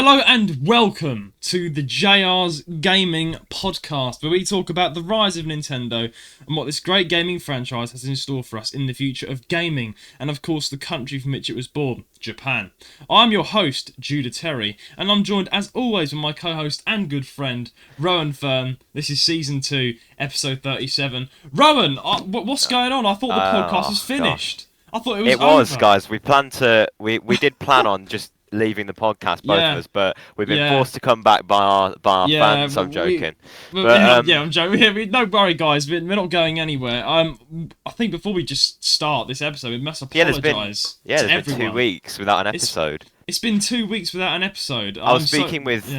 Hello and welcome to the JR's Gaming Podcast, where we talk about the rise of Nintendo and what this great gaming franchise has in store for us in the future of gaming, and of course the country from which it was born, Japan. I'm your host, Judah Terry, and I'm joined as always with my co-host and good friend, Roan Fern. This is Season 2, Episode 37. Rowan, what's going on? I thought the podcast was finished. I thought it was over. It was, guys. We did plan on just leaving the podcast, both of us, but we've been forced to come back by our fans. I'm joking. I'm joking. Don't worry, guys. We're not going anywhere. I think before we just start this episode, we must apologise to everyone. There's been 2 weeks without an episode. It's been 2 weeks without an episode. I was speaking with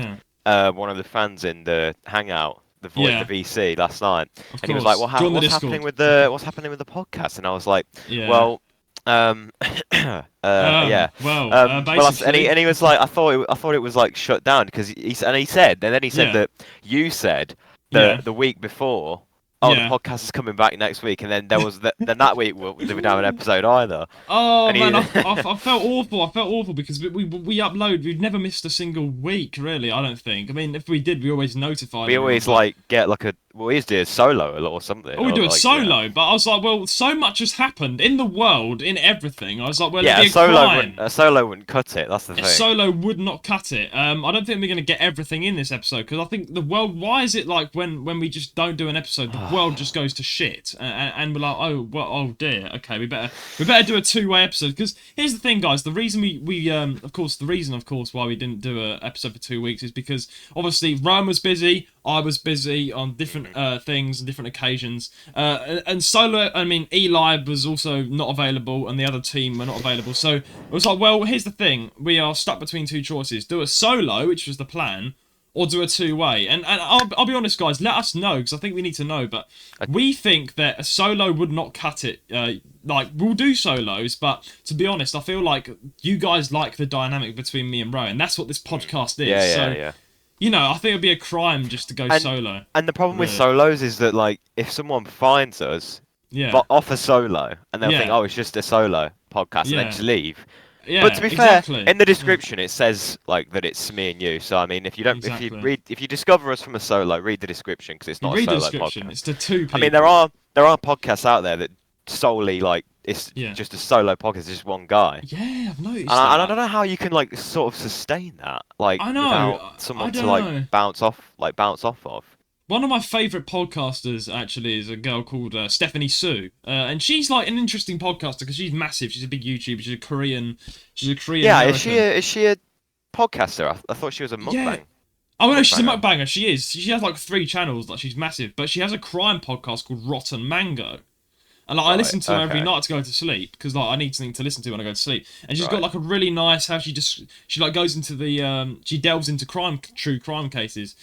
one of the fans in the Hangout, the VC, last night, and he was like, "What's happening with the podcast?" And I was like, "Well." Basically, and he was like, I thought it was like shut down because he said that you said the week before, the podcast is coming back next week, and then then that week we didn't have an episode either. Oh man, I felt awful. I felt awful because we upload. We've never missed a single week, really. I don't think. I mean, if we did, we always notify. We always get like a. Well, we used to do a solo or something. Oh, we do a solo, but I was like, well, so much has happened in the world, in everything. I was like, well, a solo wouldn't cut it. That's the thing. A solo would not cut it. I don't think we're going to get everything in this episode because I think the world. Why is it like when we just don't do an episode, the world just goes to shit, and we're like, oh dear. Okay, we better do a two-way episode because here's the thing, guys. The reason the reason why we didn't do an episode for 2 weeks is because obviously Ryan was busy. I was busy on different things and different occasions. And solo, I mean, Eli was also not available and the other team were not available. So it was like, well, here's the thing. We are stuck between two choices. Do a solo, which was the plan, or do a two-way. And I'll be honest, guys, let us know, because I think we need to know. But we think that a solo would not cut it. We'll do solos, but to be honest, I feel like you guys like the dynamic between me and Rowan. That's what this podcast is. Yeah. You know, I think it'd be a crime just to go solo. And the problem with solos is that, like, if someone finds us off a solo, and they'll think, oh, it's just a solo podcast, and then just leave. Yeah, but to be fair, in the description it says like that it's me and you. So I mean, if you discover us from a solo, read the description because it's not a solo podcast. It's the two people. I mean, there are podcasts out there that solely like it's just a solo podcast, it's just one guy. Yeah, I've noticed. And I don't know how you can like sort of sustain that, like without someone to like bounce off of. One of my favourite podcasters actually is a girl called Stephanie Sue, and she's like an interesting podcaster because she's massive. She's a big YouTuber. She's a Korean. Yeah, American. Is she a podcaster? I thought she was a mukbang. Yeah. Oh no, she's a mukbanger. She is. She has like 3 channels. Like she's massive, but she has a crime podcast called Rotten Mango. And like, I listen to her every night to go to sleep because like I need something to listen to when I go to sleep. And she's got like a really nice how she like goes into the she delves into true crime cases.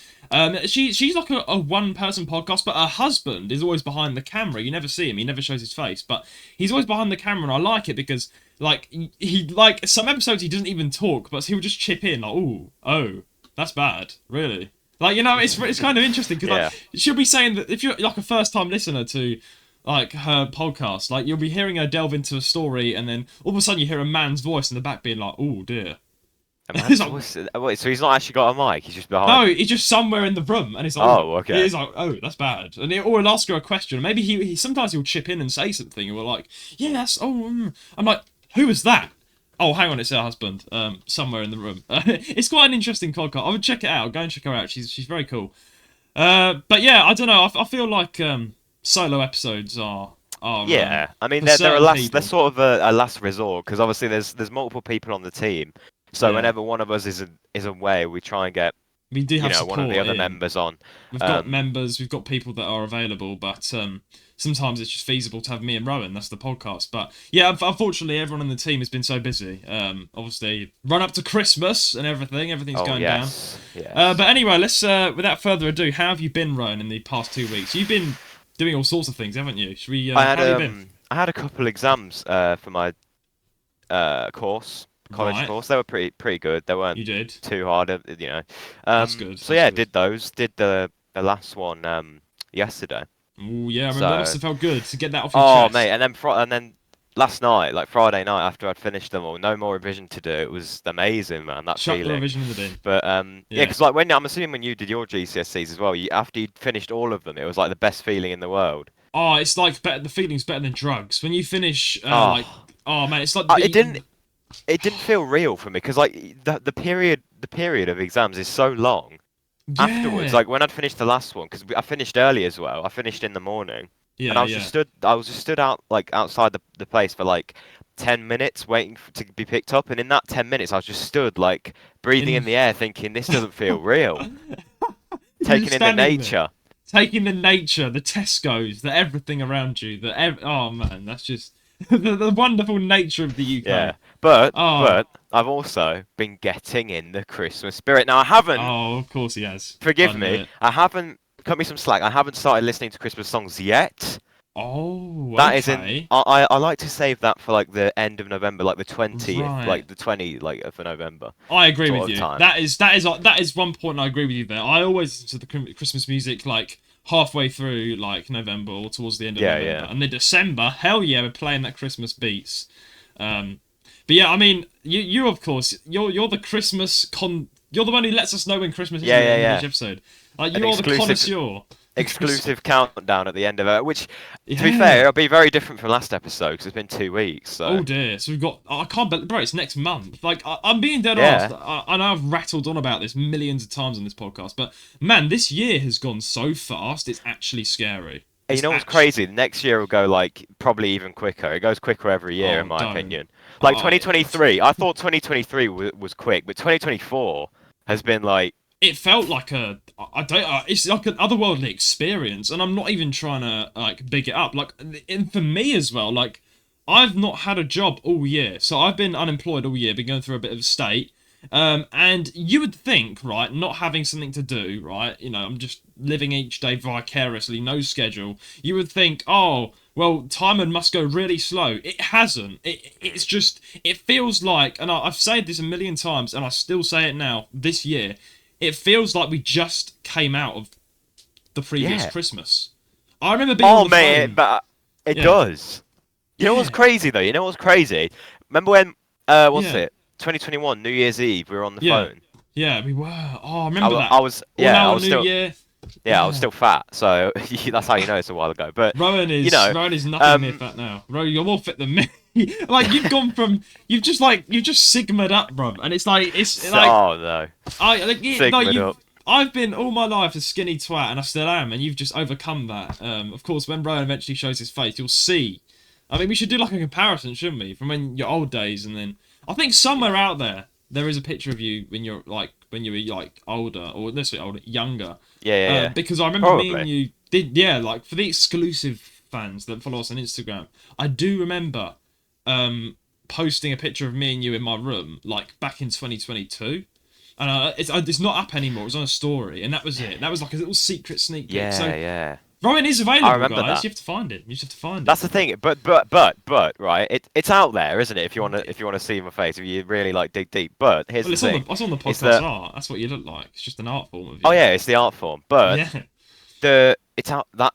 She's like a one-person podcast, but her husband is always behind the camera. You never see him; he never shows his face, but he's always behind the camera, and I like it because like he like some episodes he doesn't even talk, but he'll just chip in like, oh, that's bad, really. Like, you know, it's kind of interesting because like she'll be saying that if you're like a first-time listener to like her podcast, like you'll be hearing her delve into a story, and then all of a sudden you hear a man's voice in the back being like, "Oh dear." Wait, so he's not actually got a mic? He's just behind. No, he's just somewhere in the room, and he's like, "Oh, okay." He's like, "Oh, that's bad," and he'll ask her a question. Maybe he sometimes he'll chip in and say something, and we're like, "Yeah, that's I'm like, who was that?" Oh, hang on, it's her husband. Somewhere in the room. It's quite an interesting podcast. I would check it out. Go and check her out. She's very cool. But yeah, I don't know. I feel like solo episodes are I mean they're sort of a last resort because obviously there's multiple people on the team, so whenever one of us is away, we try and get one of the other members on. We've got members, we've got people that are available, but sometimes it's just feasible to have me and Rowan. That's the podcast. But yeah, unfortunately everyone on the team has been so busy. Obviously run up to Christmas and everything's going down. Yes. But anyway, let's without further ado, how have you been, Rowan, in the past 2 weeks? You've been doing all sorts of things, haven't you? Should we? I had a couple exams for my college course. They were pretty good. They weren't too hard, you know. That's good. So yeah, did those. Did the last one yesterday. Oh yeah, I remember. That must have felt good to get that off your chest. Oh mate, and then last night, like Friday night, after I'd finished them all, no more revision to do. It was amazing, man. That Shut feeling. the revision in the bin. But yeah, because like I'm assuming when you did your GCSEs as well, after you'd finished all of them, it was like the best feeling in the world. Oh, it's like better. The feeling's better than drugs when you finish. Oh man, it's like it didn't feel real for me because like the period of exams is so long. Yeah. Afterwards, like when I'd finished the last one, because I finished early as well. I finished in the morning. Yeah, and I was just stood out like outside the place for like 10 minutes waiting to be picked up, and in that 10 minutes I was just stood like breathing in the air thinking this doesn't feel real. Taking in the nature. Taking the nature, the Tesco's, the everything around you, oh man, that's just the wonderful nature of the UK. Yeah, but I've also been getting in the Christmas spirit. Now I haven't. Oh, of course he has. Forgive me. I haven't. Cut me some slack. I haven't started listening to Christmas songs yet. Oh, that isn't. I like to save that for like the end of November, like the 20th, right. like the 20th, like for November. I agree with you. That is one point I agree with you there. I always listen to the Christmas music like halfway through like November or towards the end of November. Yeah. And then December, hell yeah, we're playing that Christmas beats. But yeah, I mean, you of course, you're the Christmas you're the one who lets us know when Christmas is in each episode. Like you are the connoisseur. Exclusive countdown at the end of it, which, to be fair, it'll be very different from last episode because it's been 2 weeks. So. Oh dear! So we've got. I can't believe, bro. It's next month. Like I'm being dead honest. I know I've rattled on about this millions of times on this podcast, but man, this year has gone so fast. It's actually scary. You know what's crazy? Next year will go like probably even quicker. It goes quicker every year, in my opinion. Like 2023, I thought 2023 was quick, but 2024 has been like. It felt like it's like an otherworldly experience, and I'm not even trying to like big it up. Like, and for me as well, like I've not had a job all year, so I've been unemployed all year, been going through a bit of a state. And you would think, right, not having something to do, right, you know, I'm just living each day vicariously, no schedule. You would think, oh, well, time must go really slow. It hasn't. It's just, it feels like, and I've said this a million times, and I still say it now, this year. It feels like we just came out of the previous Christmas. I remember being on the phone. But it does. You know what's crazy though? You know what's crazy? Remember when? What's it? 2021 New Year's Eve. We were on the phone. Yeah, we were. Oh, I remember that. I was. Yeah, I was still. Year. Yeah, I was still fat, so that's how you know it's a while ago. But Rowan is, Rowan is nothing near fat now. Rowan, you're more fit than me. Like you've gone from, you've just sigmaed up, bro, and it's like oh no, I've been all my life a skinny twat, and I still am, and you've just overcome that. Of course, when Rowan eventually shows his face, you'll see. I mean, we should do like a comparison, shouldn't we, from when your old days, and then I think somewhere out there is a picture of you when you were like older, or let's say older, younger. Yeah. Because I remember me and you did, like for the exclusive fans that follow us on Instagram, I do remember posting a picture of me and you in my room, like back in 2022. And it's not up anymore. It was on a story, and that was it. That was like a little secret sneak peek. Yeah. Rowan is available, guys. That. You have to find it. You just have to find it. That's the thing. But right, it's out there, isn't it? If you want to see my face, if you really like dig deep. But here's the thing. It's on the podcast art. That's what you look like. It's just an art form of you. Oh yeah, it's the art form. But it's out that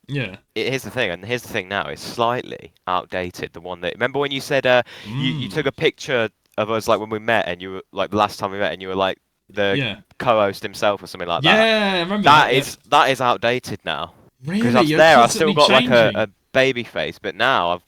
Yeah. Here's the thing, and here's the thing now. It's slightly outdated. The one that remember when you said you took a picture of us like when we met, and you were like the last time we met, and you were like the co-host himself or something like that. Yeah, I remember that is outdated now. Really? Because I still got like a baby face, but now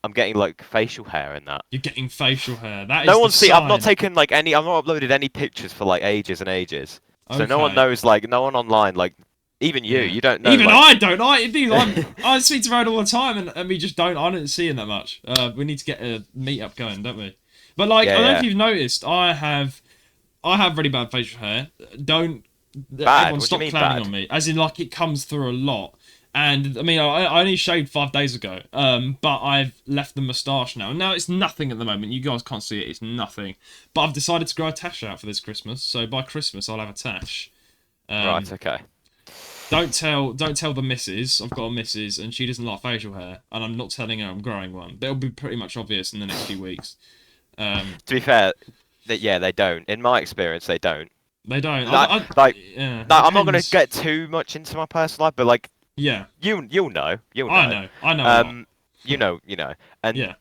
I'm getting like facial hair in that. You're getting facial hair. That is no one's sign. I've not taken like any. I've not uploaded any pictures for like ages and ages. So no one knows. Like no one online. Like even you. You don't know. Even I don't. I speak to Rowan all the time, and we just don't. I don't see him that much. We need to get a meet-up going, don't we? But like, I don't know if you've noticed, I have really bad facial hair. Everyone stop clowning on me. As in, like, it comes through a lot. And I mean, I only shaved 5 days ago. But I've left the moustache now. Now it's nothing at the moment. You guys can't see it. It's nothing. But I've decided to grow a tash out for this Christmas. So by Christmas, I'll have a tash. Right. Okay. Don't tell the missus. I've got a missus, and she doesn't like facial hair, and I'm not telling her I'm growing one. But it'll be pretty much obvious in the next few weeks. To be fair, they don't. In my experience, they don't. They don't. I'm not going to get too much into my personal life, but like, you'll know. I know. and Yeah.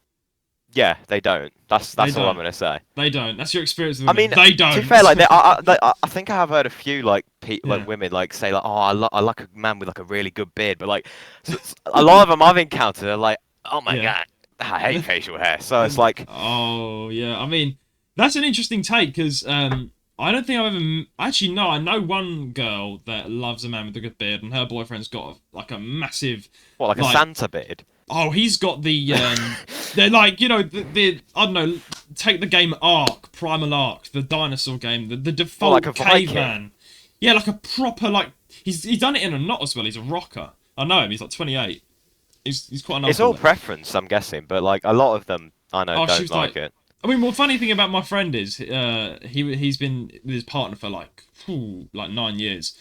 Yeah, they don't. That's all I'm gonna say. They don't. That's your experience with I women. mean, they don't. to be fair, like I think I have heard a few like Yeah. women like say like, oh, I like a man with like a really good beard, but like a lot of them I've encountered are like, oh my Yeah. god, I hate facial hair. So it's like, oh yeah. I mean, that's an interesting take because I don't think I've ever actually no. I know one girl that loves a man with a good beard, and her boyfriend's got like a massive what, like a Santa beard? Oh, he's got the they're like, you know, the I don't know, take the game Ark, Primal Ark, the dinosaur game, the default like a caveman. Yeah, like a proper like he's done it in a knot as well. He's a rocker. I know him. He's like 28. He's quite an old It's all boy. preference, I'm guessing, but like a lot of them I know don't like it. I mean, well, funny thing about my friend is he's been with his partner for like 9 years,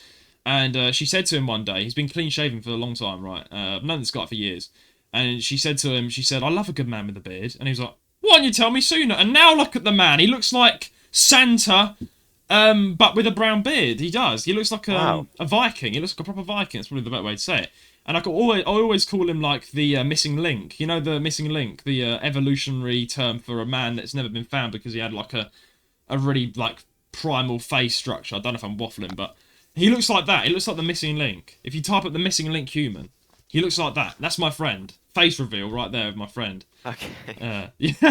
and she said to him one day, he's been clean shaven for a long time, right? I've known this guy for years. And she said to him, I love a good man with a beard. And he was like, why didn't you tell me sooner? And now look at the man. He looks like Santa, but with a brown beard. He does. He looks like a Viking. He looks like a proper Viking. That's probably the better way to say it. And I always call him like the missing link. You know, the missing link, the evolutionary term for a man that's never been found because he had like a really like primal face structure. I don't know if I'm waffling, but he looks like that. He looks like the missing link. If you type up the missing link human, he looks like that. That's my friend. Face reveal right there of my friend. Okay. Yeah.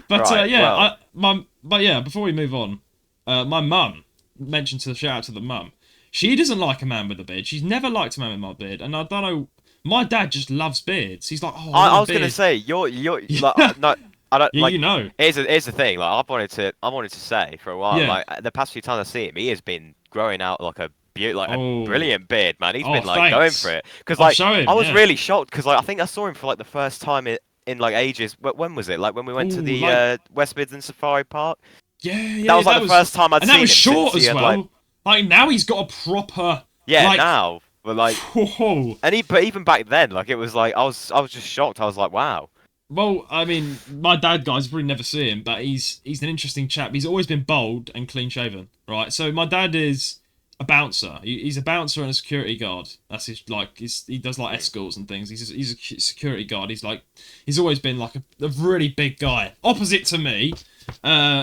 But right, yeah, well. Before we move on, my mum mentioned to shout out to the mum. She doesn't like a man with a beard. She's never liked a man with my beard, and I don't know. My dad just loves beards. He's like, oh, I was gonna say you're like no. I don't yeah, like. You know. Here's the thing. Like I wanted to say for a while. Yeah. Like the past few times I've seen him, he has been growing out like a brilliant beard, man. He's been like going for it. Because like I was really shocked because like I think I saw him for like the first time in like ages. But when was it? Like when we went to the West Midlands Safari Park. Yeah. That was like the first time I'd seen him. And that was short as well. Like now he's got a proper. Yeah, now. But like, but even back then, like it was like I was just shocked. I was like, wow. Well, I mean, my dad, guys, probably never see him, but he's an interesting chap. He's always been bald and clean shaven, right? So my dad is a bouncer. He's a bouncer and a security guard. That's his he does like escorts and things. He's a security guard. He's always been like a really big guy. Opposite to me,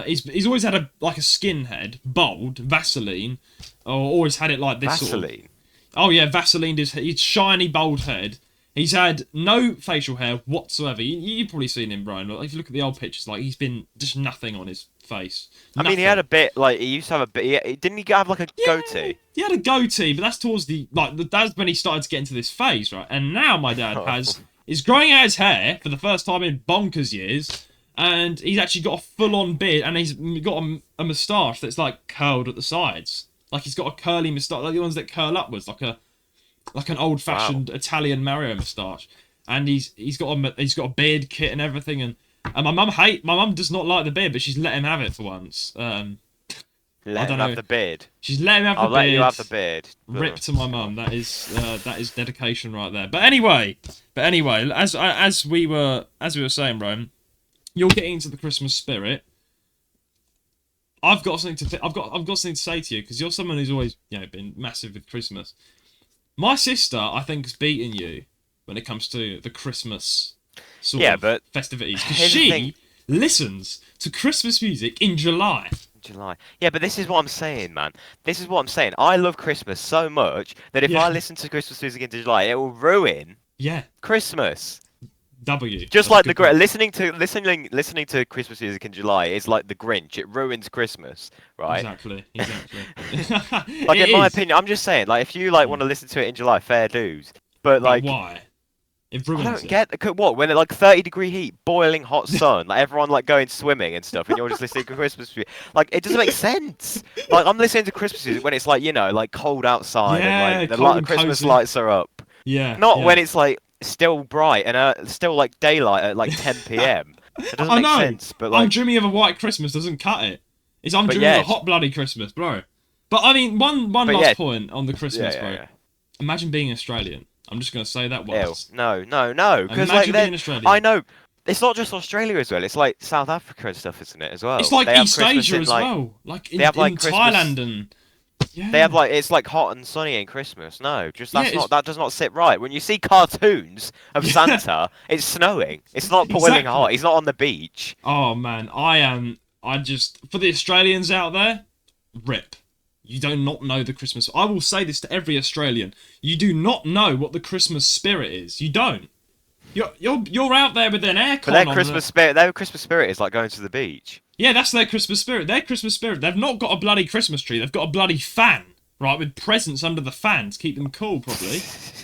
he's always had a skinhead, bald, Vaseline, or always had it like this. Vaseline. Oh yeah, Vaseline his shiny bald head. He's had no facial hair whatsoever. You've probably seen him, Brian. If you look at the old pictures, like he's been just nothing on his face. Nothing. I mean, he had a bit like he used to have a bit. Didn't he have like a goatee? He had a goatee, but that's towards that's when he started to get into this phase, right? And now my dad is growing out his hair for the first time in bonkers years, and he's actually got a full-on beard, and he's got a moustache that's like curled at the sides, like he's got a curly moustache, like the ones that curl upwards, like an old-fashioned Italian Mario moustache, and he's got a beard kit and everything, and my mum does not like the beard, but she's let him have it for once. Let him have the beard. She's let him have the beard. I'll let you have the beard. Rip to my mum. That is dedication right there. But anyway, as we were saying, Rome, you're getting into the Christmas spirit. I've got something to say to you because you're someone who's always been massive with Christmas. My sister, I think, has beaten you when it comes to the Christmas sort of festivities. Because she listens to Christmas music in July. Yeah, but this is what I'm saying, man. This is what I'm saying. I love Christmas so much that if I listen to Christmas music in July, it will ruin Christmas. Just like listening to Christmas music in July is like the Grinch. It ruins Christmas, right? Exactly. Like in my opinion, I'm just saying, like if you want to listen to it in July, fair dues. But like why? It ruins I don't get what when it's like 30-degree heat, boiling hot sun, like everyone like going swimming and stuff, and you're just listening to Christmas music. Like it doesn't make sense. Like I'm listening to Christmas music when it's like like cold outside and like the Christmas lights are up. Yeah. Not when it's like still bright and still like daylight at like 10 p.m. It doesn't make sense. But like I'm dreaming of a white Christmas doesn't cut it. I'm dreaming of a hot bloody Christmas, bro. But I mean, one last point on the Christmas, bro. Yeah. Imagine being Australian. I'm just gonna say that once. No. Because like I know it's not just Australia as well. It's like South Africa and stuff, isn't it? As well. It's like East Asia as well. Like in Thailand and They have like it's like hot and sunny in Christmas. No, just Yeah, that does not sit right. When you see cartoons of Santa, it's snowing. It's not boiling hot. He's not on the beach. Oh man, I just for the Australians out there, rip. You do not know the Christmas. I will say this to every Australian. You do not know what the Christmas spirit is. You don't. You're out there with an aircon. But their Christmas spirit is like going to the beach. Yeah, that's their Christmas spirit. Their Christmas spirit. They've not got a bloody Christmas tree. They've got a bloody fan, right, with presents under the fan to keep them cool. Probably.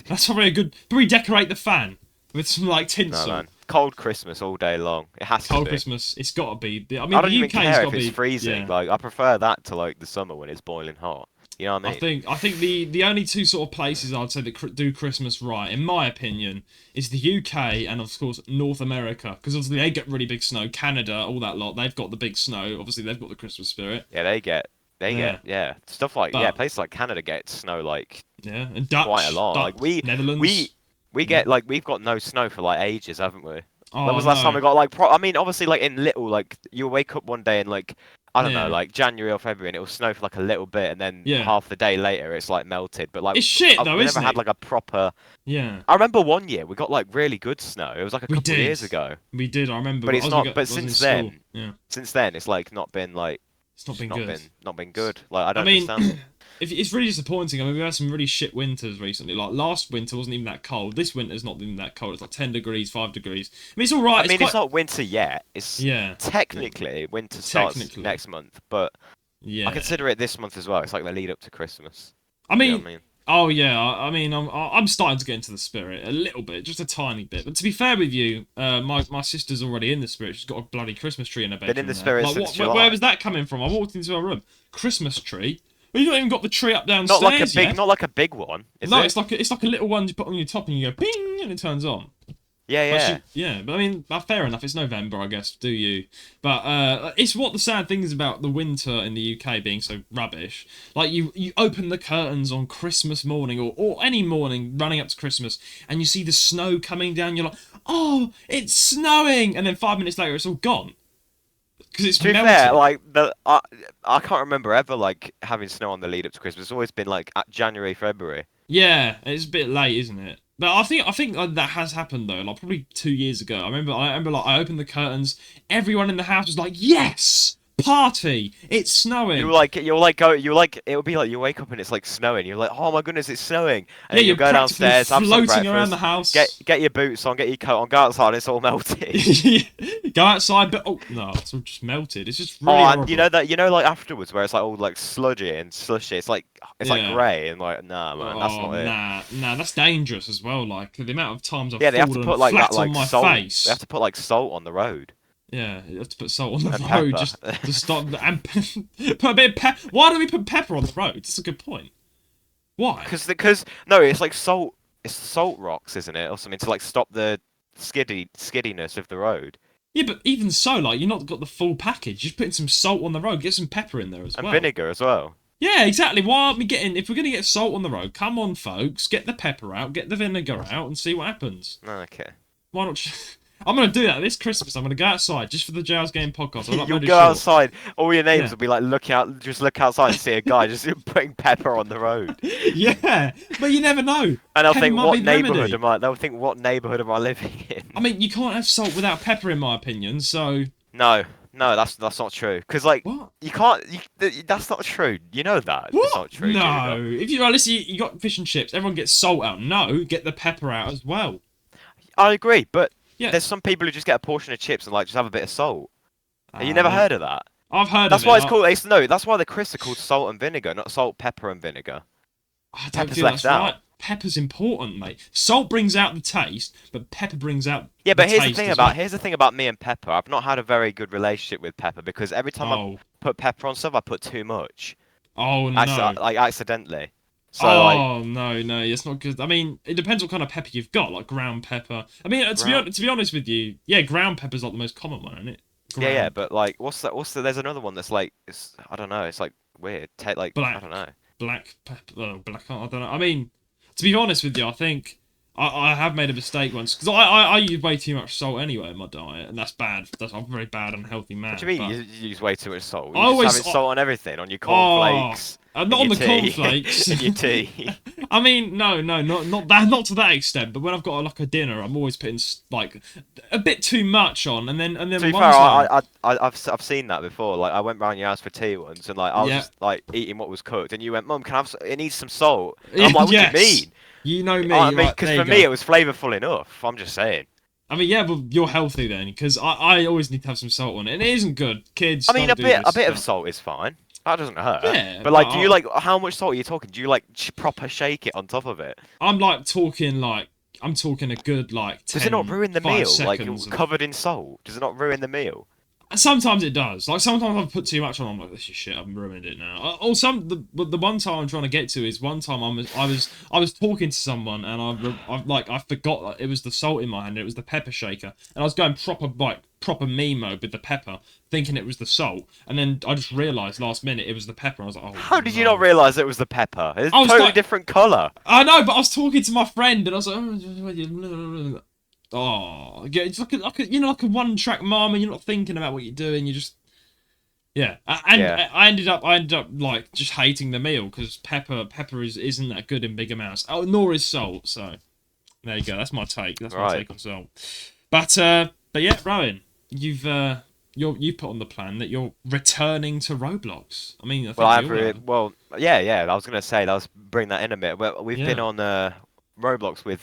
That's probably a good. Probably decorate the fan with some like tinsel. No, man. Cold Christmas all day long. It has to be. Cold Christmas. It's got to be. I mean, I don't the even UK's care got if to it's be freezing. Yeah. Like I prefer that to like the summer when it's boiling hot. You know what I mean? I think the only two sort of places I'd say that do Christmas right, in my opinion, is the UK and of course North America, because obviously they get really big snow. Canada, all that lot, they've got the big snow. Obviously they've got the Christmas spirit. Yeah, they get stuff like places like Canada get snow like and Dutch, quite a lot. Like Netherlands, we get like we've got no snow for like ages, haven't we? Oh, when was the last time we got like I mean, obviously like in little like you wake up one day and like I don't know, like January or February, and it will snow for like a little bit, and then half the day later it's like melted. But like it's shit though, we isn't never had like a proper. Yeah. I remember one year we got like really good snow. It was like a couple of years ago. We did. I remember. But it's not. But since then, it's like not been like. It's not been good. Not been good. Like I don't understand. It's really disappointing. I mean, we had some really shit winters recently. Like last winter wasn't even that cold. This winter's not even that cold. It's like 10 degrees, 5 degrees. I mean, it's all right. I mean, it's not winter yet. It's technically winter starts next month, but I consider it this month as well. It's like the lead up to Christmas. I mean, oh yeah. I mean, I'm starting to get into the spirit a little bit, just a tiny bit. But to be fair with you, my sister's already in the spirit. She's got a bloody Christmas tree in her bedroom. Been in the spirit since July. Where was that coming from? I walked into her room. Christmas tree. Well, you not even got the tree up downstairs. Not like a big one. No, it's like a little one you put on your top and you go bing and it turns on. Yeah. But I mean, fair enough. It's November, I guess. Do you? But it's what the sad thing is about the winter in the UK being so rubbish. Like you open the curtains on Christmas morning or any morning running up to Christmas, and you see the snow coming down. You're like, oh, it's snowing, and then 5 minutes later, it's all gone. Because it's melted. Fair, like I can't remember ever like having snow on the lead up to Christmas. It's always been like at January, February. Yeah, it's a bit late, isn't it? But I think that has happened though. Like probably 2 years ago. I remember like I opened the curtains. Everyone in the house was like, "Yes, party! It's snowing." It would be like you wake up and it's like snowing. You're like, "Oh my goodness, it's snowing!" And then you go downstairs, have some breakfast, around the house. Get your boots on, get your coat on, go outside. It's all melted. Go outside, but no, it's all just melted. It's just really and you know like afterwards where it's like all like sludgy and slushy. It's like grey and like nah, man, that's not it. Nah, that's dangerous as well. Like the amount of times I've they have to put like flat that, like on my salt. face. They have to put like salt on the road. Yeah, you have to put salt on the road just to stop and put a bit of pepper. Why do we put pepper on the road? That's a good point. Why? Because no, it's like salt. It's salt rocks, isn't it, or something to like stop the skiddiness of the road. Yeah, but even so, like you're not got the full package. Just putting some salt on the road. Get some pepper in there as well. And vinegar as well. Yeah, exactly. Why aren't we getting? If we're gonna get salt on the road, come on, folks, get the pepper out, get the vinegar out, and see what happens. Okay. Why not? I'm going to do that this Christmas. I'm going to go outside just for the Jowls Game podcast. You'll go outside. All your neighbours will be like, look outside and see a guy just putting pepper on the road. Yeah, but you never know. And they'll think, what neighbourhood am I? They'll think, what neighbourhood am I living in? I mean, you can't have salt without pepper, in my opinion. So no, that's not true. Because like, what? You can't. That's not true. You know that. What? It's not true. No. If you got fish and chips, everyone gets salt out. No, get the pepper out as well. I agree, but. Yeah. There's some people who just get a portion of chips and like just have a bit of salt. Have you never heard of that? I've heard that's of why it. It's called. No, that's why the crisps are called salt and vinegar, not salt, pepper, and vinegar. I don't feel that's right. Pepper's important, mate. Salt brings out the taste, but pepper brings out. Yeah, but here's the thing about me and pepper. I've not had a very good relationship with pepper because every time I put pepper on stuff, I put too much. Oh no! Like accidentally. So, no, it's not good. I mean, it depends what kind of pepper you've got, like ground pepper. I mean, to be honest with you, yeah, ground pepper's like the most common one, isn't it? Yeah, but like, what's that? There's another one that's like, I don't know, it's like weird. Like, black, I don't know. Black pepper, I don't know. I mean, to be honest with you, I think I have made a mistake once because I use way too much salt anyway in my diet, and that's bad. I'm a very bad, unhealthy man. What do you mean you use way too much salt? I always having salt on everything, on your cornflakes. Not on the cornflakes. In your tea. I mean, no, not to that extent. But when I've got like a dinner, I'm always putting like a bit too much on, and then. To be fair, I've seen that before. Like I went round your house for tea once, and like I was just like eating what was cooked, and you went, "Mum, can I have? It needs some salt." And I'm like, "What do you mean?" You know me. I mean, because for me it was flavourful enough. I'm just saying. I mean, yeah, but you're healthy then, because I always need to have some salt on it, and it isn't good. Kids. I mean, a bit of salt is fine. That doesn't hurt. Yeah, but like, do you like how much salt are you talking? Do you like proper shake it on top of it? I'm talking a good like. 10, does it not ruin the meal? Like covered in salt. Does it not ruin the meal? Sometimes it does. Like sometimes I've put too much on. I'm like, this is shit. I've ruined it now. The one time I'm trying to get to is one time I was talking to someone and I forgot that it was the salt in my hand. It was the pepper shaker, and I was going proper me mode with the pepper, thinking it was the salt, and then I just realised last minute it was the pepper. I was like, oh. How did you not realise it was the pepper? It's a totally different colour. I know, but I was talking to my friend and I was like, oh, yeah, it's like a one-track mom, and you're not thinking about what you're doing. You just, yeah. I ended up like just hating the meal because pepper isn't that good in big amounts. Oh, nor is salt. So there you go. That's my take. That's my take on salt. But yeah, Rowan, you put on the plan that you're returning to Roblox. I mean, yeah. I was gonna say let's bring that in a bit. Well, we've been on Roblox with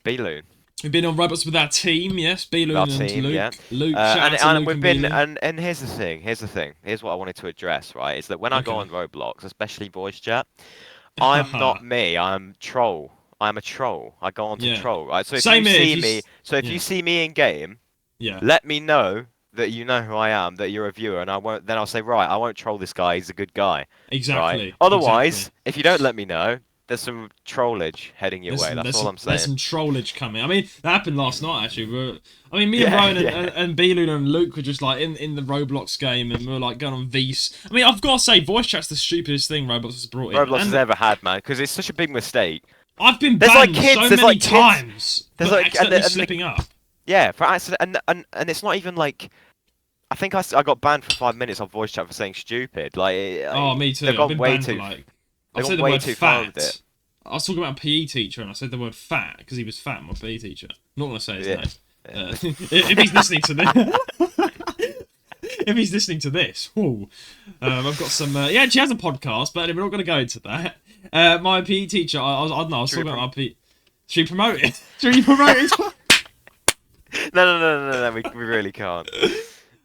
Beloon. We've been on Roblox with our team, yes, Beloon and Luke. Yeah. Luke, and we've been, and here's the thing. Here's what I wanted to address. Right, is that when I go on Roblox, especially voice chat, I'm not me. I'm troll. I'm a troll. I go on to troll. Right. So if you see me in game, let me know that you know who I am, that you're a viewer, and I won't. Then I'll say, right, I won't troll this guy. He's a good guy. Exactly. Right? Otherwise, if you don't let me know, there's some trollage heading your way. That's all I'm saying. There's some trollage coming. I mean, that happened last night, actually. Me and Ryan and Beloon and Luke were just like in the Roblox game, and we were like going on Vs. I mean, I've got to say, voice chat's the stupidest thing Roblox has brought in. Roblox has ever had, man, because it's such a big mistake. I've been banned so many times for accidentally slipping up. Yeah, for accident, and it's not even like. I think I got banned for 5 minutes on voice chat for saying stupid. Like, me too. They've gone way too. I said the word fat. I was talking about a PE teacher and I said the word fat because he was fat, my PE teacher. I'm not going to say his name. If he's listening to this, I've got some. She has a podcast, but we're not going to go into that. My PE teacher, I was talking about my PE. Should we promote it? Should we promote it? No, we really can't.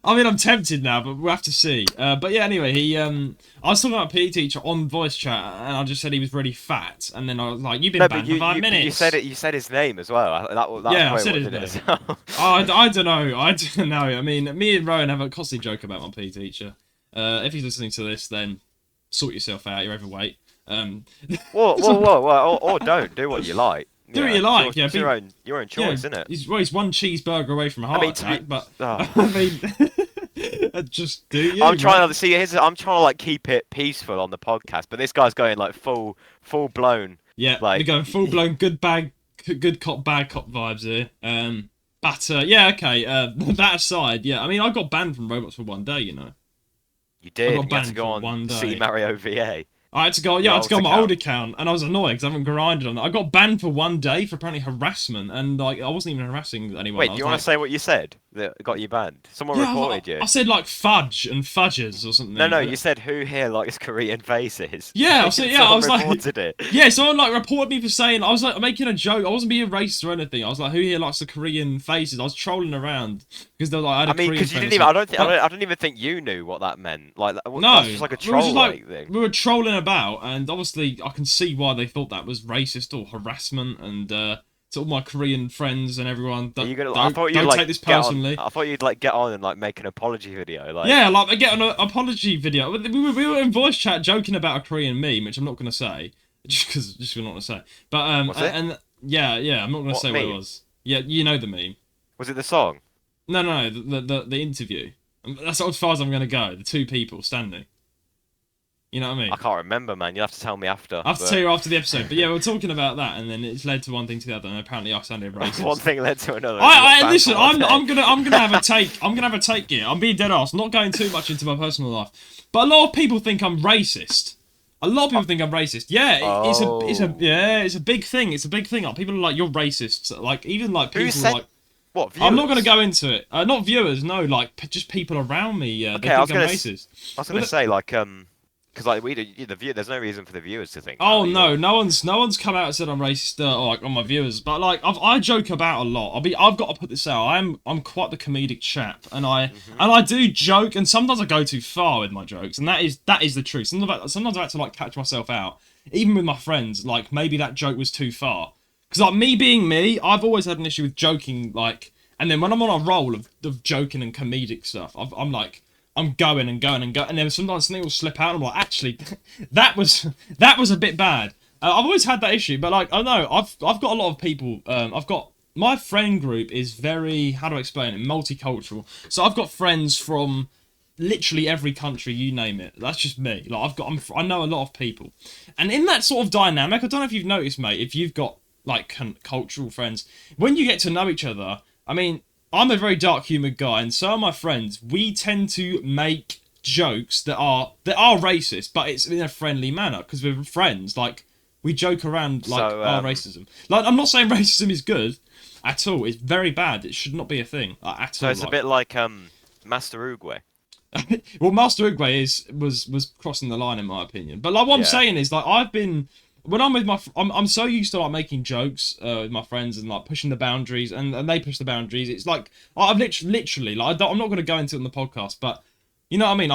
I mean, I'm tempted now, but we'll have to see. But yeah, anyway, I was talking about a PE teacher on voice chat, and I just said he was really fat, and then I was like, "You've been banned for 5 minutes." You said his name as well. I said his name. I don't know. I mean, me and Rowan have a constant joke about my PE teacher. If he's listening to this, then sort yourself out. You're overweight. Whoa, or don't do what you like. Do what you like, it's your own choice, isn't it? He's one cheeseburger away from a heart attack, but I mean, just do you. I'm trying to like keep it peaceful on the podcast, but this guy's going like full blown. Yeah, like we're going full blown good cop, bad cop vibes here. That aside, I mean, I got banned from Roblox for 1 day. You know. You did. You had to go on see Mario VA. I had to go. I had to go on my old account, and I was annoyed because I haven't grinded on that. I got banned for 1 day for apparently harassment, and like I wasn't even harassing anyone. Wait, do you want to say what you said that got you banned? Someone reported you. I said like fudge and fudges or something. No, you said who here likes Korean faces. Yeah, I was like, it. Yeah, someone like reported me for saying I was like making a joke. I wasn't being racist or anything. I was like, who here likes the Korean faces? I was trolling around because they're like, because you didn't even. I don't even think you knew what that meant. Like, no, that's just like a troll thing. We were trolling about, and obviously I can see why they thought that was racist or harassment, and to all my Korean friends and everyone, don't take this personally. I thought you'd like get on and like make an apology video. Like I get an apology video. We were in voice chat joking about a Korean meme, which I'm not going to say, just we're not going to say. But What's it? I'm not going to say what it was. Yeah, you know the meme. Was it the song? No, the interview. That's as far as I'm going to go. The two people standing. You know what I mean? I can't remember, man. You'll have to tell me after. I'll have to tell you after the episode. But yeah, we're talking about that, and then it's led to one thing to the other, and apparently I sounded racist. One thing led to another. Listen, I'm gonna have a take. I'm gonna have a take here. I'm being dead ass. I'm not going too much into my personal life, but a lot of people think I'm racist. A lot of people think I'm racist. Yeah, it's a big thing. It's a big thing. Like, people are like, you're racist. Like, even like people like. What, viewers? I'm not going to go into it. Not viewers, no. Like, just people around me. They think I'm racist. I was going to say, like, because like we do, there's no reason for the viewers to think. Oh no, no one's come out and said I'm racist or like on my viewers. But like, I joke about a lot. I've got to put this out. I'm quite the comedic chap, and I do joke, and sometimes I go too far with my jokes, and that is the truth. Sometimes I have to like catch myself out, even with my friends. Like, maybe that joke was too far. Because, like, me being me, I've always had an issue with joking, like... And then when I'm on a roll of joking and comedic stuff, I'm like... I'm going and going and going, and then sometimes something will slip out, and I'm like, actually, that was a bit bad. I've always had that issue, but, like, I don't know, I've got a lot of people... My friend group is very... How do I explain it? Multicultural. So I've got friends from... literally every country, you name it. That's just me. Like, I know a lot of people. And in that sort of dynamic, I don't know if you've noticed, mate, if you've got... like cultural friends, when you get to know each other, I mean, I'm a very dark humoured guy, and so are my friends. We tend to make jokes that are racist, but it's in a friendly manner because we're friends. Like, we joke around like our racism. Like, I'm not saying racism is good at all. It's very bad. It should not be a thing at all. So it's a bit like Master Uruguay. Well, Master Uruguay was crossing the line in my opinion. But like, what I'm saying is, like, I've been. When I'm with I'm so used to like making jokes with my friends and like pushing the boundaries, and they push the boundaries. It's like I've literally like I'm not going to go into it on the podcast, but you know what I mean.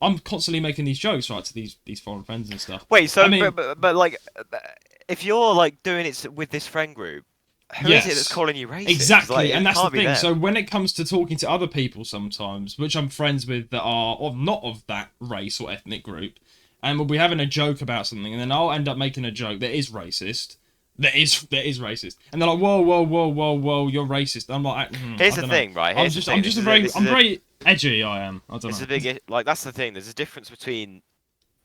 I'm constantly making these jokes, right, to these foreign friends and stuff. Wait, so I mean, but like, if you're like doing it with this friend group, who is it that's calling you racist? Exactly, like, and that's the thing. So when it comes to talking to other people, sometimes, which I'm friends with that are not of that race or ethnic group. And we'll be having a joke about something, and then I'll end up making a joke that is racist. That is racist. And they're like, whoa, you're racist. I'm like, here's the thing, right? I'm very edgy. I am. I don't know. It's a big, like, that's the thing. There's a difference between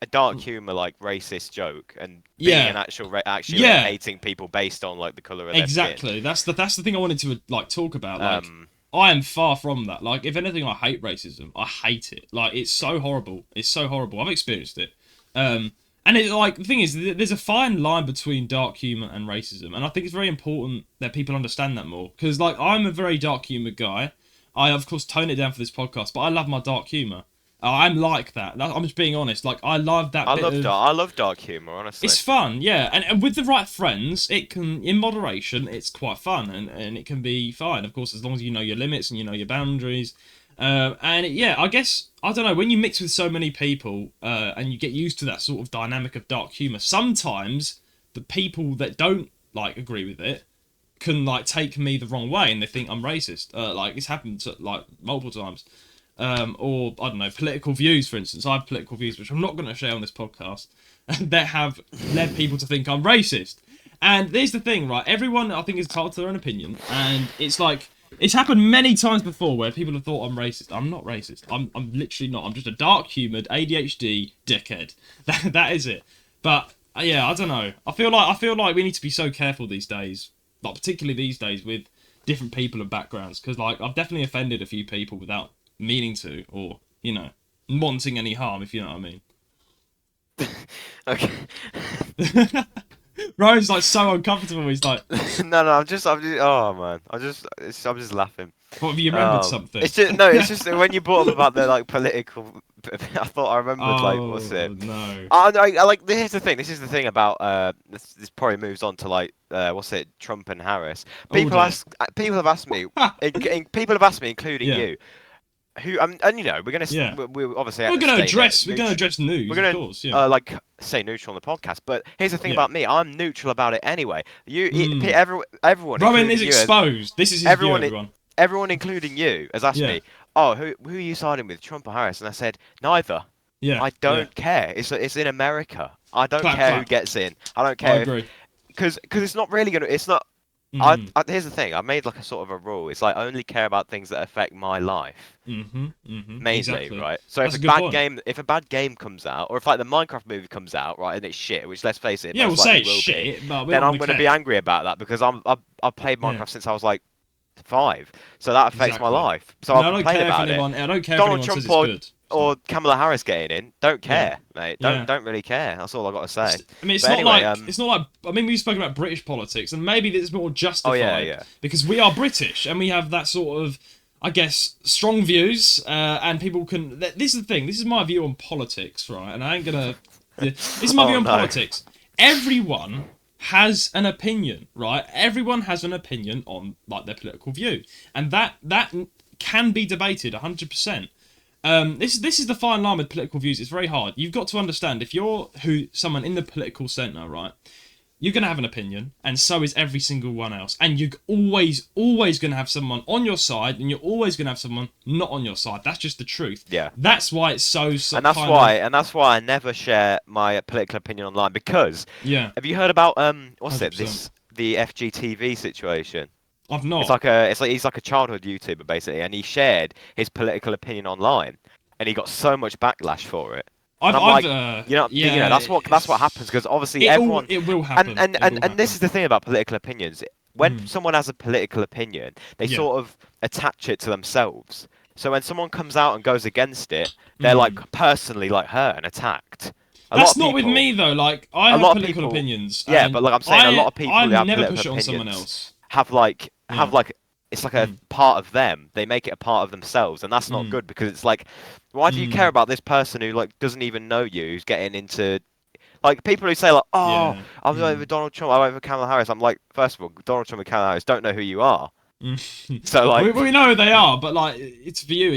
a dark humor, like racist joke, and being an actually hating people based on like the color of their skin. That's the thing I wanted to like talk about. Like, I am far from that. Like, if anything, I hate racism. I hate it. Like, it's so horrible. It's so horrible. I've experienced it. And it's like, the thing is, there's a fine line between dark humour and racism, and I think it's very important that people understand that more, because like, I'm a very dark humoured guy. I of course tone it down for this podcast, but I love my dark humour. I'm like that. I'm just being honest. Like, I love that. I love dark humour. Honestly, it's fun. Yeah, and with the right friends, it can, in moderation, it's quite fun, and it can be fine. Of course, as long as you know your limits and you know your boundaries. I guess, I don't know, when you mix with so many people and you get used to that sort of dynamic of dark humour, sometimes the people that don't like agree with it can like take me the wrong way and they think I'm racist. Like, it's happened like multiple times. Or, I don't know, political views, for instance. I have political views which I'm not going to share on this podcast that have led people to think I'm racist. And there's the thing, right? Everyone, I think, is entitled to their own opinion, and it's like, it's happened many times before where people have thought I'm racist. I'm not racist. I'm literally not. I'm just a dark-humoured ADHD dickhead. That is it. But yeah, I don't know. I feel like we need to be so careful these days, like particularly these days with different people and backgrounds, because like, I've definitely offended a few people without meaning to, or you know, wanting any harm, if you know what I mean. Okay. Rowan's like so uncomfortable. He's like, no, I'm just, oh man, I'm just laughing. What, have you remembered something? It's just when you brought up about the like political, I thought I remembered like, what's it? No. I like, here's the thing. This is the thing about this probably moves on to like what's it? Trump and Harris. People have asked me, including you. Who and you know, we're obviously we're gonna address news. We're gonna of course, yeah. like say neutral on the podcast, but here's the thing about me: I'm neutral about it anyway. Everyone. Rowan is exposed. This is his view, everyone. Everyone, including you, has asked me, "Oh, who are you siding with, Trump or Harris?" And I said, "Neither. Yeah. I don't care. It's in America. I don't care who gets in. I don't care. I agree. Because it's not really gonna. It's not. Here's the thing. I made like a sort of a rule. It's like, I only care about things that affect my life. Mainly, exactly. right? So if a bad game comes out, or if like the Minecraft movie comes out, right, and it's shit, which let's face it, we'll say it's shit, but then I'm going to be angry about that, because I've played Minecraft since I was like 5, so that affects my life. So I don't care if anyone says it's good. or Kamala Harris getting in, don't care, mate. Don't really care. That's all I got to say. I mean, it's not like. I mean, we've spoken about British politics, and maybe it's more justified because we are British and we have that sort of, I guess, strong views, and people can. This is the thing. This is my view on politics, right? And I ain't gonna. This is my view on politics. Everyone has an opinion, right? Everyone has an opinion on like their political view, and that can be debated 100%. This is the fine line with political views. It's very hard. You've got to understand if you're someone in the political centre, right? You're going to have an opinion, and so is every single one else. And you're always going to have someone on your side, and you're always going to have someone not on your side. That's just the truth. Yeah. That's why it's so. And that's why I never share my political opinion online because. Yeah. Have you heard about what's 100%. the FGTV situation? I've not. He's like a childhood YouTuber basically, and he shared his political opinion online, and he got so much backlash for it. That's what happens because obviously everyone. It will happen. And this is the thing about political opinions. When someone has a political opinion, they sort of attach it to themselves. So when someone comes out and goes against it, they're like personally like hurt and attacked. That's not with me though. Like I have political opinions. Yeah, but like I'm saying, a lot of people who have political push it on someone opinions else. have it's like a part of them. They make it a part of themselves, and that's not good because it's like, why do you care about this person who like doesn't even know you, who's getting into, like people who say like, I'm over Donald Trump, I'm over Kamala Harris. I'm like, first of all, Donald Trump and Kamala Harris don't know who you are. So like, we know who they are, but like, it's for you.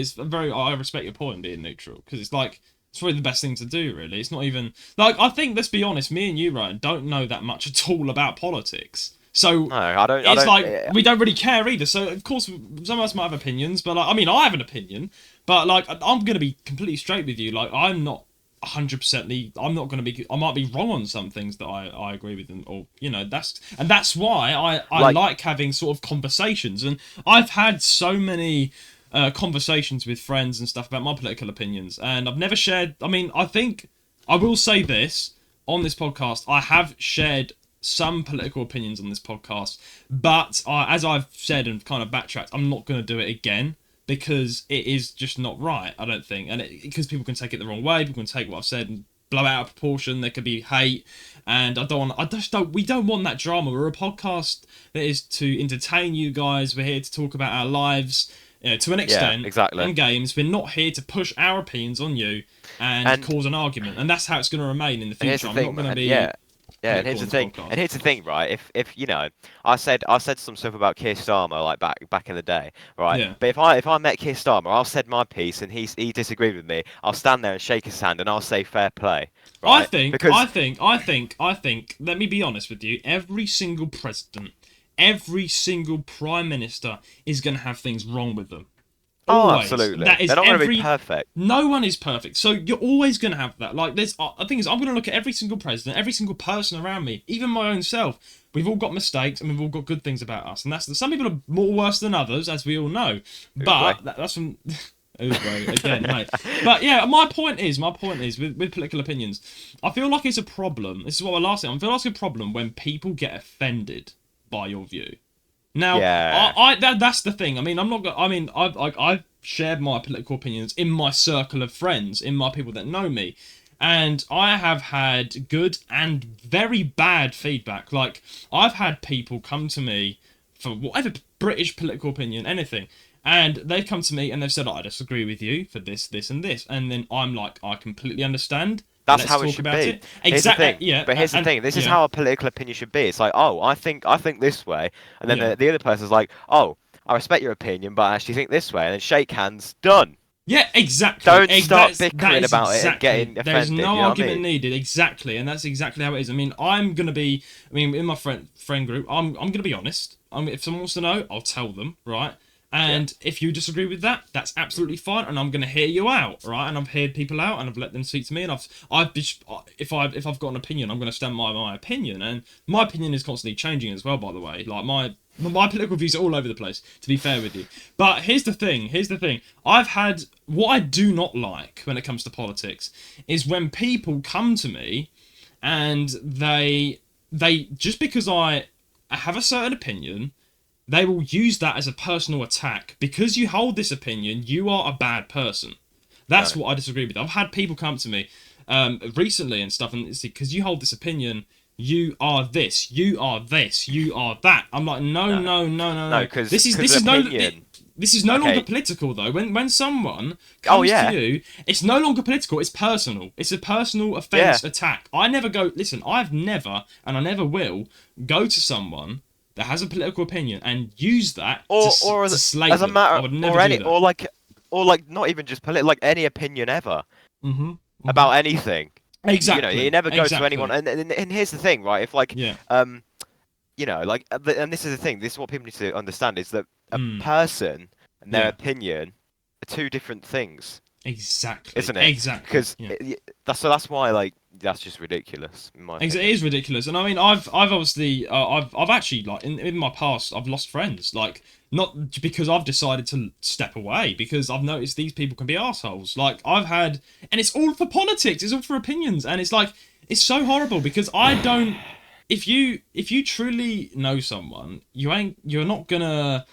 I respect your point being neutral because it's like. It's probably the best thing to do, really. It's not even like I think. Let's be honest. Me and you, Ryan, don't know that much at all about politics. So no, I don't. We don't really care either. So of course, some of us might have opinions, but like, I mean, I have an opinion, but like, I'm gonna be completely straight with you. Like, I'm not 100%. I'm not gonna be. I might be wrong on some things that I agree with, or that's why I like having sort of conversations, and I've had so many. Conversations with friends and stuff about my political opinions, and I've never shared. I mean, I think I will say this on this podcast: I have shared some political opinions on this podcast, but as I've said and kind of backtracked, I'm not going to do it again because it is just not right. I don't think, and because people can take it the wrong way, people can take what I've said and blow it out of proportion. There could be hate, and we don't want that drama. We're a podcast that is to entertain you guys. We're here to talk about our lives. To an extent, exactly. In games, we're not here to push our opinions on you and cause an argument, and that's how it's going to remain in the future. I'm not going to be. And here's the thing, right? If you know, I said some stuff about Keir Starmer like back in the day, right? Yeah. But if I met Keir Starmer, I'll said my piece, and he disagreed with me. I'll stand there and shake his hand, and I'll say fair play. Right? I think. Let me be honest with you. Every single president. Every single prime minister is going to have things wrong with them. Always. Oh, absolutely. They're not going to be perfect. No one is perfect. So you're always going to have that. Like, the thing is, I'm going to look at every single president, every single person around me, even my own self. We've all got mistakes and we've all got good things about us. And some people are more worse than others, as we all know. But that's from... again, mate. But yeah, my point is with political opinions, I feel like it's a problem. This is what I last said. I feel like it's a problem when people get offended by your view. Now, that's the thing. I mean, I've shared my political opinions in my circle of friends, in my people that know me, and I have had good and very bad feedback. Like, I've had people come to me for whatever British political opinion, anything, and they've come to me and they've said, I disagree with you for this, this, and this, and then I'm like, I completely understand. That's how it should be. Exactly. Yeah. But here's the thing. This is how a political opinion should be. It's like, I think this way, and then the other person's like, I respect your opinion, but I actually think this way, and then shake hands, done. Yeah, exactly. Don't start bickering about it and getting offended. There's no argument needed. Exactly, and that's exactly how it is. I mean, in my friend group, I'm gonna be honest. If someone wants to know, I'll tell them, right? And if you disagree with that, that's absolutely fine, and I'm going to hear you out, right? And I've heard people out, and I've let them speak to me, and if I've got an opinion, I'm going to stand by my opinion, and my opinion is constantly changing as well, by the way. Like my political views are all over the place, to be fair with you. But here's the thing. What I do not like when it comes to politics is when people come to me, and they just because I have a certain opinion. They will use that as a personal attack. Because you hold this opinion, you are a bad person. That's what I disagree with. I've had people come to me recently and stuff, and it's because you hold this opinion, you are this, you are this, you are that. I'm like, no. Because this is no longer political though. When someone comes to you, it's no longer political. It's personal. It's a personal offence attack. I never go. Listen, I've never, and I never will go to someone that has a political opinion and use that to slate them. I would never do that. Or like not even just like any opinion ever about anything. Exactly. You never go to anyone. And here's the thing, right? If like and this is the thing. This is what people need to understand: is that a person and their opinion are two different things. Exactly. Isn't it? Exactly. Because that's why like that's just ridiculous. In my opinion. It is ridiculous, and I mean, I've obviously I've actually like in my past I've lost friends, like not because I've decided to step away, because I've noticed these people can be assholes. Like I've had, and it's all for politics, it's all for opinions, and it's like it's so horrible because I don't. If you truly know someone, you're not gonna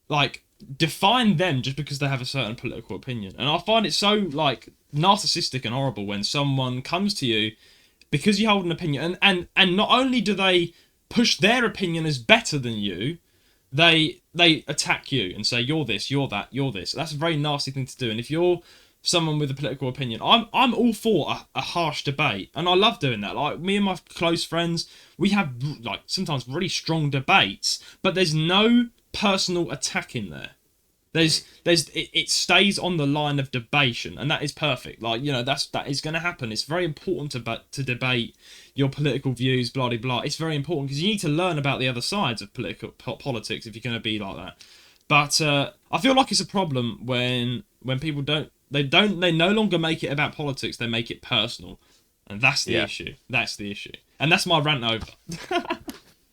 like define them just because they have a certain political opinion. And I find it so like narcissistic and horrible when someone comes to you because you hold an opinion, and not only do they push their opinion as better than you, they attack you and say you're this, you're that, you're this. That's a very nasty thing to do. And if you're someone with a political opinion, I'm all for a harsh debate, and I love doing that. Like me and my close friends, we have like sometimes really strong debates, but there's no personal attack in there. It stays on the line of debation, and that is perfect. Like that is going to happen. It's very important to debate your political views, blah blah blah. It's very important because you need to learn about the other sides of politics if you're going to be like that. But I feel like it's a problem when people they no longer make it about politics. They make it personal, and that's the issue. That's the issue, and that's my rant over.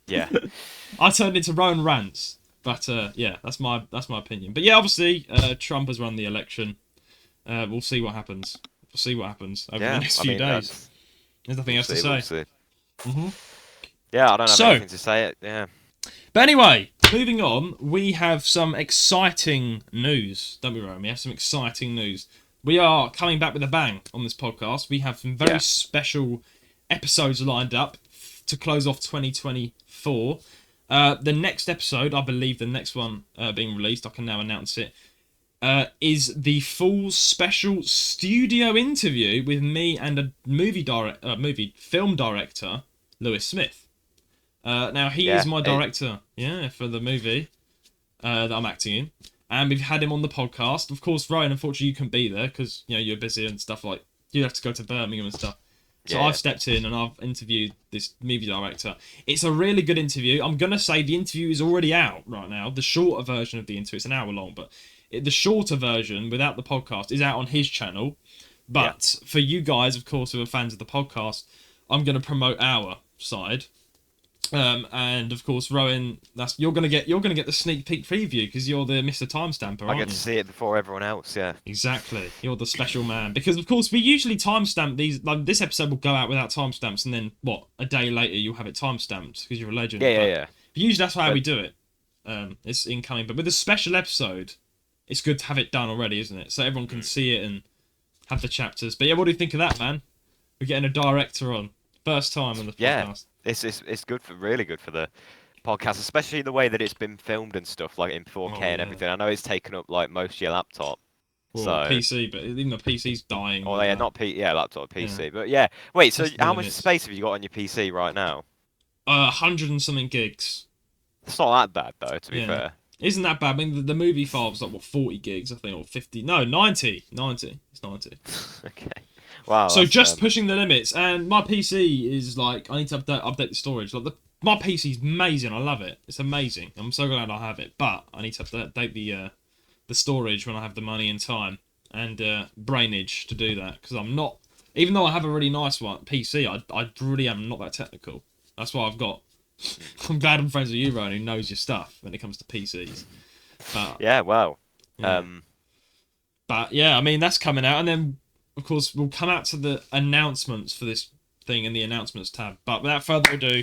Yeah, I turned into roanrants. But that's my opinion. But yeah, obviously Trump has won the election. We'll see what happens. We'll see what happens over the next few days. There's nothing else to say. Yeah, I don't have anything to say. Yeah. But anyway, moving on, we have some exciting news. Don't be wrong. We have some exciting news. We are coming back with a bang on this podcast. We have some very special episodes lined up to close off 2024. The next episode, I believe the next one being released, I can now announce it, is the full special studio interview with me and a film director, Lewis Smith. Now, he is my director, for the movie that I'm acting in. And we've had him on the podcast. Of course, Ryan, unfortunately, you couldn't be there because, you're busy and stuff, like, you have to go to Birmingham and stuff. So I've stepped in and I've interviewed this movie director. It's a really good interview. I'm going to say the interview is already out right now. The shorter version of the interview, it's an hour long, but the shorter version without the podcast is out on his channel. But for you guys, of course, who are fans of the podcast, I'm going to promote our side. And of course, Rowan, you're gonna get the sneak peek preview because you're the Mr. Timestamper, aren't you? I get to see it before everyone else, yeah. Exactly, you're the special man because of course we usually timestamp these. Like this episode will go out without timestamps, and then a day later you'll have it timestamped because you're a legend. Yeah. But usually that's how we do it. It's incoming, but with a special episode, it's good to have it done already, isn't it? So everyone can see it and have the chapters. But yeah, what do you think of that, man? We're getting a director on first time on the podcast. Yeah. It's good really good for the podcast, especially the way that it's been filmed and stuff, like in 4K and everything. I know it's taken up like most of your laptop. Well, so PC, but even the PC's dying. Oh yeah, not laptop, PC. Yeah. But yeah, wait. So how much space have you got on your PC right now? 100 and something gigs. It's not that bad though, to be fair. Isn't that bad? I mean, the movie file was like 40 gigs, I think, or 50. No, 90. It's 90. Okay. Wow. So just pushing the limits, and my PC is like I need to update the storage. Like my PC's amazing, I love it. It's amazing. I'm so glad I have it, but I need to update the storage when I have the money and time and brainage to do that because I'm not. Even though I have a really nice PC, I really am not that technical. That's why I've got. I'm glad I'm friends with you, Ron, who knows your stuff when it comes to PCs. But yeah, wow. Yeah. But yeah, I mean that's coming out, and then. Of course, we'll come out to the announcements for this thing in the announcements tab. But without further ado,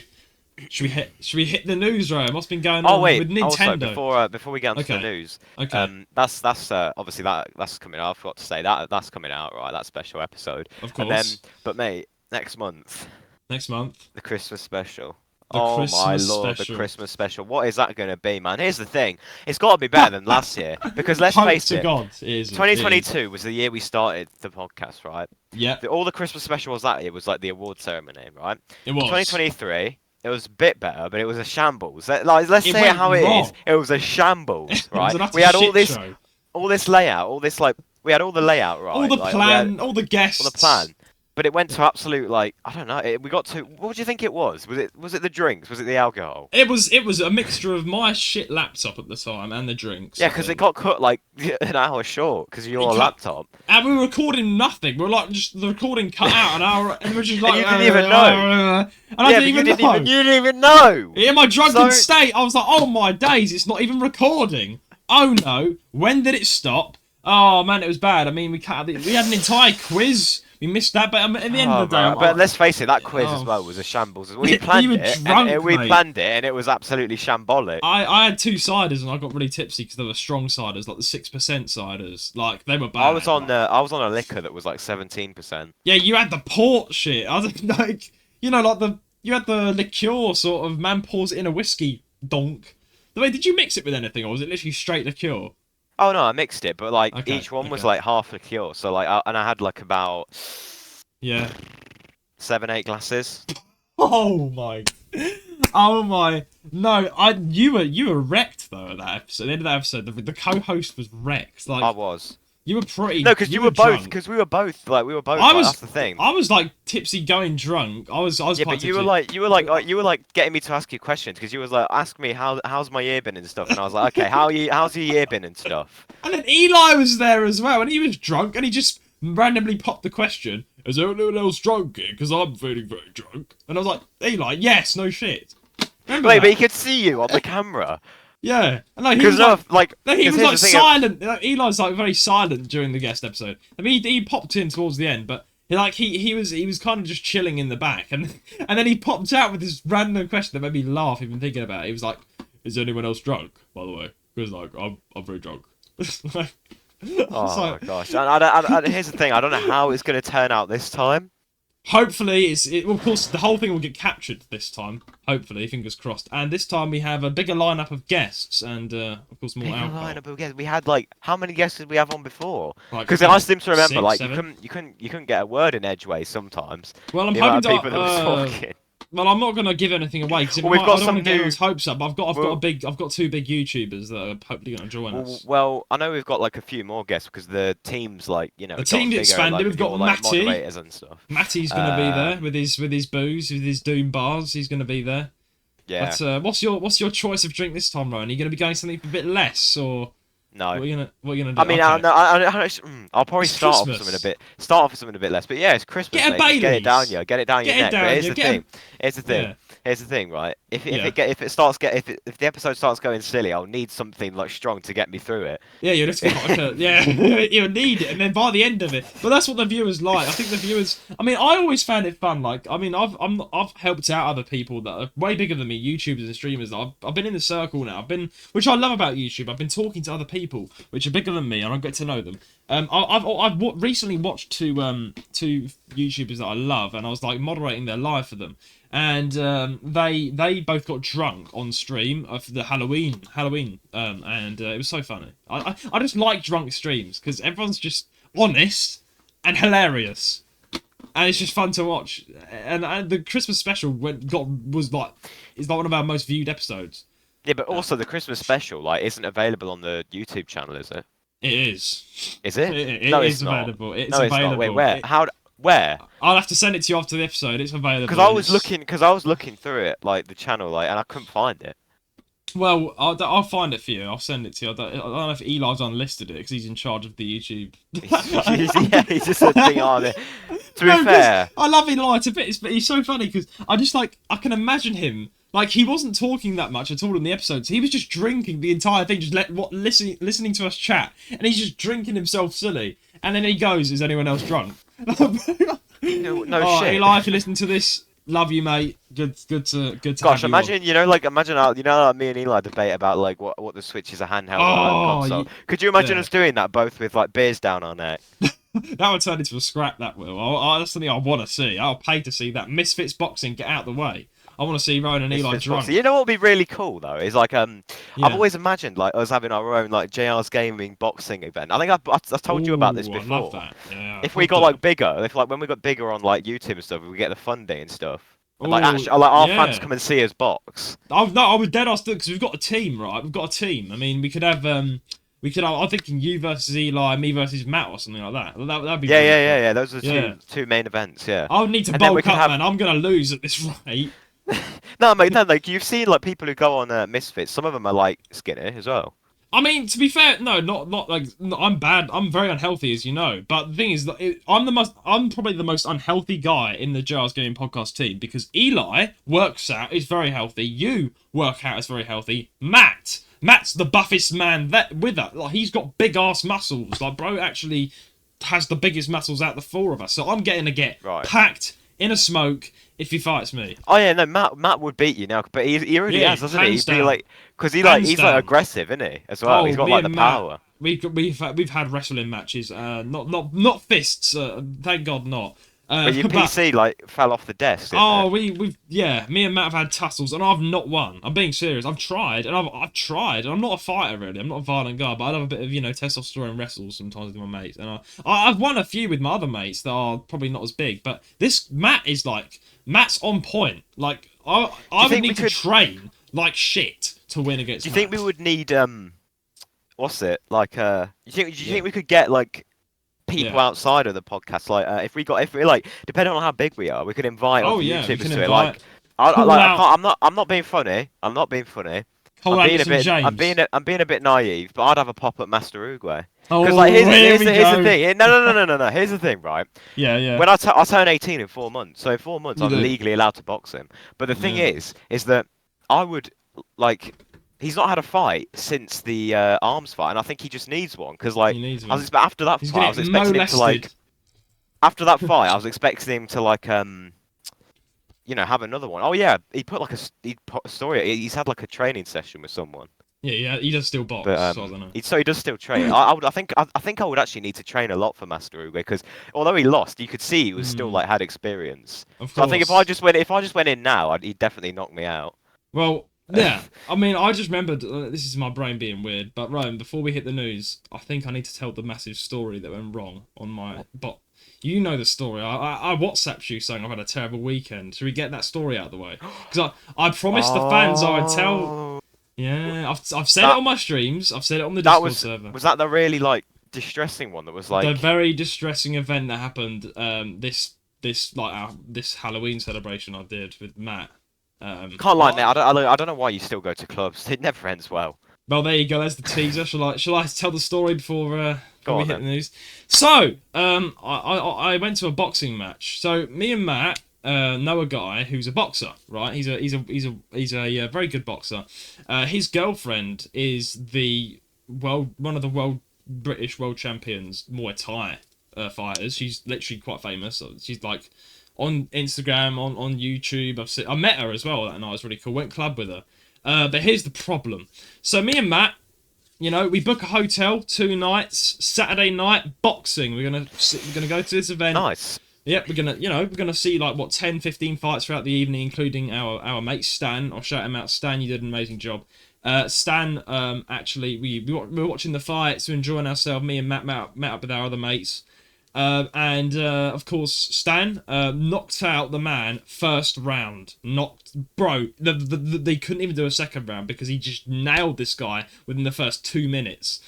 Should we hit the news, Ray? What's been going on with Nintendo? Also, before we get onto the news, that's obviously that's coming out. I forgot to say that's coming out, right? That special episode. Of course. And then, but mate, next month, the Christmas special. My lord, the Christmas special. What is that going to be, man? Here's the thing. It's got to be better than last year. Because let's face it, God, it is, 2022 was the year we started the podcast, right? Yeah. All the Christmas specials that year was like the award ceremony, right? It was. 2023, it was a bit better, but it was a shambles. Let's say it how it is. It was a shambles, right? We had all this layout, we had all the layout, right? All the plan, all the guests. All the plan. But it went to absolute, I don't know. We got to. What do you think it was? Was it the drinks? Was it the alcohol? It was a mixture of my shit laptop at the time and the drinks. Yeah, because it got cut an hour short because of your laptop. And we were recording nothing. We were just the recording cut out an hour, and we were just like. And you didn't even know. And I didn't even know. You didn't even know. In my drunken state, I was like, "Oh my days! It's not even recording." Oh no! When did it stop? Oh man, it was bad. I mean, we had an entire quiz. We missed that, but at the end of the day... But let's face it, that quiz as well was a shambles. We planned it, and it was absolutely shambolic. I had 2 ciders, and I got really tipsy because they were strong ciders, like the 6% ciders. Like, they were bad. I was on a liquor that was like 17%. Yeah, you had the port shit. I was like, you had the liqueur sort of, man pours it in a whiskey donk. Wait, did you mix it with anything, or was it literally straight liqueur? Oh no, I mixed it, but each one was like half liqueur. So and I had about 7-8 glasses. Oh my! No, you were wrecked though at that episode. At the end of that episode, the co-host was wrecked. I was. You were pretty. No, because we were both. That's the thing. I was tipsy, going drunk. I was. Yeah, but you were like getting me to ask you questions because you was like, ask me how's my year been and stuff, and I was like, okay, how's your year been and stuff. And then Eli was there as well, and he was drunk, and he just randomly popped the question: "Is anyone else drunk here? Because I'm feeling very drunk." And I was like, Eli, yes, no shit. Remember Wait, but he could see you on the camera. Yeah, no, he was silent. Eli's very silent during the guest episode. I mean, he popped in towards the end, but he was kind of just chilling in the back, and then he popped out with this random question that made me laugh even thinking about it. He was like, "Is anyone else drunk?" By the way, because I'm very drunk. Oh my gosh! And here's the thing: I don't know how it's going to turn out this time. Hopefully, of course, the whole thing will get captured this time. Hopefully, fingers crossed. And this time we have a bigger lineup of guests and, of course, more alcohol. Lineup of guests. We had how many guests did we have on before? Because I asked him to remember, 6, 7. you couldn't get a word in edgeways sometimes. Well, I'm hoping people that were talking. Well, I'm not going to give anything away because I don't want to get anyone's hopes up. I've got 2 big YouTubers that are hopefully going to join us. Well, I know we've got a few more guests because the team's the team's expanded. We've got Matty. Moderators and stuff. Matty's going to be there with his booze, with his doom bars. He's going to be there. Yeah. But what's your choice of drink this time, Ryan? Are you going to be going something a bit less or? No. What are you gonna do? I mean, I'll probably start off with something a bit less. But yeah, it's Christmas. Get it down your neck. But here's the thing. Here's the thing, right? If the episode starts going silly, I'll need something strong to get me through it. Yeah, you'll just you'll need it, and then by the end of it. But that's what the viewers like. I think the viewers. I mean, I always found it fun. I've helped out other people that are way bigger than me, YouTubers and streamers. I've been in the circle now. Which I love about YouTube. I've been talking to other people which are bigger than me, and I get to know them. I've recently watched two YouTubers that I love, and I was moderating their live for them. And they both got drunk on stream for the Halloween, and it was so funny. I just like drunk streams because everyone's just honest and hilarious, and it's just fun to watch. And the Christmas special is one of our most viewed episodes. Yeah, but also the Christmas special isn't available on the YouTube channel, is it? It is. Is it? No, it's available. It's available. Wait, where? Where? I'll have to send it to you after the episode. It's available. Because I was looking through it, the channel, and I couldn't find it. Well, I'll find it for you. I'll send it to you. I don't know if Eli's unlisted it because he's in charge of the YouTube. He's just a thing on it. To be fair, I love Eli to bits, but he's so funny because I just I can imagine him. He wasn't talking that much at all in the episodes. He was just drinking the entire thing, just listening to us chat, and he's just drinking himself silly. And then he goes, "Is anyone else drunk?" No shit. Eli, if you listen to this, love you, mate. Good to Gosh, have you on. imagine, like me and Eli debate about like what the Switch is, a handheld or a home console. Could you imagine us doing that both with like beers down our neck? That would turn into a scrap. That will. That's something I want to see. I'll pay to see that. Misfits boxing. Get out of the way. I want to see Roan and Eli drunk. Boxing. You know what would be really cool though is like I've always imagined like us having our own like JR's gaming boxing event. I think I've told you about this before. I love that. Yeah, if we got like bigger, when we got bigger on like YouTube and stuff, we get the funding and stuff. And, like our fans come and see us box. I was dead ass because we've got a team, right? We've got a team. I mean, we could have I'm thinking you versus Eli, me versus Matt, or something like that. That'd be yeah. Those are two main events. Yeah. I would need to bulk up, man. I'm gonna lose at this rate. No, mate. No, like you've seen like people who go on Misfits. Some of them are like skinny as well. I mean, to be fair, no, not like I'm bad. I'm very unhealthy, as you know. But the thing is, I'm probably the most unhealthy guy in the Jars Gaming podcast team because Eli works out, is very healthy. You work out, is very healthy. Matt's the buffest man with us. Like he's got big ass muscles. Like bro actually has the biggest muscles out of the four of us. So I'm getting to get packed in a smoke if he fights me. Oh yeah, no, Matt would beat you now, but he already has, doesn't he? He'd be like, because he's like aggressive, isn't he? As well, he's got like the power. We've had wrestling matches, not fists. Thank God not. But your PC like fell off the desk. Me and Matt have had tussles, and I've not won. I'm being serious. I've tried, and I'm not a fighter really. I'm not a violent guy, but I love a bit of testosterone wrestles sometimes with my mates, and I've won a few with my other mates that are probably not as big. But this Matt's on point. Like I would need to train like shit to win against. Do you think we would need what's it like? Do you think we could get like people outside of the podcast, like if we like, depending on how big we are, we could invite YouTubers to it. Like, I'm not being funny. I'm being a bit naive, but I'd have a pop at Master Uguay. Because here's the thing. No. Here's the thing, right? Yeah. When I turn 18 in 4 months, so in 4 months I'm legally allowed to box him. But the thing is that I would like. He's not had a fight since the arms fight, and I think he just needs one because, like, after that fight, I was expecting him to like. After that fight, I was expecting him to like, have another one. Oh yeah, he put a story. He's had like a training session with someone. Yeah, he does still box. But, so I don't know. So he does still train. I think I would actually need to train a lot for Master Uguay because although he lost, you could see he was still like had experience. So I think if I just went in now, he'd definitely knock me out. Well. Yeah, I mean, I just remembered, this is my brain being weird, but Ryan, before we hit the news, I think I need to tell the massive story that went wrong on my... But you know the story. I WhatsApped you saying I've had a terrible weekend. Should we get that story out of the way? Because I promised the fans I would tell... Yeah, I've said it on my streams, I've said it on the Discord server. Was that the really, like, distressing one that was like... The very distressing event that happened this Halloween celebration I did with Matt. Can't lie, mate. I don't know why you still go to clubs. It never ends well. Well, there you go. There's the teaser. Shall I tell the story before we hit the news? So, I went to a boxing match. So me and Matt know a guy who's a boxer, right? He's a very good boxer. His girlfriend is one of the British world champions Muay Thai fighters. She's literally quite famous. She's like. On Instagram, on YouTube, I met her as well that night. It was really cool. Went club with her. But here's the problem. So me and Matt, we book a hotel 2 nights. Saturday night boxing. We're gonna go to this event. Nice. Yep, we're gonna see like 10, 15 fights throughout the evening, including our mate Stan. I'll shout him out. Stan, you did an amazing job. Stan, actually, we were watching the fights, we were enjoying ourselves. Me and Matt met up with our other mates. Of course, Stan knocked out the man first round. They couldn't even do a second round because he just nailed this guy within the first 2 minutes.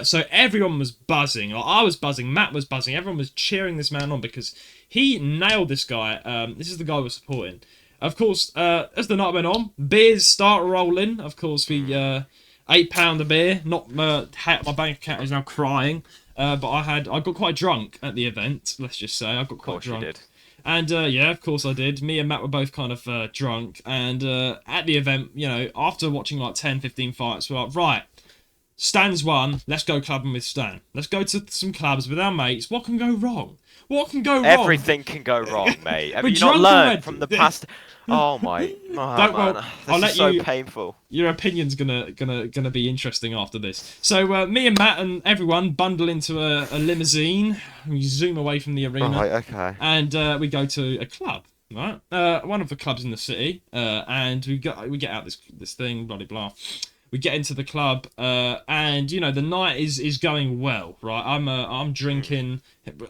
So everyone was buzzing. I was buzzing. Matt was buzzing. Everyone was cheering this man on because he nailed this guy. This is the guy we're supporting. Of course, as the night went on, beers start rolling. Of course, we £8 a beer. My bank account is now crying. But I got quite drunk at the event, let's just say. I got quite drunk. You did. And of course I did. Me and Matt were both kind of drunk. And at the event, after watching like 10, 15 fights, we're like, right, Stan's won. Let's go clubbing with Stan. Let's go to some clubs with our mates. What can go wrong? What can go wrong? Everything can go wrong, mate. Have you not learned from the past? Oh my, man, this is so painful. Your opinion's gonna be interesting after this. So me and Matt and everyone bundle into a limousine. We zoom away from the arena. Right, okay. And we go to a club. Right, one of the clubs in the city, and we get out this thing, blah blah blah. We get into the club, and you know the night is going well, right? I'm drinking,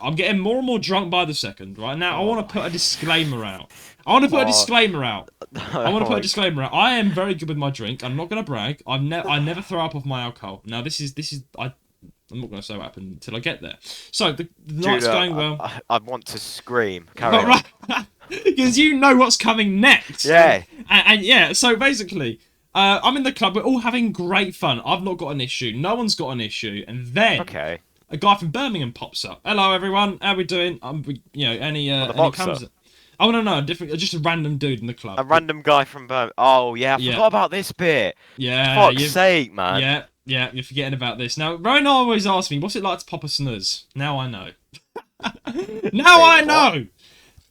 I'm getting more and more drunk by the second, right? Now I want to put a disclaimer out. I want to put a disclaimer out. I am very good with my drink. I'm not gonna brag. I never throw up off my alcohol. Now this is I'm not going to say what happened until I get there. So the night's going well. I want to scream. Carry on. Because you know what's coming next. Yeah. And yeah, so basically, I'm in the club. We're all having great fun. I've not got an issue. No one's got an issue. And then a guy from Birmingham pops up. Hello, everyone. How we doing? Any comes. Oh no, just a random dude in the club. A random guy from Birmingham. Oh yeah, I forgot about this bit. Yeah. Fuck's sake, man. Yeah, you're forgetting about this. Now, Rowan always asks me, what's it like to pop a snooze? Now I know. I know!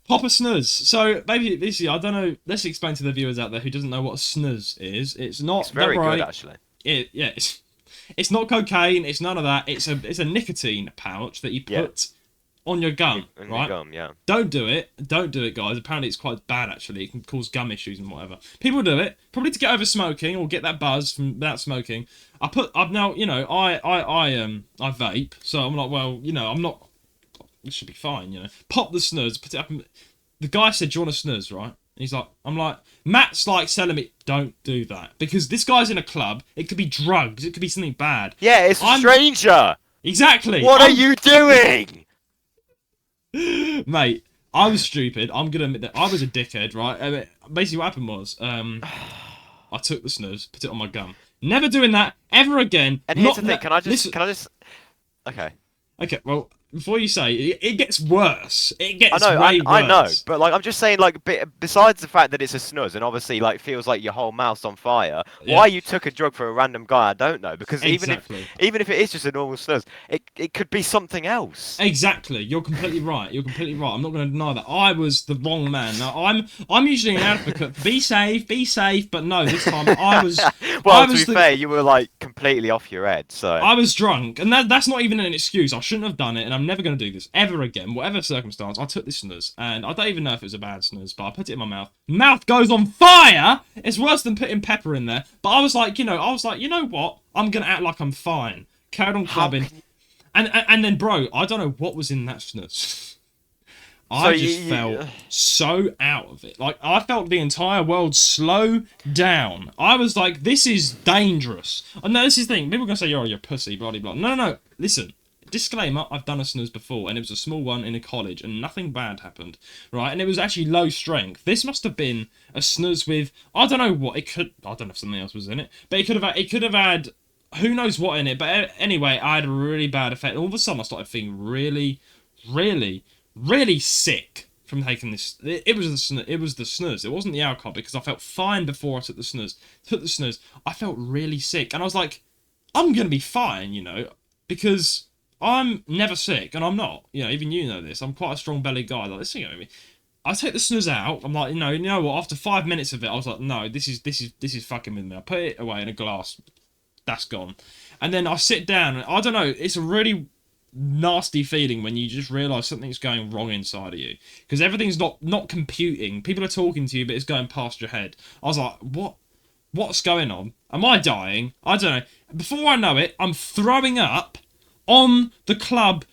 Pop a snooze. So, basically, I don't know. Let's explain to the viewers out there who doesn't know what a snooze is. It's not... It's very good, actually. It's not cocaine. It's none of that. It's a nicotine pouch that you put on your gum, right? Your gum, yeah. Don't do it, guys. Apparently, it's quite bad. Actually, it can cause gum issues and whatever. People do it probably to get over smoking or get that buzz from without smoking. I vape, so I'm like, well, I'm not. This should be fine, Pop the snooze, put it up. The guy said, "Do you want a snooze?" Right? And he's like, I'm like, Matt's like telling me, don't do that because this guy's in a club. It could be drugs. It could be something bad. Yeah, it's a stranger. Exactly. What are you doing? Mate, I was stupid. I'm gonna admit that I was a dickhead, right? Basically, what happened was, I took the snooze, put it on my gum. Never doing that ever again. And here's the thing. Can I just? Okay. Okay. Well, before you say it gets worse. It gets way worse. I know, but like I'm just saying, like besides the fact that it's a snooze and obviously like feels like your whole mouth's on fire. Yeah. Why you took a drug for a random guy, I don't know. Because even if it is just a normal snooze, it could be something else. Exactly. You're completely right. I'm not going to deny that. I was the wrong man. Now I'm usually an advocate. Be safe. But no, this time I was. Well, to be fair, you were like completely off your head. So I was drunk, and that's not even an excuse. I shouldn't have done it, and I'm never going to do this ever again, whatever circumstance. I took this snooze, and I don't even know if it was a bad snooze, but I put it in my mouth. Mouth goes on fire! It's worse than putting pepper in there. But I was like, you know what? I'm going to act like I'm fine. Carried on clubbing. And then, bro, I don't know what was in that snooze. I felt so out of it. Like, I felt the entire world slow down. I was like, this is dangerous. And no, this is the thing. People are going to say, you're a pussy, blah, blah, blah. No. Listen. Disclaimer, I've done a snooze before, and it was a small one in a college, and nothing bad happened, right? And it was actually low strength. This must have been a snooze with, I don't know what, I don't know if something else was in it, but it could have had, who knows what in it, but anyway, I had a really bad effect. All of a sudden, I started feeling really, really, really sick from taking this. It was the snooze. It wasn't the alcohol, because I felt fine before I took the snooze. I felt really sick, and I was like, I'm going to be fine, because I'm never sick, and I'm not. Even you know this. I'm quite a strong-bellied guy. Like, listen, I take the snooze out. I'm like, you know what? After 5 minutes of it, I was like, no, this is fucking with me. I put it away in a glass. That's gone. And then I sit down, and I don't know. It's a really nasty feeling when you just realise something's going wrong inside of you, because everything's not computing. People are talking to you, but it's going past your head. I was like, what's going on? Am I dying? I don't know. Before I know it, I'm throwing up on the club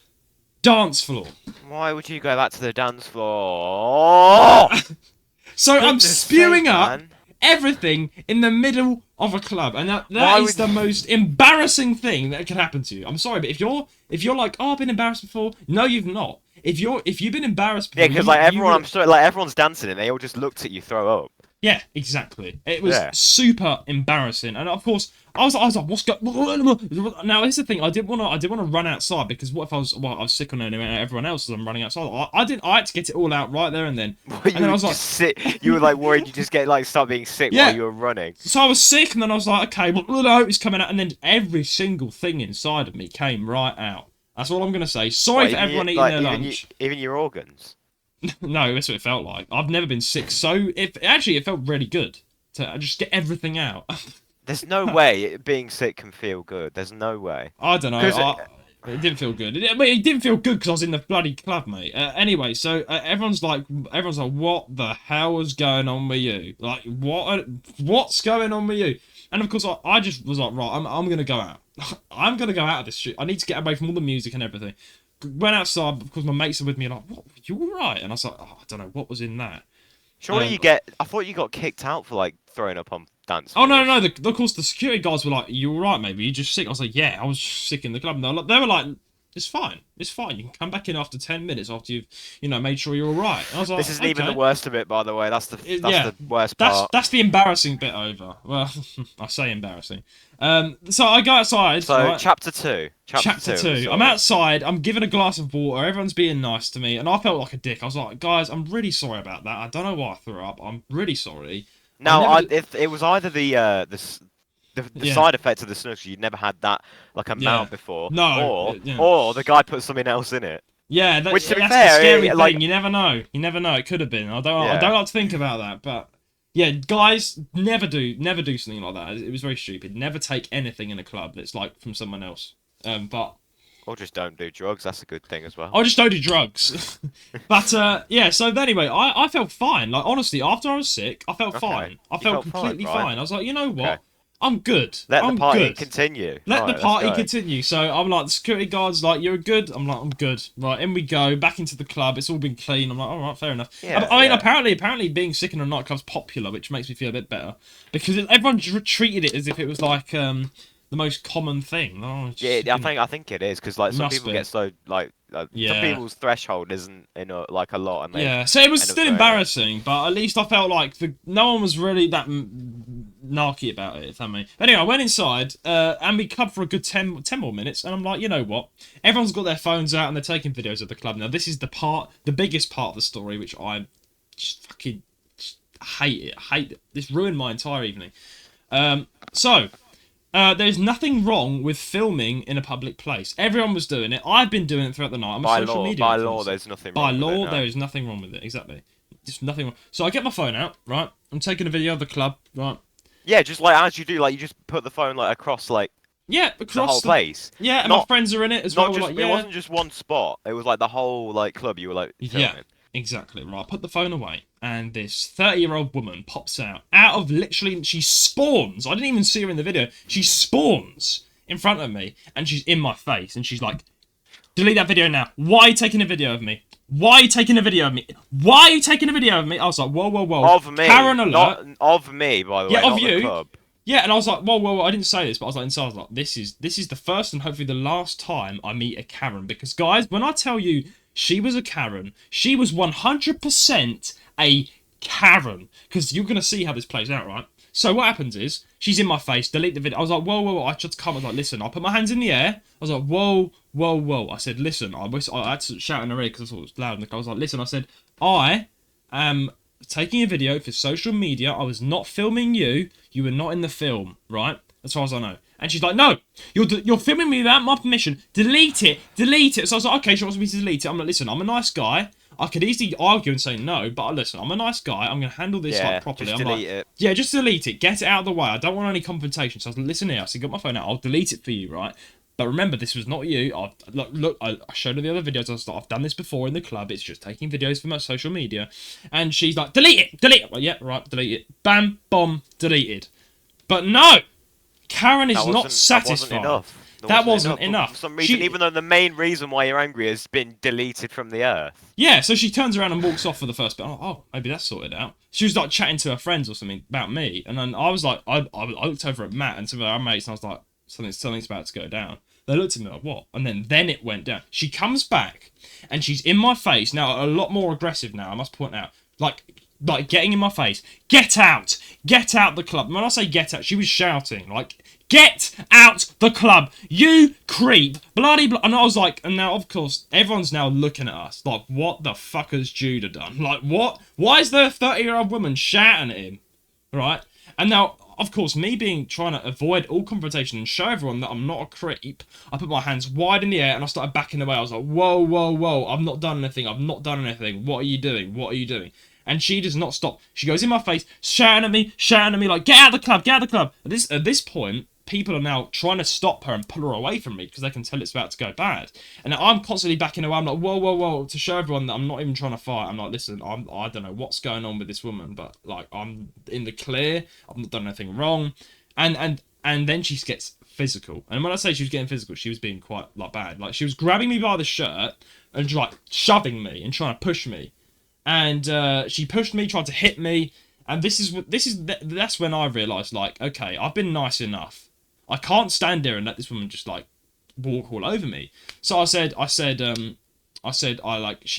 dance floor. Why would you go back to the dance floor? So I'm spewing up everything in the middle of a club, and that is the most embarrassing thing that could happen to you. I'm sorry, but if you're like, oh, I've been embarrassed before. No, you've not. If you've been embarrassed before, yeah, because like everyone's dancing and they all just looked at you throw up. Yeah, exactly. It was super embarrassing, and of course, I was like, "What's going?" Now, here's the thing: I didn't want to run outside because what if I was sick on everyone else as I'm running outside? I didn't. I had to get it all out right there and then. And then I was like, you were like worried you just get like start being sick while you were running. So I was sick, and then I was like, okay, well, it's coming out, and then every single thing inside of me came right out. That's all I'm gonna say. Sorry for everyone eating their lunch. Even your organs. No, that's what it felt like. I've never been sick, so it felt really good to just get everything out. There's no way being sick can feel good. There's no way. I don't know. It didn't feel good. It didn't feel good because I was in the bloody club, mate. Anyway, so everyone's like, what the hell is going on with you? Like, what's going on with you? And of course, I just was like, right, I'm gonna go out. I'm gonna go out of this shit. I need to get away from all the music and everything. Went outside because my mates are with me. Like, what? You all right? And I was like, I don't know what was in that. Surely I thought you got kicked out for like throwing up on dance. Oh no! Of course, the security guards were like, "You all right, mate? Were you just sick?" I was like, "Yeah, I was sick in the club." And they were like, "It's fine. It's fine. You can come back in after 10 minutes after you've, made sure you're all right." And I was like, "This isn't even the worst of it, by the way. That's the worst part. That's the embarrassing bit over. Well, I say embarrassing. So I go outside. So right? chapter 2. Chapter 2. I'm outside. I'm given a glass of water. Everyone's being nice to me, and I felt like a dick. I was like, "Guys, I'm really sorry about that. I don't know why I threw up. I'm really sorry." Now, if it was either the side effect of the snooze, you'd never had that like amount before, or the guy put something else in it. Yeah, which to be that's fair, the scary thing. You never know. It could have been. I don't like to think about that, but yeah, guys, never do something like that. It was very stupid. Never take anything in a club that's like from someone else. Or just don't do drugs. That's a good thing as well. I just don't do drugs. But yeah, so anyway, I felt fine. Like honestly, after I was sick, I felt fine. I felt completely fine. I was like, you know what? Okay. I'm good. Let the party continue. Let the party continue. So I'm like, the security guard's like, you're good? I'm like, I'm good. Right, in we go. Back into the club. It's all been clean. I'm like, all right, fair enough. Yeah, I mean, apparently being sick in a nightclub's popular, which makes me feel a bit better. Because everyone treated it as if it was like the most common thing. I think it is. Because like some people get so like... some people's threshold isn't like a lot. And so it was still embarrassing, but at least I felt like no one was really that narky about it, if that means. But anyway, I went inside and we clubbed for a good 10 more minutes, and I'm like, you know what? Everyone's got their phones out and they're taking videos of the club. Now, this is the biggest part of the story, which I just fucking hate it. I hate it. This ruined my entire evening. There's nothing wrong with filming in a public place. Everyone was doing it. I've been doing it throughout the night. I'm a social media by law, there's nothing wrong with it. By law, there is nothing wrong with it. Exactly. Just nothing wrong. So I get my phone out, right? I'm taking a video of the club, right? Yeah, just like as you do, like you just put the phone like across like across the whole place. Yeah, and my friends are in it as well. It wasn't just one spot. It was like the whole like club. You were like filming. Yeah. Exactly, right. I put the phone away, and this 30-year-old woman pops out of literally, she spawns. I didn't even see her in the video. She spawns in front of me, and she's in my face, and she's like, delete that video now. Why are you taking a video of me? Why are you taking a video of me? Why are you taking a video of me? I was like, whoa. Of me. Karen alert. Not of me, by the way, of you. The club. Yeah, and I was like, whoa, I didn't say this, but I was like, inside, I was like, this is the first and hopefully the last time I meet a Karen, because guys, when I tell you she was a Karen, she was 100% a Karen, because you're going to see how this plays out, right? So what happens is, she's in my face, delete the video. I was like, whoa, I just come. I was like, listen, I put my hands in the air. I was like, whoa. I said, listen, I had to shout in her ear because I thought it was loud. And I was like, listen, I said, I am taking a video for social media. I was not filming you. You were not in the film, right? As far as I know. And she's like, no, you're filming me without my permission. Delete it. So I was like, okay, she wants me to delete it. I'm like, listen, I'm a nice guy. I could easily argue and say no, but listen, I'm a nice guy. I'm going to handle this properly. Just delete it. Yeah, just delete it. Get it out of the way. I don't want any confrontation. So I was like, listen here. I said, got my phone out. I'll delete it for you, right? But remember, this was not you. Look, I showed her the other videos. I was like, I've done this before in the club. It's just taking videos from my social media. And she's like, delete it. Well, yeah, right, delete it. Bam, bomb, deleted. But no! Karen is not satisfied. That wasn't enough. For some reason, even though the main reason why you're angry has been deleted from the earth. Yeah, so she turns around and walks off for the first bit. Oh, maybe that's sorted out. She was like chatting to her friends or something about me. And then I was like, I looked over at Matt and some of our mates and I was like, something's about to go down. They looked at me like, what? And then it went down. She comes back and she's in my face. Now, a lot more aggressive now, I must point out. Like, like getting in my face, get out the club. And when I say get out, she was shouting like, get out the club, you creep, bloody blah. And I was like, and now of course everyone's now looking at us like, what the fuck has Judah done? Like, what? Why is there a 30-year-old woman shouting at him, right? And now, of course, me trying to avoid all confrontation and show everyone that I'm not a creep, I put my hands wide in the air and I started backing away. I was like, whoa, whoa, whoa, I've not done anything. What are you doing? What are you doing? And she does not stop. She goes in my face, shouting at me, like, get out of the club, get out of the club. At this point, people are now trying to stop her and pull her away from me because they can tell it's about to go bad. And I'm constantly backing away. I'm like, whoa, whoa, whoa, to show everyone that I'm not even trying to fight. I'm like, listen, I don't know what's going on with this woman, but like, I'm in the clear. I've not done anything wrong. And then she gets physical. And when I say she was getting physical, she was being quite like bad. Like, she was grabbing me by the shirt and like shoving me and trying to push me. And she pushed me, tried to hit me. And that's when I realised, like, okay, I've been nice enough. I can't stand there and let this woman just like walk all over me. So she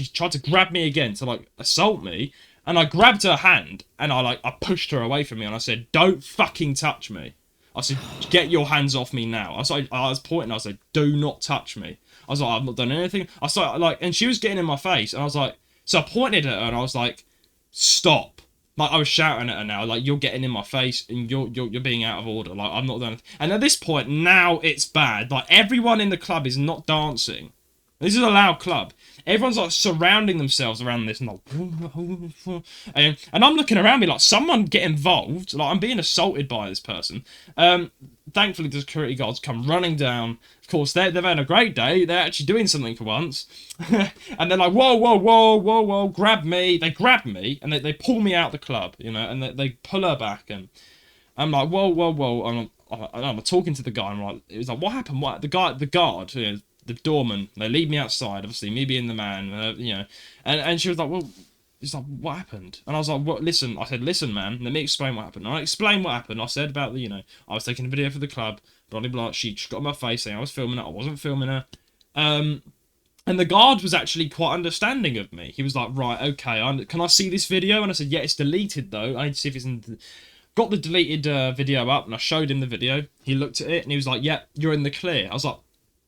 tried to grab me again to like assault me, and I grabbed her hand and I pushed her away from me and I said, don't fucking touch me. I said, get your hands off me now. I was pointing, I said, do not touch me. I was like, I've not done anything. And she was getting in my face and I was like, so I pointed at her and I was like, stop. Like, I was shouting at her now, like, you're getting in my face and you're being out of order. Like, I'm not done. And at this point, now it's bad. Like, everyone in the club is not dancing. This is a loud club. Everyone's, like, surrounding themselves around this. And, like, and I'm looking around me like, someone get involved. Like, I'm being assaulted by this person. Thankfully, the security guards come running down. Of course, they've had a great day. They're actually doing something for once. And they're like, whoa, whoa, whoa, whoa, whoa, grab me. They grab me and they pull me out the club, you know, and they pull her back. And I'm like, whoa, whoa, whoa. And I'm talking to the guy. And I'm like, it was like, what happened? What? The guard, you know, the doorman, they lead me outside, obviously, me being the man, you know. And she was like, well, it's like, what happened? And I was like, what? Listen, I said, listen, man, let me explain what happened. And I explained what happened. I said about, you know, I was taking a video for the club, blah, blah, blah. She got in my face saying I was filming her. I wasn't filming her. And the guard was actually quite understanding of me. He was like, right, okay, can I see this video? And I said, yeah, it's deleted, though. I need to see if it's in... Got the deleted video up, and I showed him the video. He looked at it, and he was like, yeah, you're in the clear. I was like,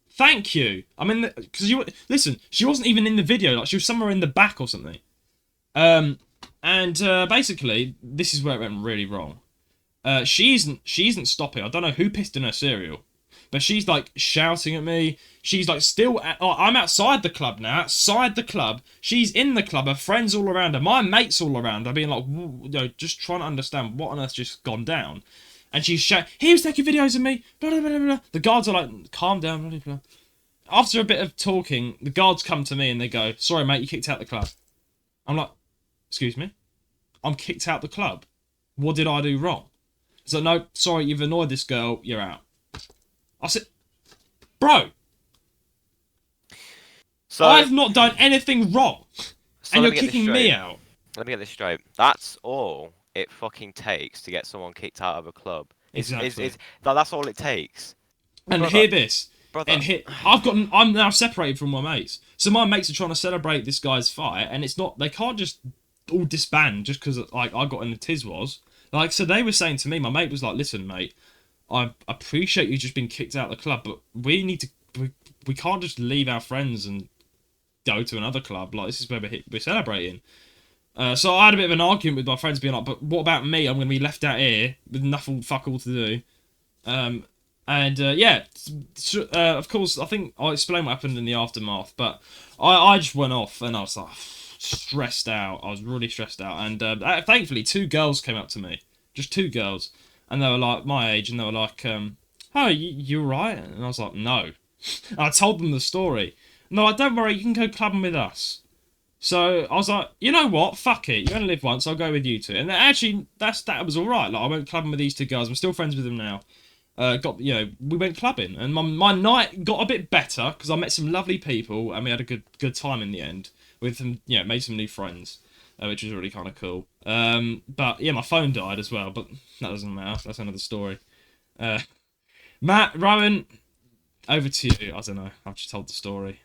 thank you. I'm in the... Because listen, she wasn't even in the video. Like, she was somewhere in the back or something. Basically, this is where it went really wrong. She isn't stopping. I don't know who pissed in her cereal, but she's like shouting at me. She's like I'm outside the club now. Outside the club. She's in the club. Her friends all around her. My mates all around her. Being like, you know, just trying to understand what on earth's just gone down. And she's shouting, he was taking videos of me. Blah, blah, blah, blah. The guards are like, calm down. Blah, blah, blah. After a bit of talking, the guards come to me and they go, sorry, mate, you kicked out the club. I'm like, excuse me? I'm kicked out the club. What did I do wrong? So, no, sorry, you've annoyed this girl, you're out. I said, bro, so I've not done anything wrong, and you're kicking me out. Let me get this straight. That's all it fucking takes to get someone kicked out of a club. Exactly. That's all it takes. And brother, hear this. Brother. And I'm now separated from my mates. So my mates are trying to celebrate this guy's fight, and it's not. They can't just all disband just because like I got in the tiz was. Like, so they were saying to me, my mate was like, listen, mate, I appreciate you just being kicked out of the club, but we need to, we can't just leave our friends and go to another club. Like, this is where we're celebrating. So I had a bit of an argument with my friends being like, but what about me? I'm going to be left out here with nothing fuck all to do. Yeah, of course, I think I'll explain what happened in the aftermath, but I just went off and I was like, stressed out. I was really stressed out, and thankfully 2 girls came up to me, just 2 girls, and they were like my age, and they were like, oh, you right? And I was like, no. And I told them the story. No, like, don't worry, you can go clubbing with us. So I was like, you know what, fuck it, you only live once, I'll go with you 2. And actually that was alright. Like, I went clubbing with these 2 girls. I'm still friends with them now. We went clubbing, and my night got a bit better because I met some lovely people, and we had a good time in the end with them. Yeah, made some new friends, which was really kind of cool. But yeah, my phone died as well, but that doesn't matter. That's another story. Matt, Rowan, over to you. I don't know. I've just told the story.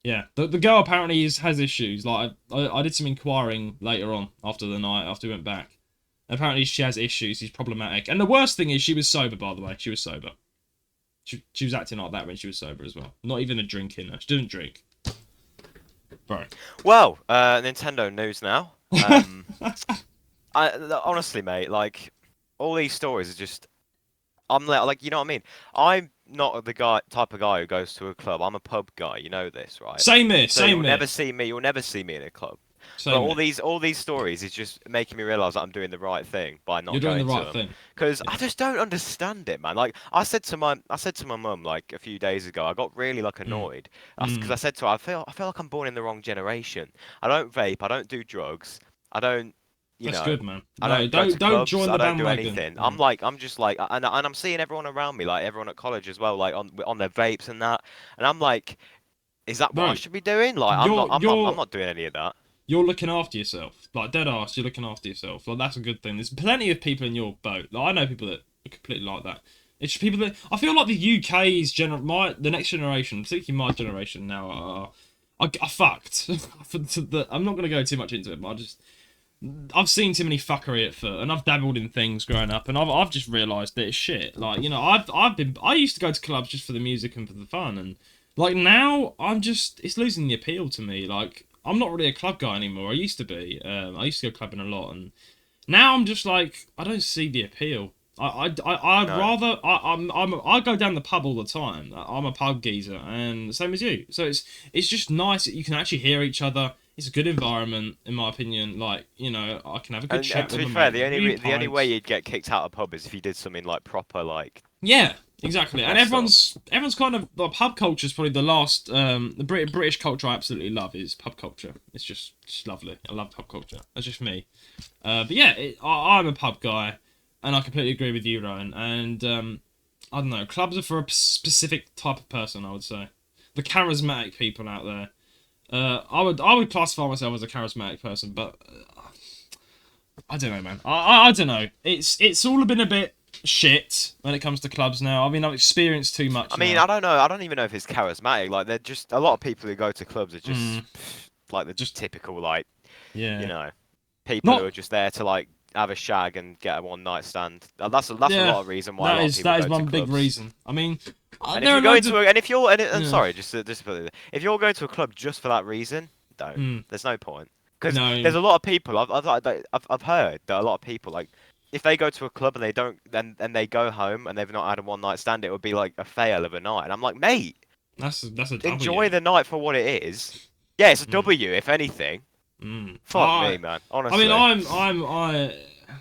Yeah, the girl apparently has issues. Like I did some inquiring later on after the night after we went back. Apparently she has issues. She's problematic. And the worst thing is she was sober. By the way, she was sober. She was acting like that when she was sober as well. Not even a drink in her. She didn't drink. Bro. Well, Nintendo news now. Honestly, mate, like all these stories are just. I'm like, you know what I mean? I'm not the type of guy who goes to a club. I'm a pub guy. You know this, right? Same here. So Same you'll here. never see me. You'll never see me in a club. Same But here. all these stories is just making me realise that I'm doing the right thing by not You're doing going the to right them. thing. Because Yeah. I just don't understand it, man. Like I said to my mum like a few days ago. I got really like annoyed because I said to her, I feel like I'm born in the wrong generation. I don't vape. I don't do drugs. I don't. You That's know, good, man. I No, don't go to don't clubs. join I the don't do bandwagon. anything. I'm just like, and I'm seeing everyone around me, like everyone at college as well, like on their vapes and that, and I'm like, is that what I Bro, should be doing? Like, you're I'm you're not doing any of that. you're looking after yourself. Like dead ass, you're looking after yourself. Like that's a good thing. There's plenty of people in your boat. Like, I know people that are completely like that. It's just people that I feel like the UK's the next generation, particularly my generation now, are fucked. I'm not gonna go too much into it, but I've seen too many fuckery at foot, and I've dabbled in things growing up, and I've just realised that it's shit. Like, you know, I used to go to clubs just for the music and for the fun, and like now it's losing the appeal to me. Like, I'm not really a club guy anymore. I used to be. I used to go clubbing a lot, and now I'm just like I don't see the appeal. I'd No. rather I go down the pub all the time. I'm a pub geezer, and same as you. So it's just nice that you can actually hear each other. It's a good environment, in my opinion. Like, you know, I can have a good And chat to with be a fair, mate. the only way you'd get kicked out of pub is if you did something like proper like Yeah, exactly. And messed up. everyone's kind of like pub culture is probably the last the British culture I absolutely love is pub culture. It's just lovely. I love pub culture. That's just me. But yeah, I'm a pub guy, and I completely agree with you, Ryan. And I don't know, clubs are for a specific type of person. I would say the charismatic people out there. I would classify myself as a charismatic person, but I don't know, man. I don't know. It's all been a bit shit when it comes to clubs now. I mean, I've experienced too much I mean, now. I don't know. I don't even know if it's charismatic. Like, they're just a lot of people who go to clubs are just like the Just typical like yeah. you know people who Not are just there to like have a shag and get a one night stand. That's a yeah. lot of reason why a lot of people That is go to one big clubs. reason. I mean, And if there are you're going loads to of and if you're and I'm yeah. sorry, just to put it, if you're going to a club just for that reason, don't. There's no point because No, there's a lot of people I've heard that a lot of people like if they go to a club and they don't then they go home and they've not had a one night stand, it would be like a fail of a night. And I'm like, mate, that's a enjoy W. the night for what it is. Yeah, it's a W if anything. Fuck me, man. I mean, Honestly.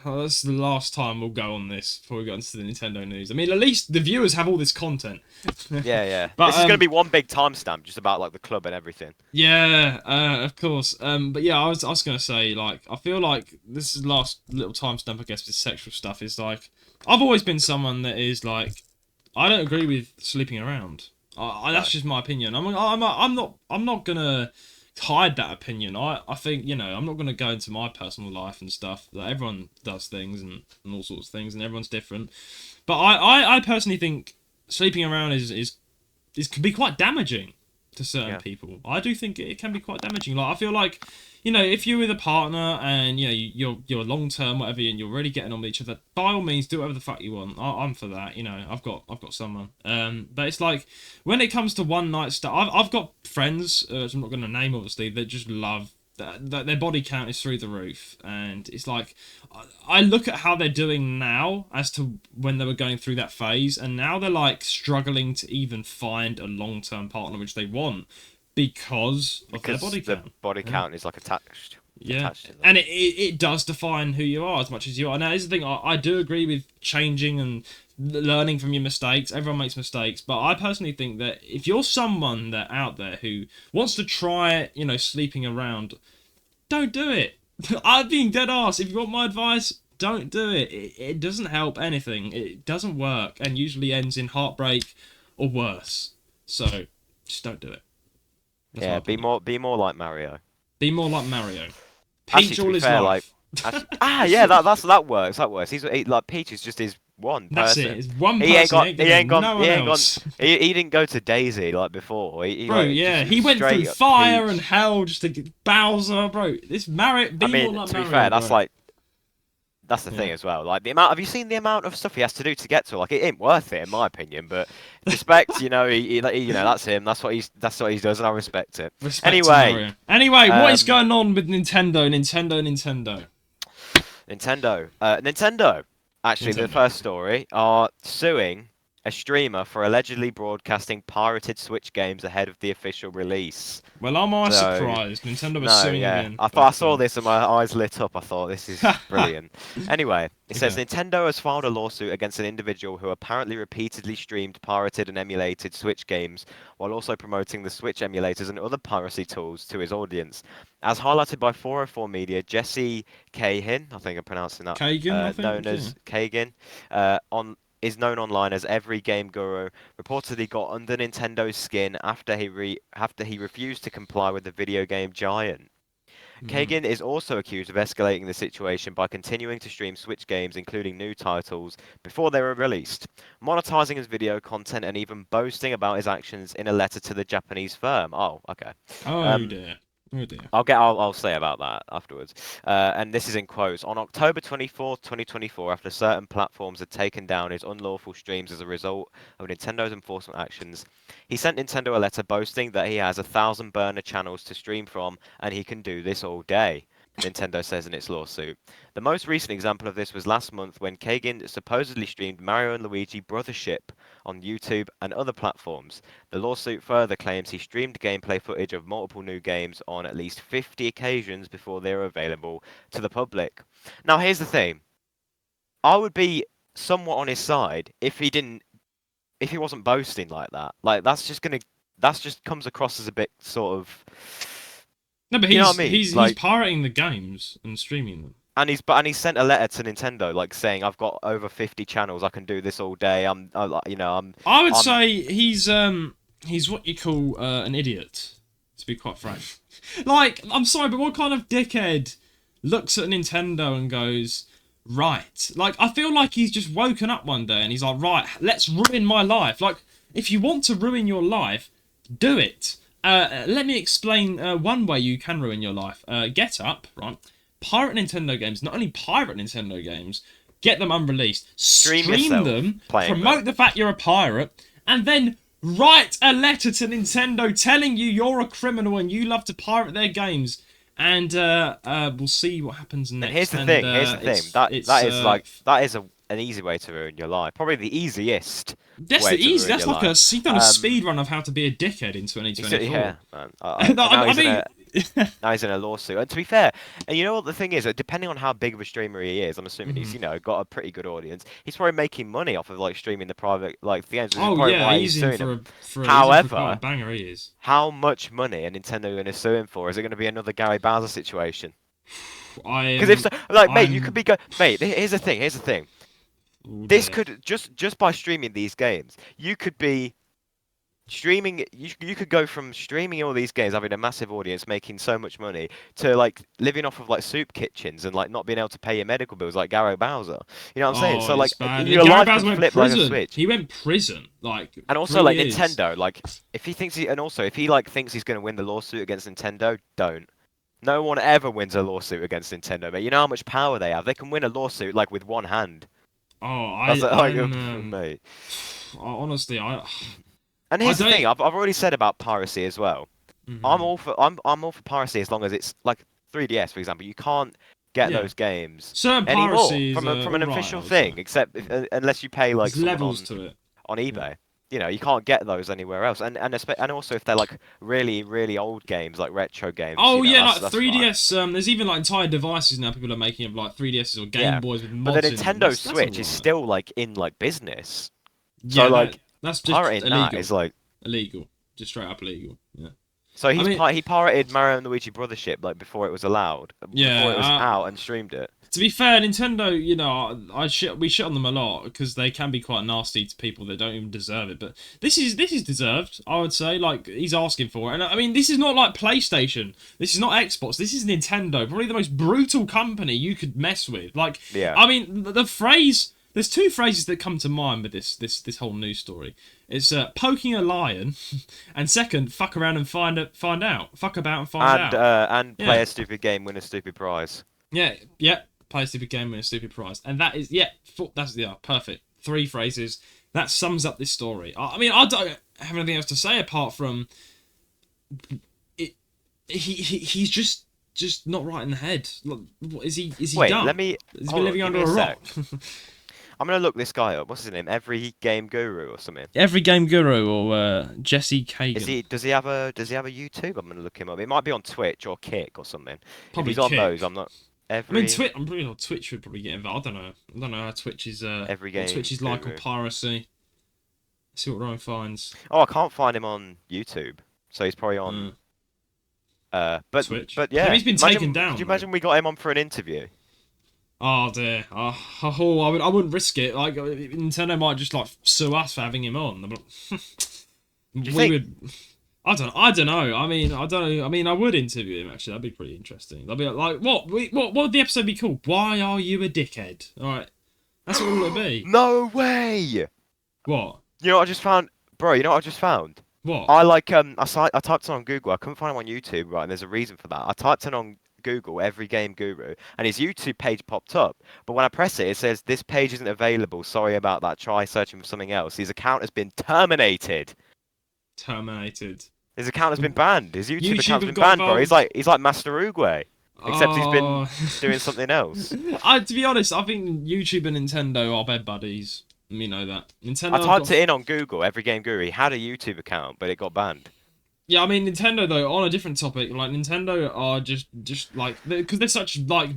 well, this is the last time we'll go on this before we go into the Nintendo news. I mean, at least the viewers have all this content. Yeah, yeah. But This is gonna be one big timestamp just about like the club and everything. yeah, of course. But yeah, I was gonna say like I feel like this is the last little timestamp I guess with sexual stuff is like I've always been someone that is like I don't agree with sleeping around. No. That's just my opinion. I'm not gonna hide that opinion. I think you know I'm not gonna go into my personal life and stuff. That everyone does things and all sorts of things, and everyone's different. But I personally think sleeping around is can be quite damaging to certain Yeah. people. I do think it can be quite damaging. Like I feel like, you know, if you're with a partner and you know you're long term whatever and you're really getting on with each other, by all means do whatever the fuck you want. I'm for that. You know, I've got someone. But it's like when it comes to one night stand, I've got friends. Which I'm not going to name obviously that just love. That their body count is through the roof, and it's like I look at how they're doing now as to when they were going through that phase, and now they're like struggling to even find a long-term partner which they want because of their body the count. body count is like attached. Yeah, Attached to them. and it does define who you are as much as you are. Now, here's the thing: I do agree with changing and learning from your mistakes. Everyone makes mistakes, but I personally think that if you're someone that out there who wants to try, you know, sleeping around, don't do it. I'm being dead ass. If you want my advice, don't do it. It doesn't help anything. It doesn't work, and usually ends in heartbreak or worse. So just don't do it. That's my Yeah, opinion. be more like Mario. Be more like Mario. Actually, Peach to all be his fair, like life. yeah, that works. That works. Like Peach is just his One That's person. it. It's one person. He ain't gone. No one else. He didn't go to Daisy like before. Bro, yeah, he went through fire and hell just to get Bowser, bro. This Mario, I mean, more like to be Mario, fair, bro. That's the thing as well. Like the amount. Have you seen the amount of stuff he has to do to get to? Like it ain't worth it, in my opinion. But respect, you know, you know, that's him. That's what he does, and I respect it. Respect anyway, what is going on with Nintendo? Nintendo. Actually, the first story are suing a streamer for allegedly broadcasting pirated Switch games ahead of the official release. Well, am I surprised? Nintendo was suing again. I saw this and my eyes lit up. I thought, this is brilliant. Anyway, it says Nintendo has filed a lawsuit against an individual who apparently repeatedly streamed pirated and emulated Switch games while also promoting the Switch emulators and other piracy tools to his audience. As highlighted by 404 Media, Jesse Kagan, I think I'm pronouncing that, known as Kagan, is known online as Every Game Guru, reportedly got under Nintendo's skin after he refused to comply with the video game giant. Kagan is also accused of escalating the situation by continuing to stream Switch games, including new titles, before they were released, monetizing his video content and even boasting about his actions in a letter to the Japanese firm. Oh, okay. Oh dear. Oh dear. I'll say about that afterwards. And this is in quotes. On October 24th, 2024, after certain platforms had taken down his unlawful streams as a result of Nintendo's enforcement actions, he sent Nintendo a letter boasting that he has 1,000 burner channels to stream from and he can do this all day, Nintendo says in its lawsuit. The most recent example of this was last month when Kagan supposedly streamed Mario and Luigi Brothership on YouTube and other platforms. The lawsuit further claims he streamed gameplay footage of multiple new games on at least 50 occasions before they were available to the public. Now, here's the thing. I would be somewhat on his side if he wasn't boasting like that. Like, that just comes across as a bit sort of... No, but you know what I mean? He's pirating the games and streaming them. And he's sent a letter to Nintendo, like saying, "I've got over 50 channels. I can do this all day. I would say he's what you call an idiot, to be quite frank. Like, I'm sorry, but what kind of dickhead looks at Nintendo and goes, right? Like, I feel like he's just woken up one day and he's like, right, let's ruin my life. Like, if you want to ruin your life, do it. Let me explain one way you can ruin your life. Get up, right? Pirate Nintendo games. Not only pirate Nintendo games, get them unreleased. Stream them, promote the fact you're a pirate, and then write a letter to Nintendo telling you you're a criminal and you love to pirate their games. And we'll see what happens next. And here's the thing. That is an easy way to ruin your life. Probably the easiest. That's the easy. That's like he's done a speed run of how to be a dickhead in 2024. Yeah, man. Now he's in a lawsuit. And to be fair, and you know what the thing is, depending on how big of a streamer he is, I'm assuming he's got a pretty good audience. He's probably making money off of like streaming the private the games. Oh yeah, he's in for however, a banger he is. How much money are Nintendo going to sue him for? Is it going to be another Gary Bowser situation? Because if so, mate, you could be mate. Here's the thing. This could just by streaming these games, you could be streaming. You could go from streaming all these games, having a massive audience, making so much money, to like living off of like soup kitchens and like not being able to pay your medical bills, like Gary Bowser. You know what I'm saying? So like your life could flip like a switch. He went prison, like. And also like Nintendo, like if he thinks if he like thinks he's going to win the lawsuit against Nintendo, don't. No one ever wins a lawsuit against Nintendo, mate. You know how much power they have. They can win a lawsuit like with one hand. Mate. Honestly, And here's the thing: I've already said about piracy as well. I'm all for piracy as long as it's like 3DS, for example. You can't get those games anymore from an official thing, except unless you pay like levels to it on eBay. You know, you can't get those anywhere else, and also if they're like really really old games, like retro games. Oh yeah, like 3DS. There's even like entire devices now people are making of like 3DSs or Game Boys with mods. But the Nintendo Switch is still like in like business. Yeah, so like that's just illegal. That is like illegal, just straight up illegal. Yeah. So he pirated Mario and Luigi Brothership like before it was allowed. Yeah, before it was out and streamed it. To be fair, Nintendo, you know, we shit on them a lot because they can be quite nasty to people that don't even deserve it. But this is deserved, I would say. Like, he's asking for it. And I mean, this is not like PlayStation. This is not Xbox. This is Nintendo. Probably the most brutal company you could mess with. Like, I mean, the phrase There's two phrases that come to mind with this whole news story. It's poking a lion, and second, fuck around and find out. Fuck about and find out. And play a stupid game, win a stupid prize. Yeah. Play a stupid game, win a stupid prize, and that is that's perfect. 3 phrases that sums up this story. I mean, I don't have anything else to say apart from he's just not right in the head. What is he? Is he Wait, dumb? let me. Is he living under a rock? I'm gonna look this guy up. What's his name? Every Game Guru or something. Every Game Guru or Jesse Kagan. Does he have a YouTube? I'm gonna look him up. It might be on Twitch or Kick or something. Probably if he's Kick. on those, I'm not. I mean, I'm pretty sure Twitch would probably get involved. I don't know how Twitch is. Every Game. What Twitch is like on piracy. Let's see what Ryan finds. Oh, I can't find him on YouTube, so he's probably on. But Twitch. But yeah, maybe he's been taken down. Could you imagine we got him on for an interview? Oh dear. I wouldn't risk it. Like Nintendo might just like sue us for having him on. I don't know. I mean, I don't know. I mean, I would interview him actually. That'd be pretty interesting. That'd be like, what would the episode be called? Why are you a dickhead? All right, that's what it would be. No way. What? You know what I just found, bro? You know what I just found? What? I typed it on Google. I couldn't find him on YouTube, right? And there's a reason for that. I typed it on Google, Every Game Guru, and his YouTube page popped up. But when I press it, it says this page isn't available. Sorry about that. Try searching for something else. His account has been terminated. Terminated. His account has been banned. His YouTube account's been banned, bro. He's like Master Uruguay, except he's been doing something else. To be honest, I think YouTube and Nintendo are bed buddies. You know that. Nintendo. I typed it in on Google, Every Game Guru. He had a YouTube account, but it got banned. Yeah, I mean Nintendo though. On a different topic, like Nintendo are just like because they're such like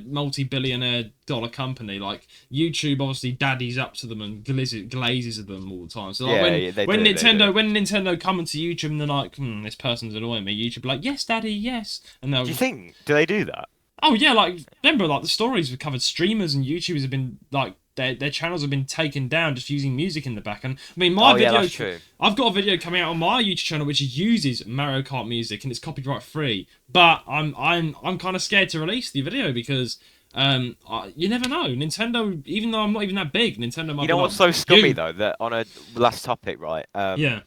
multi-billionaire dollar company. Like YouTube obviously daddies up to them and glazes at them all the time. So like, when Nintendo come into YouTube and they're like, this person's annoying me, YouTube like, yes, daddy, yes. And do you think? Do they do that? Oh yeah, like remember like the stories we've covered. Streamers and YouTubers have been like. Their channels have been taken down just using music in the back. And I mean, my video, yeah, that's true. I've got a video coming out on my YouTube channel which uses Mario Kart music and it's copyright free. But I'm kind of scared to release the video because you never know. Nintendo, even though I'm not even that big, Nintendo might. You know what's so scummy though? That on a last topic, right? Yeah.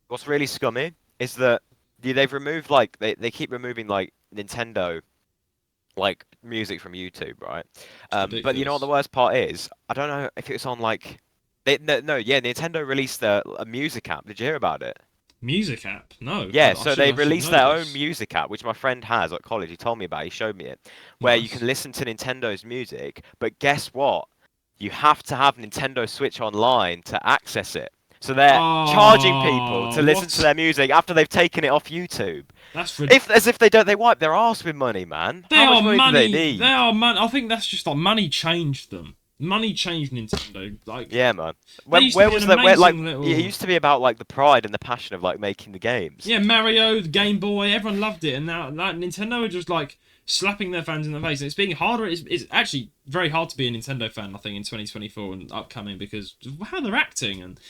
What's really scummy is that they've removed they keep removing like Nintendo. Like music from YouTube, right? But you know what the worst part is? I don't know if it's on like, Nintendo released a music app. Did you hear about it? Music app? No. Yeah, so they released their own music app, which my friend has at college. He told me about it. He showed me it, where you can listen to Nintendo's music. But guess what? You have to have Nintendo Switch Online to access it. So they're charging people to listen to their music after they've taken it off YouTube. That's ridiculous. As if they don't, they wipe their arse with money, man. How much money do they need? They are money. I think that's just like money changed them. Money changed Nintendo. Like yeah, man. Where was that? It used to be about like the pride and the passion of like making the games. Yeah, Mario, the Game Boy, everyone loved it, and now Nintendo are just like slapping their fans in the face. And it's being harder. It's actually very hard to be a Nintendo fan, I think, in 2024 and upcoming because of how they're acting and.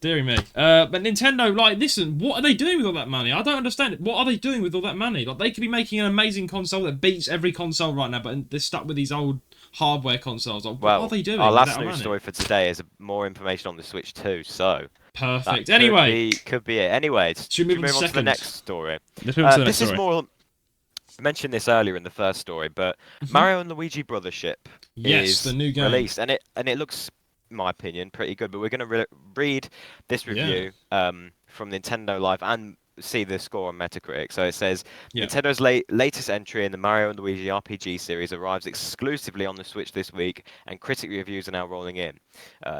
Deary me. But Nintendo, like, listen, what are they doing with all that money? I don't understand it. What are they doing with all that money? Like, they could be making an amazing console that beats every console right now, but they're stuck with these old hardware consoles. Like, what are they doing? Our last news story for today is more information on the Switch 2, so... Perfect. Could be it. Anyways, should we move on to the next story? Let's move on to the next story. Is more... I mentioned this earlier in the first story, but Mario and Luigi Brothership is the new game. Released, and it looks... my opinion, pretty good. But we're going to read this review from Nintendo Life and see the score on Metacritic. So it says, Nintendo's latest entry in the Mario and Luigi RPG series arrives exclusively on the Switch this week, and critic reviews are now rolling in.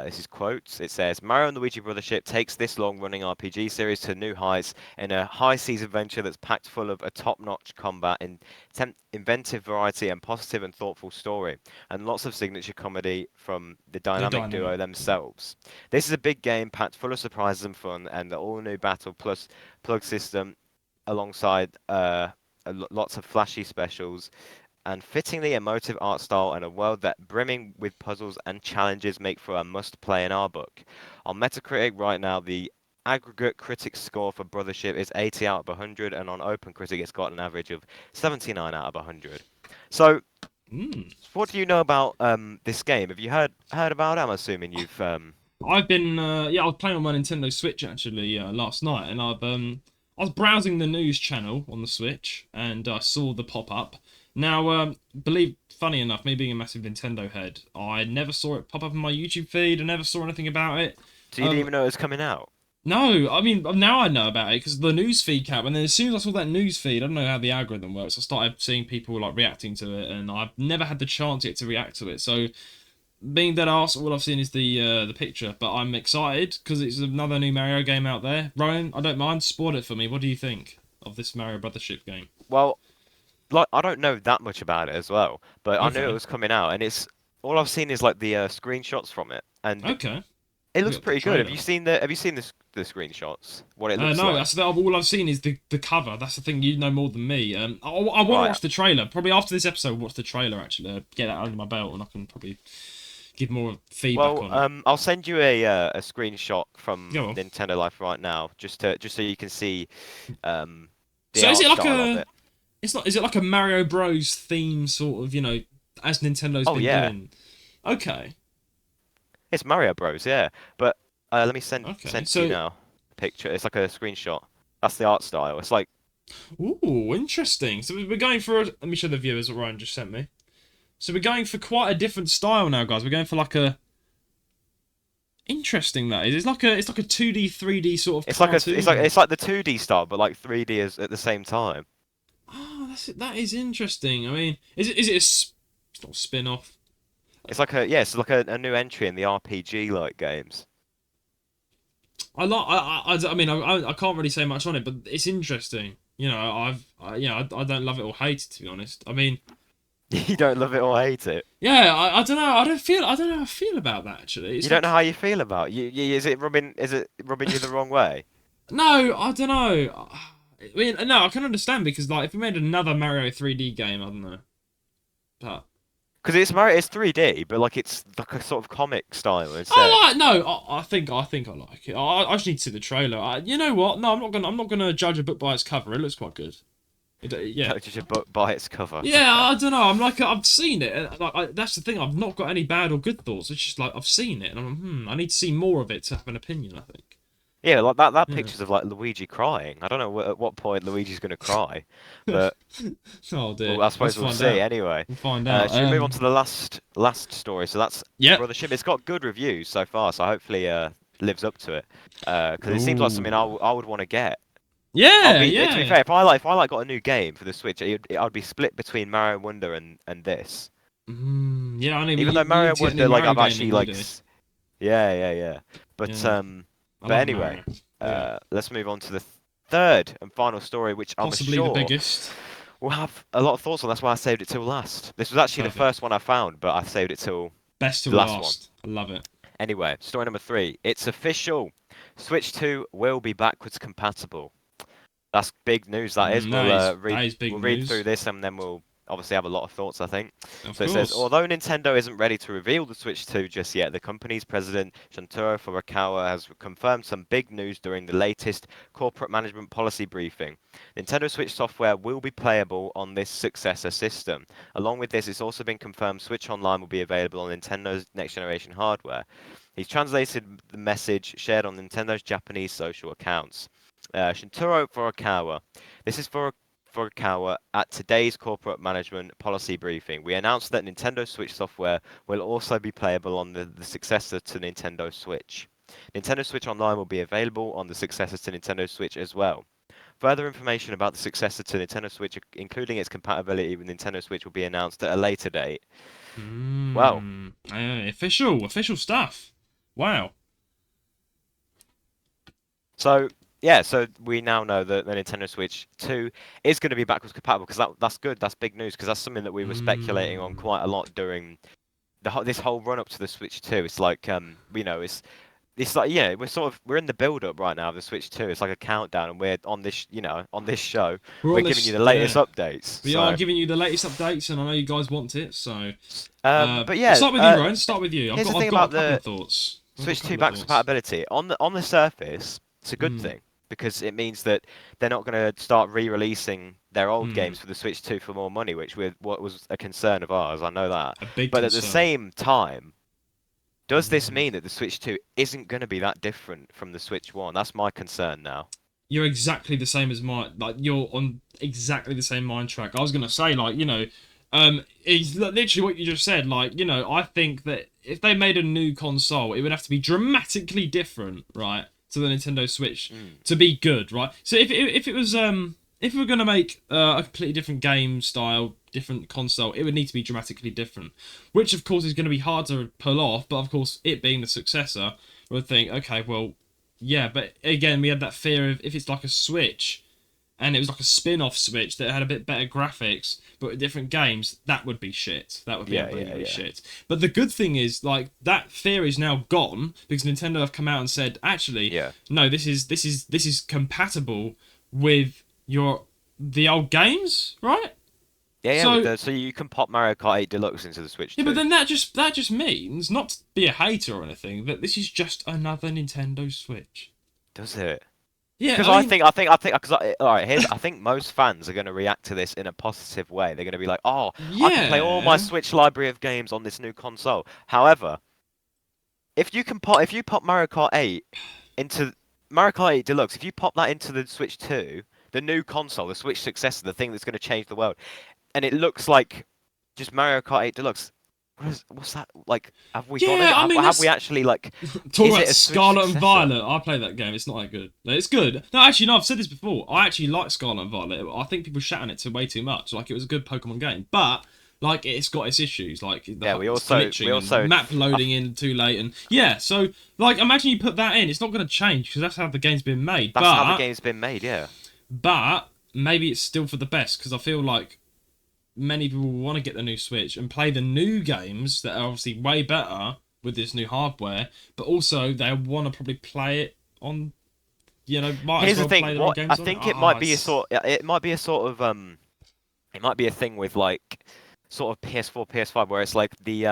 This is quotes. It says, Mario and Luigi Brothership takes this long-running RPG series to new heights in a high-seas adventure that's packed full of a top-notch combat, inventive variety, and positive and thoughtful story, and lots of signature comedy from the dynamic duo themselves. This is a big game packed full of surprises and fun, and the all-new Battle Plus plug system alongside lots of flashy specials and fittingly emotive art style and a world that brimming with puzzles and challenges make for a must-play in our book. On Metacritic right now, the aggregate critic score for Brothership is 80 out of 100, and on OpenCritic it's got an average of 79 out of 100. So What do you know about this game? Have you heard about it? I'm assuming you've I've been I was playing on my Nintendo Switch actually last night, and I was browsing the news channel on the Switch, and I saw the pop up. Now, funny enough, me being a massive Nintendo head, I never saw it pop up in my YouTube feed. I never saw anything about it. So you didn't even know it was coming out? No, I mean now I know about it because the news feed came, and then as soon as I saw that news feed, I don't know how the algorithm works. I started seeing people like reacting to it, and I've never had the chance yet to react to it. So being dead arse, all I've seen is the picture, but I'm excited because it's another new Mario game out there. Rowan, I don't mind, spoil it for me. What do you think of this Mario Brothership game? Well, like I don't know that much about it as well, but I knew it Okay, was coming out, and it's all I've seen is like the screenshots from it, and okay. it We looks got the pretty good. trailer. Have you seen the screenshots? What it looks No, like? that's all I've seen is the cover. That's the thing, you know more than me. I want to Right. watch the trailer. Probably after this episode, watch the trailer actually. Get that under my belt, and I can probably give more feedback Well, on it. I'll send you a screenshot Go from on. Nintendo Life right now, just so you can see um the So is art it like style of a? it. It's not. Is it like a Mario Bros. Theme sort of? As Nintendo's Oh been yeah, doing. Okay. it's Mario Bros. Yeah, but let me Okay. send to you So, now a picture. It's like a screenshot. That's the art style. It's like ooh, interesting. So we're going for. Let me show the viewers what Ryan just sent me. So we're going for quite a different style now, guys. We're going for like a. Interesting that is. It's like a 2D, 3D sort of it's like cartoon. it's like the 2D style, but like 3D is at the same time. Oh, that is interesting. I mean, it's not a spin-off. It's like it's like a new entry in the RPG like games. I mean, I can't really say much on it, but it's interesting. I don't love it or hate it, to be honest. I mean, You don't love it or hate it. yeah, I don't know. I don't know how I feel about that actually. You It's don't know like, how you feel about is it rubbing you the wrong way? no, I don't know. I mean, no, I can understand because like if we made another Mario 3D game, I don't know, but Because it's 3D, but like it's like a sort of comic style instead. I like no. I think I like it. I just need to see the trailer. You know what? No, I'm not gonna judge a book by its cover. It looks quite good. Yeah. Judge a book by its cover. Yeah, I don't know. I'm like I've seen it. That's the thing. I've not got any bad or good thoughts. It's just like I've seen it, and I need to see more of it to have an opinion. I think. Yeah, like that Yeah. pictures of like Luigi crying. I don't know at what point Luigi's gonna cry, but Oh dear. well, I Let's suppose we'll find see out. anyway. We'll find out. Should we move on to the last story? So that's Yep. Brothership. It's got good reviews so far, so hopefully lives up to it. Because it seems like something Ooh. I would want to get. Yeah. To be Yeah. fair, if I like got a new game for the Switch, I'd be split between Mario Wonder and this. Yeah. I mean, Even though we Mario need to get a new Wonder, like Mario I've game actually in. We like, do. yeah. But Yeah. I love anyway, Mario. Yeah. let's move on to the third and final story, which I'm Possibly the sure biggest. we'll have a lot of thoughts on. That's why I saved it till last. This was actually the Perfect. first one I found, but I saved it till Best to the last one. last. I love it. Anyway, story number 3. It's official. Switch 2 will be backwards compatible. That's big news, that is. That is big We'll read through news. this and then we'll obviously have a lot of thoughts, I think. Of So it says, course. although Nintendo isn't ready to reveal the Switch 2 just yet, the company's president, Shuntaro Furukawa, has confirmed some big news during the latest corporate management policy briefing. Nintendo Switch software will be playable on this successor system. Along with this, it's also been confirmed Switch Online will be available on Nintendo's next generation hardware. He's translated the message shared on Nintendo's Japanese social accounts. Shintaro Furukawa. This is Furukawa at today's corporate management policy briefing. We announced that Nintendo Switch software will also be playable on the successor to Nintendo Switch. Nintendo Switch Online will be available on the successor to Nintendo Switch as well. Further information about the successor to Nintendo Switch, including its compatibility with Nintendo Switch, will be announced at a later date. Well, Official stuff. Wow. so yeah, so we now know that the Nintendo Switch 2 is going to be backwards compatible because that's good. That's big news because that's something that we were speculating on quite a lot during this whole run up to the Switch 2. It's like it's like we're in the build up right now of the Switch 2. It's like a countdown, and we're on this on this show We're we're on giving you this. the latest Yeah. updates. We are giving you the latest updates, and I know you guys want it. So, But we'll yeah, start with you, Ryan. Start with you. here's the I've thing got about a couple the of thoughts. Switch 2 backwards compatibility. On the surface, it's a good thing. because it means that they're not going to start re-releasing their old games for the Switch 2 for more money, which what was a concern of ours. I know that. A big but concern. At the same time, does this mean that the Switch 2 isn't going to be that different from the Switch 1? That's my concern now. You're exactly the same as mine. Like, you're on exactly the same mind track. I was going to say, like, you know, it's literally what you just said. Like, you know, I think that if they made a new console, it would have to be dramatically different, right, to the Nintendo Switch to be good, right? So if it was if we were going to make a completely different game style, different console, it would need to be dramatically different, which of course is going to be hard to pull off. But of course, it being the successor, would think, okay, well, yeah, but again, we had that fear of if it's like a Switch, and it was like a spin-off Switch that had a bit better graphics, but with different games, that would be shit. That would be unbelievably shit. But the good thing is, like, that fear is now gone because Nintendo have come out and said, actually, no, this is compatible with the old games, right? Yeah, so you can pop Mario Kart 8 Deluxe into the Switch too. Yeah, but then that just means, not to be a hater or anything, that this is just another Nintendo Switch. Does it? Yeah, because I think, all right, I think most fans are going to react to this in a positive way. They're going to be like, oh, I can play all my Switch library of games on this new console. However, if you pop Mario Kart 8 into Mario Kart 8 Deluxe, if you pop that into the Switch 2, the new console, the Switch successor, the thing that's going to change the world, and it looks like just Mario Kart 8 Deluxe. What's that like? Have we got it? Have we actually like? Talk about Scarlet and Violet. I played that game. It's not that good. It's good. No, actually, no. I've said this before. I actually like Scarlet and Violet. I think people shat on it way too much. Like, it was a good Pokemon game, but like, it's got its issues. Like, we also map loading in too late, and so like, imagine you put that in. It's not going to change because that's how the game's been made. That's how the game's been made. Yeah. But maybe it's still for the best because I feel like many people want to get the new Switch and play the new games that are obviously way better with this new hardware, but also they want to probably play it on, you know, Here's the thing. I think it might be a sort of, it might be a thing with like sort of PS4, PS5 where it's like the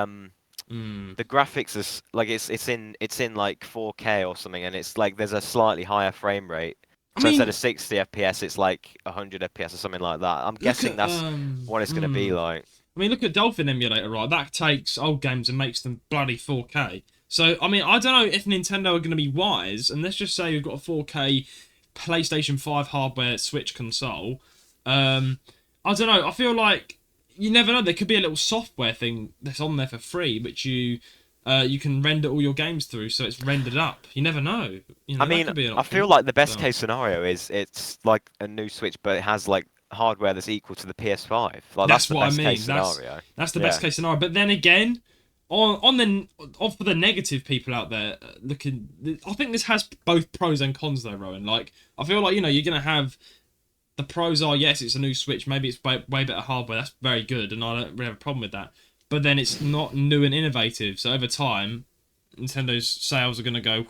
graphics is like it's in like 4K or something, and it's like there's a slightly higher frame rate. So instead of 60 FPS, it's like 100 FPS or something like that. I'm guessing that's what it's going to be like. I mean, look at Dolphin Emulator, right? That takes old games and makes them bloody 4K. So, I mean, I don't know if Nintendo are going to be wise, and let's just say we've got a 4K PlayStation 5 hardware Switch console. I don't know. I feel like you never know. There could be a little software thing that's on there for free, which you can render all your games through, so it's rendered up. You never know. You know, I mean, I feel like the best case scenario is it's like a new Switch, but it has like hardware that's equal to the PS5. Like, that's the best case scenario. That's the best case scenario. But then again, for the negative people out there looking, I think this has both pros and cons though, Rowan. Like, I feel like, you know, you're gonna have the pros are, yes, it's a new Switch, maybe it's way better hardware. That's very good, and I don't really have a problem with that. But then it's not new and innovative, so over time, Nintendo's sales are going to go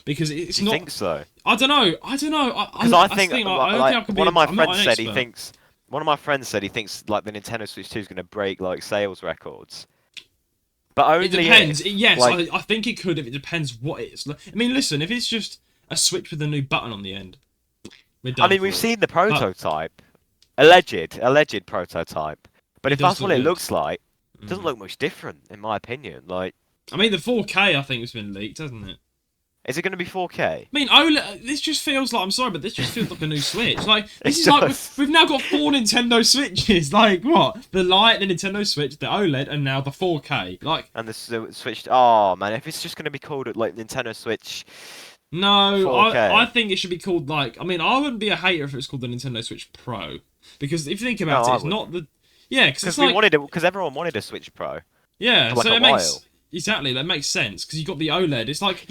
because it's not. You think so? I don't know. Because I think one of my friends said he thinks. One of my friends said he thinks like the Nintendo Switch 2 is going to break like sales records. But only it depends. Yes, like, I think it could if it depends what it is. I mean, listen, if it's just a Switch with a new button on the end, we're done. I mean, we've seen the prototype, alleged prototype. But if that's what it looks like. It doesn't look much different, in my opinion. Like, I mean, the 4K I think has been leaked, hasn't it? Is it going to be 4K? I mean, OLED. This just feels like, I'm sorry, but this just feels like a new Switch. Like, this is like we've now got 4 Nintendo Switches. Like, what? The Lite, the Nintendo Switch, the OLED, and now the 4K. Like, and the Switch. Oh man, if it's just going to be called like Nintendo Switch. No, I think it should be called like. I mean, I wouldn't be a hater if it was called the Nintendo Switch Pro, because if you think about it, it's not the. Yeah, because everyone wanted a Switch Pro. Yeah, so it makes exactly that makes sense because you got the OLED. It's like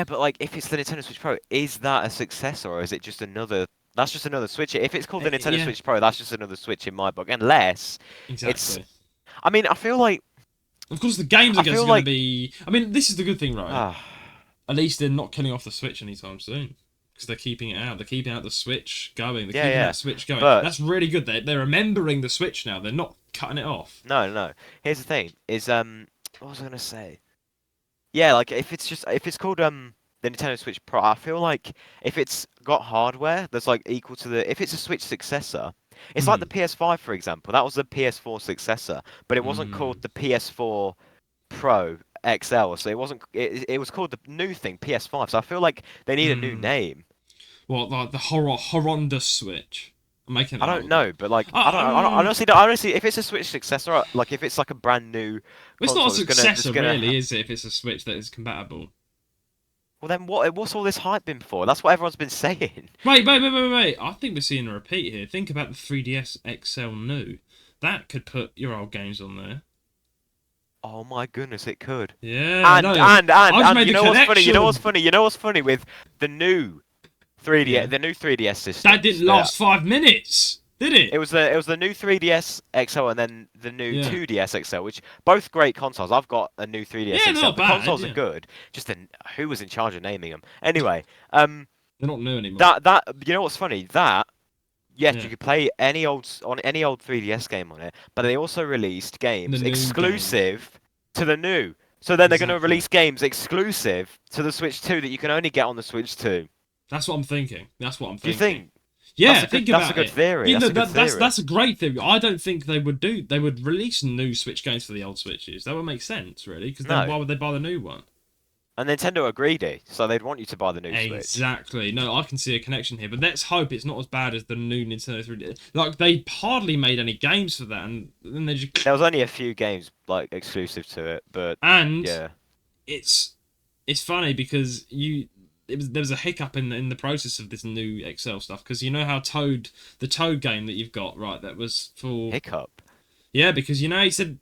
but like if it's the Nintendo Switch Pro, is that a successor or is it just another? That's just another Switch. If it's called the Nintendo Switch Pro, that's just another Switch in my book. Unless it's. I mean, I feel like. Of course, the games are going to be. I mean, this is the good thing, right? At least they're not killing off the Switch anytime soon. Because they're keeping it out. They're keeping out the Switch going. They're keeping that Switch going. But that's really good. They're remembering the Switch now. They're not cutting it off. No. Here's the thing. Is what was I gonna say? Yeah, like if it's called the the Nintendo Switch Pro, I feel like if it's got hardware that's like equal to if it's a Switch successor, it's like the PS5, for example. That was the PS4 successor, but it wasn't called the PS4 Pro XL, so it wasn't. It was called the new thing, PS5. So I feel like they need a new name. What, like the horrendous Switch? I'm making. I don't know, but like I honestly, if it's a Switch successor, like if it's like a brand new, it's console, not a successor, really, is it? If it's a Switch that is compatible. Well, then what's all this hype been for? That's what everyone's been saying. Wait! I think we're seeing a repeat here. Think about the 3DS XL new. That could put your old games on there. Oh my goodness, it could. Yeah. And you know what's funny? You know what's funny with the new 3DS, the new 3DS system. That didn't last 5 minutes, did it? It was the new 3DS XL and then the new 2DS XL, which both great consoles. I've got a new 3DS XL. Not the bad, consoles are good. Just who was in charge of naming them? Anyway, they're not new anymore. That you know what's funny? You could play any old 3DS game on it, but they also released games exclusive to the new. So then they're going to release games exclusive to the Switch 2 that you can only get on the Switch 2. That's what I'm thinking. Do you think? Yeah, that's a good theory. That's a great theory. I don't think they would release new Switch games for the old Switches. That would make sense, really, because then why would they buy the new one? And Nintendo are greedy, so they'd want you to buy the new Switch. Exactly. No, I can see a connection here, but let's hope it's not as bad as the new Nintendo 3DS. Like, they hardly made any games for that, and then they just... There was only a few games, like, exclusive to it, but... And yeah. It's funny, because there was a hiccup in the process of this new XL stuff, because you know how the Toad game that you've got, right, that was for... Hiccup? Yeah, because, you know, he said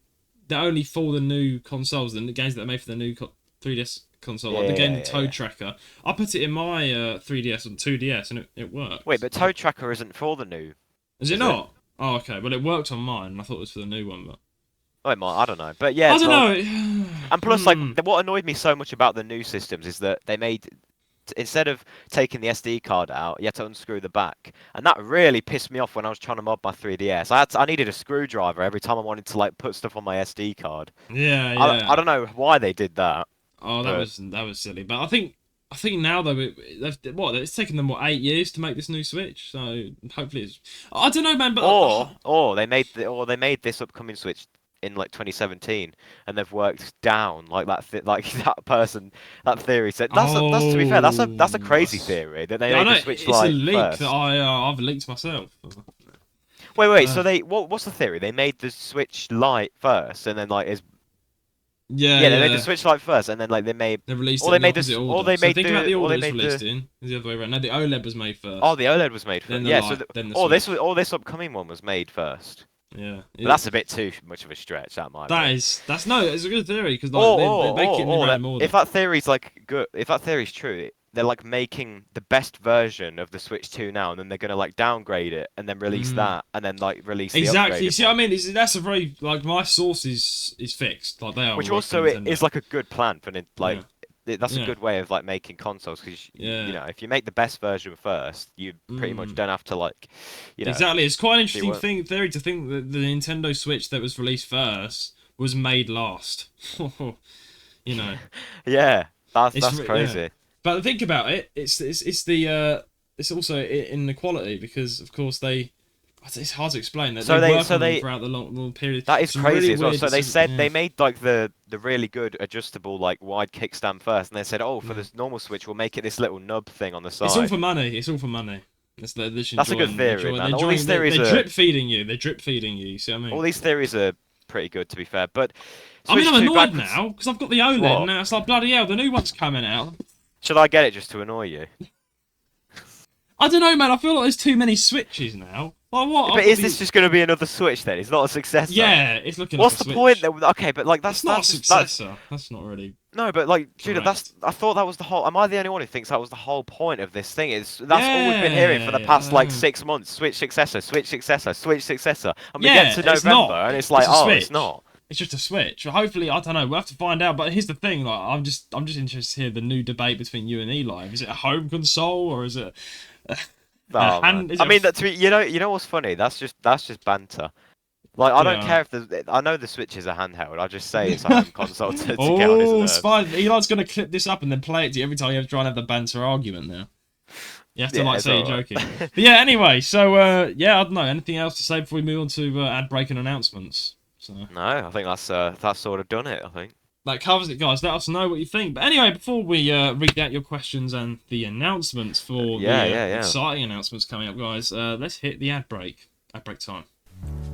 they're only for the new consoles, the games that are made for the new 3DS console, like the game the Toad Tracker. I put it in my 3DS and 2DS, and it worked. Wait, but Toad Tracker isn't for the new. Is it not? Oh, okay. Well, it worked on mine, and I thought it was for the new one, but... Oh, it might. I don't know. But yeah, I don't know. And plus, like, what annoyed me so much about the new systems is that they made... Instead of taking the SD card out, you had to unscrew the back, and that really pissed me off when I was trying to mod my 3DS. I needed a screwdriver every time I wanted to like put stuff on my SD card. Yeah. I don't know why they did that. Oh, that was silly. But I think now though, it's taken them 8 years to make this new Switch. So hopefully it's... I don't know, man. But or they made this upcoming Switch in like 2017, and they've worked down like that. That theory said. That's to be fair, that's a crazy theory that they made the Switch Lite first. It's a leak first. that I've leaked myself. Wait. So what's the theory? They made the Switch Lite first, and then like they made the Switch Lite first, and then like they released it. Think about the order it's released in. Is the other way around. No, the OLED was made first. Oh, the OLED was made first. This upcoming one was made first. Yeah, but that's a bit too much of a stretch. It's a good theory, because they make it around more. If that theory's like good, if that theory's true, they're like making the best version of the Switch 2 now, and then they're gonna like downgrade it and then release that, and then like release the exactly. See, what I mean, that's a very like my source is fixed. Like they are, which also is like a good plan for like. Yeah. That's a good way of like making consoles, because you know, if you make the best version first, you pretty much don't have to like, you know. Exactly, it's quite an interesting theory to think that the Nintendo Switch that was released first was made last. You know. Yeah, that's crazy. Yeah. But think about it, it's also inequality, because of course it's hard to explain that they work on them throughout the long period. That is crazy as well. So they said they made like the really good adjustable like wide kickstand first, and they said, for this normal Switch we'll make it this little nub thing on the side. It's all for money. That's a good theory, man. All these theories they're drip feeding you. They're drip feeding you. See what I mean? All these theories are pretty good, to be fair. But I mean, I'm annoyed now because I've got the OLED, and now it's like, bloody hell, the new one's coming out. Should I get it just to annoy you? I don't know, man. I feel like there's too many Switches now. Like what? But is this just going to be another Switch then? It's not a successor. Yeah, it's looking. What's like the point? Okay, but like that's not a successor. That's not really. No, but like Judah, I thought that was the whole. Am I the only one who thinks that was the whole point of this thing? That's all we've been hearing for the past like 6 months. Switch successor, Switch successor, Switch successor. And we get to November, and it's like, it's not. It's just a Switch. Hopefully, I don't know. We'll have to find out. But here's the thing: like, I'm just interested to hear the new debate between you and Eli. Is it a home console, or is it? You know what's funny? That's just banter. Like, I don't care if I know the Switch is a handheld. I just say it's a home console to get on his nerves. Fine. Eli's going to clip this up and then play it to you every time you have to try and have the banter argument now. You have to say you're joking. But yeah, anyway, so I don't know. Anything else to say before we move on to ad break and announcements? So. No, I think that's sort of done it, I think. That covers it, guys. Let us know what you think. But anyway, before we read out your questions and the announcements for the exciting announcements coming up, guys, let's hit the ad break. Ad break time.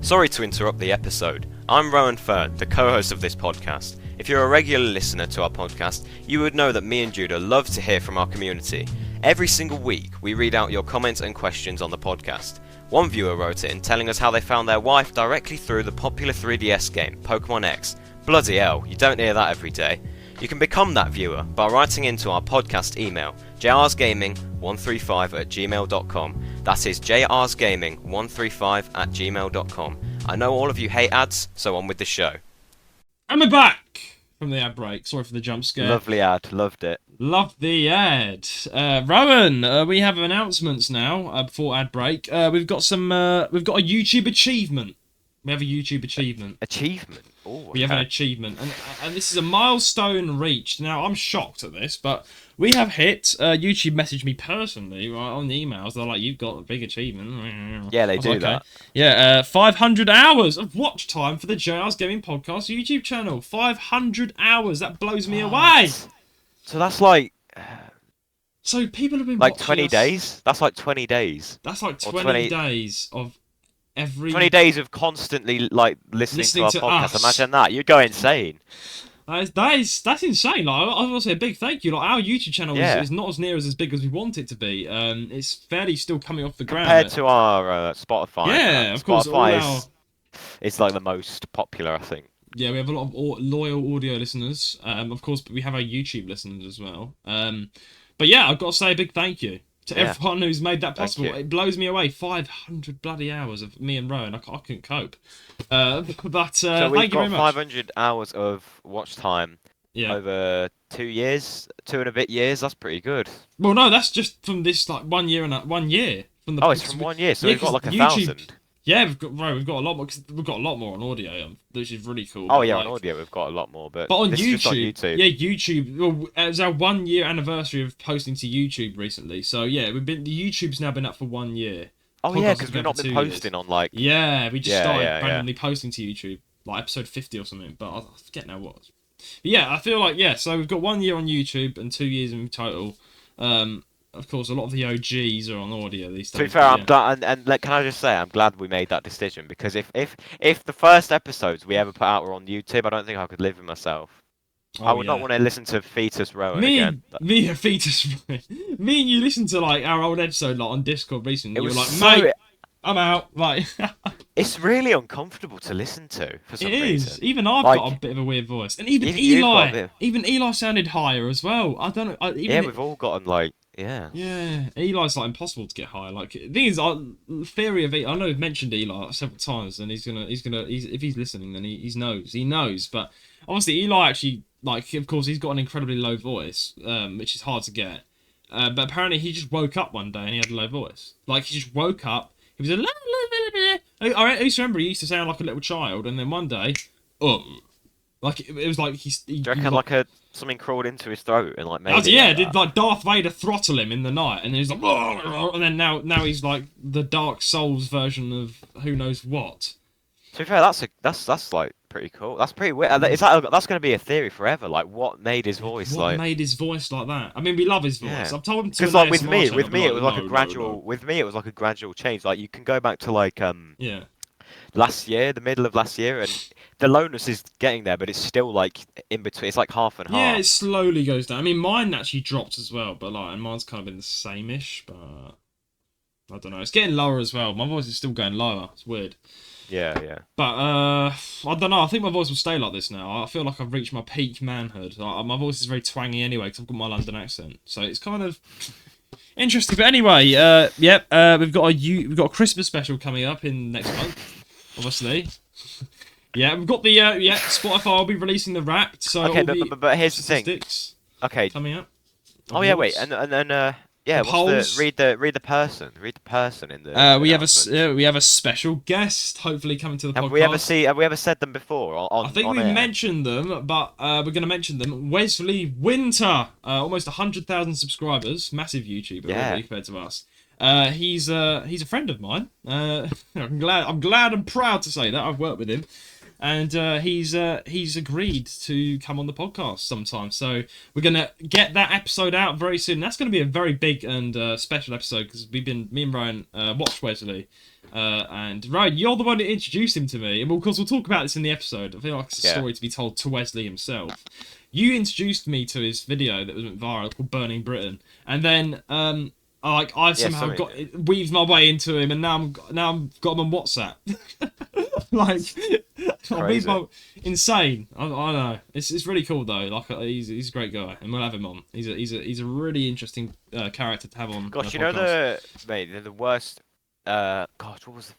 Sorry to interrupt the episode. I'm Rowan Fern, the co-host of this podcast. If you're a regular listener to our podcast, you would know that me and Judah love to hear from our community. Every single week, we read out your comments and questions on the podcast. One viewer wrote in telling us how they found their wife directly through the popular 3DS game, Pokemon X. Bloody hell, you don't hear that every day. You can become that viewer by writing into our podcast email, jrsgaming135@gmail.com. That is jrsgaming135@gmail.com. I know all of you hate ads, so on with the show. And we're back from the ad break. Sorry for the jump scare. Lovely ad, loved it. Loved the ad. Rowan, we have announcements now before ad break. We've got a YouTube achievement. We have a YouTube achievement. Achievement? Ooh, okay. We have an achievement, and this is a milestone reached. Now, I'm shocked at this, but we have hit. YouTube messaged me personally on the emails. They're like, "You've got a big achievement." Yeah, they do that. Yeah, 500 hours of watch time for the JR's Gaming Podcast YouTube channel. 500 hours. That blows me away. So that's like. So people have been like 20 days. That's like 20 days. That's like 20 days of. 20 days of constantly listening to our podcast. Us. Imagine that. You'd go insane. That's insane. Like, I want to say a big thank you. Like, our YouTube channel is not as near as big as we want it to be. It's fairly still coming off the ground. Compared to our Spotify. Yeah, of course. Spotify is like the most popular, I think. Yeah, we have a lot of loyal audio listeners. Of course, but we have our YouTube listeners as well. But yeah, I've got to say a big thank you to everyone who's made that possible. It blows me away. 500 bloody hours of me and Rowan. I couldn't cope. So we've thank you very got much. 500 hours of watch time over 2 years, 2.5 years. That's pretty good. Well, no, that's just from this 1 year and 1 year. From the, it's from 1 year, so we've got like 1,000. Yeah, we've got a lot more. Cause we've got a lot more on audio, which is really cool. Oh yeah, on audio we've got a lot more, but on this YouTube, is just on YouTube. Yeah, YouTube. Well, it was our 1 year anniversary of posting to YouTube recently. So yeah, the YouTube's now been up for 1 year. Oh yeah, because we've not been posting on like. Yeah, we just started randomly posting to YouTube, like episode 50 or something. But I forget now what. But yeah, I feel like so we've got 1 year on YouTube and 2 years in total. Of course, a lot of the OGs are on audio these days. To be fair, I'm glad, and can I just say, I'm glad we made that decision, because if the first episodes we ever put out were on YouTube, I don't think I could live with myself. I would not want to listen to Fetus Rowan again. Fetus Rowan. Me and you listened to our old episode on Discord recently. You were like, mate, I'm out. It's really uncomfortable to listen to for some reason. It is. Even I've got a bit of a weird voice, and even Eli sounded higher as well. I don't know. We've all gotten Yeah, Eli's impossible to get high. The thing is, theory of I know we've mentioned Eli several times, and he's gonna if he's listening, then he knows. But obviously, Eli actually of course he's got an incredibly low voice, which is hard to get. But apparently, he just woke up one day and he had a low voice. He just woke up. He was I used to remember he used to sound like a little child, and then one day, it was like he's. Do you reckon something crawled into his throat and maybe? Did Darth Vader throttle him in the night, and he's like, and then now he's like the Dark Souls version of who knows what. To be fair, that's pretty cool. That's pretty weird. That's going to be a theory forever. What made his voice What made his voice like that? I mean, we love his voice. Yeah. I've told him to. Because with me, it was a gradual. With me, it was a gradual change. You can go back to last year, the middle of last year, and the lowness is getting there, but it's still in between. It's half and half. Yeah, it slowly goes down. I mean, mine actually dropped as well, but and mine's kind of been the same-ish, but I don't know. It's getting lower as well. My voice is still going lower. It's weird. Yeah. But I don't know. I think my voice will stay like this now. I feel like I've reached my peak manhood. My voice is very twangy anyway because I've got my London accent, so it's kind of interesting. But anyway, we've got a Christmas special coming up in next month, obviously. Yeah, we've got the Spotify will be releasing the Wrapped. So okay, but here's the thing. Okay, coming up. Oh yeah, wait, and then Yeah, polls. Read the person in the. We have a special guest hopefully coming to the Have podcast. Have we ever said them before I think on we air? mentioned them, but we're going to mention them. Wesley Winter, almost 100,000 subscribers, massive YouTuber really compared to us. He's a friend of mine. I'm glad and proud to say that I've worked with him, and he's agreed to come on the podcast sometime. So we're gonna get that episode out very soon. That's gonna be a very big and special episode because me and Ryan watched Wesley. And Ryan, you're the one that introduced him to me, and of course we'll talk about this in the episode. I feel like it's a story to be told to Wesley himself. You introduced me to his video that went viral called "Burning Britain," and then I somehow weaved my way into him, and now I'm got him on WhatsApp. Like, insane. I don't know. It's really cool though. Like, he's a great guy, and we'll have him on. He's a really interesting character to have on. Gosh, you know the worst. Gosh, what was the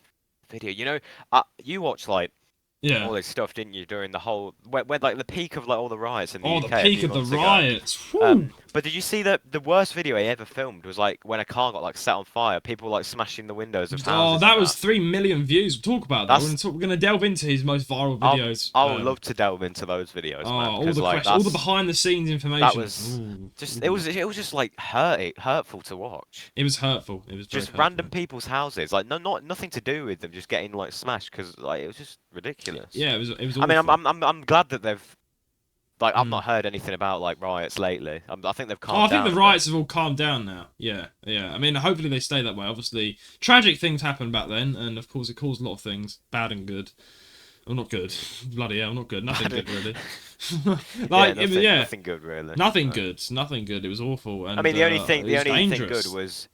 video? You know, you watched like all this stuff, didn't you? During the whole when like the peak of like all the riots in the UK. The peak of the riots. But did you see that the worst video he ever filmed was like when a car got like set on fire, people like smashing the windows of houses. Oh, that was 3 million views. We'll talk about that. We're gonna delve into his most viral videos. I would love to delve into those videos, man. All the questions, all the behind the scenes information. That was just it was just like hurtful to watch. It was hurtful. It was just random people's houses, like nothing to do with them, just getting like smashed because like it was just ridiculous. Yeah, it was. Awful. I mean, I'm glad that they've. Like, I've not heard anything about, like, riots lately. I think they've calmed down. I think the riots have all calmed down now. Yeah. I mean, hopefully they stay that way. Obviously, tragic things happened back then, and of course it caused a lot of things, bad and good. Well, not good. Bloody hell, not good. Nothing good, really. Nothing good, really. Nothing good. Nothing good. It was awful. And, I mean, the only thing good was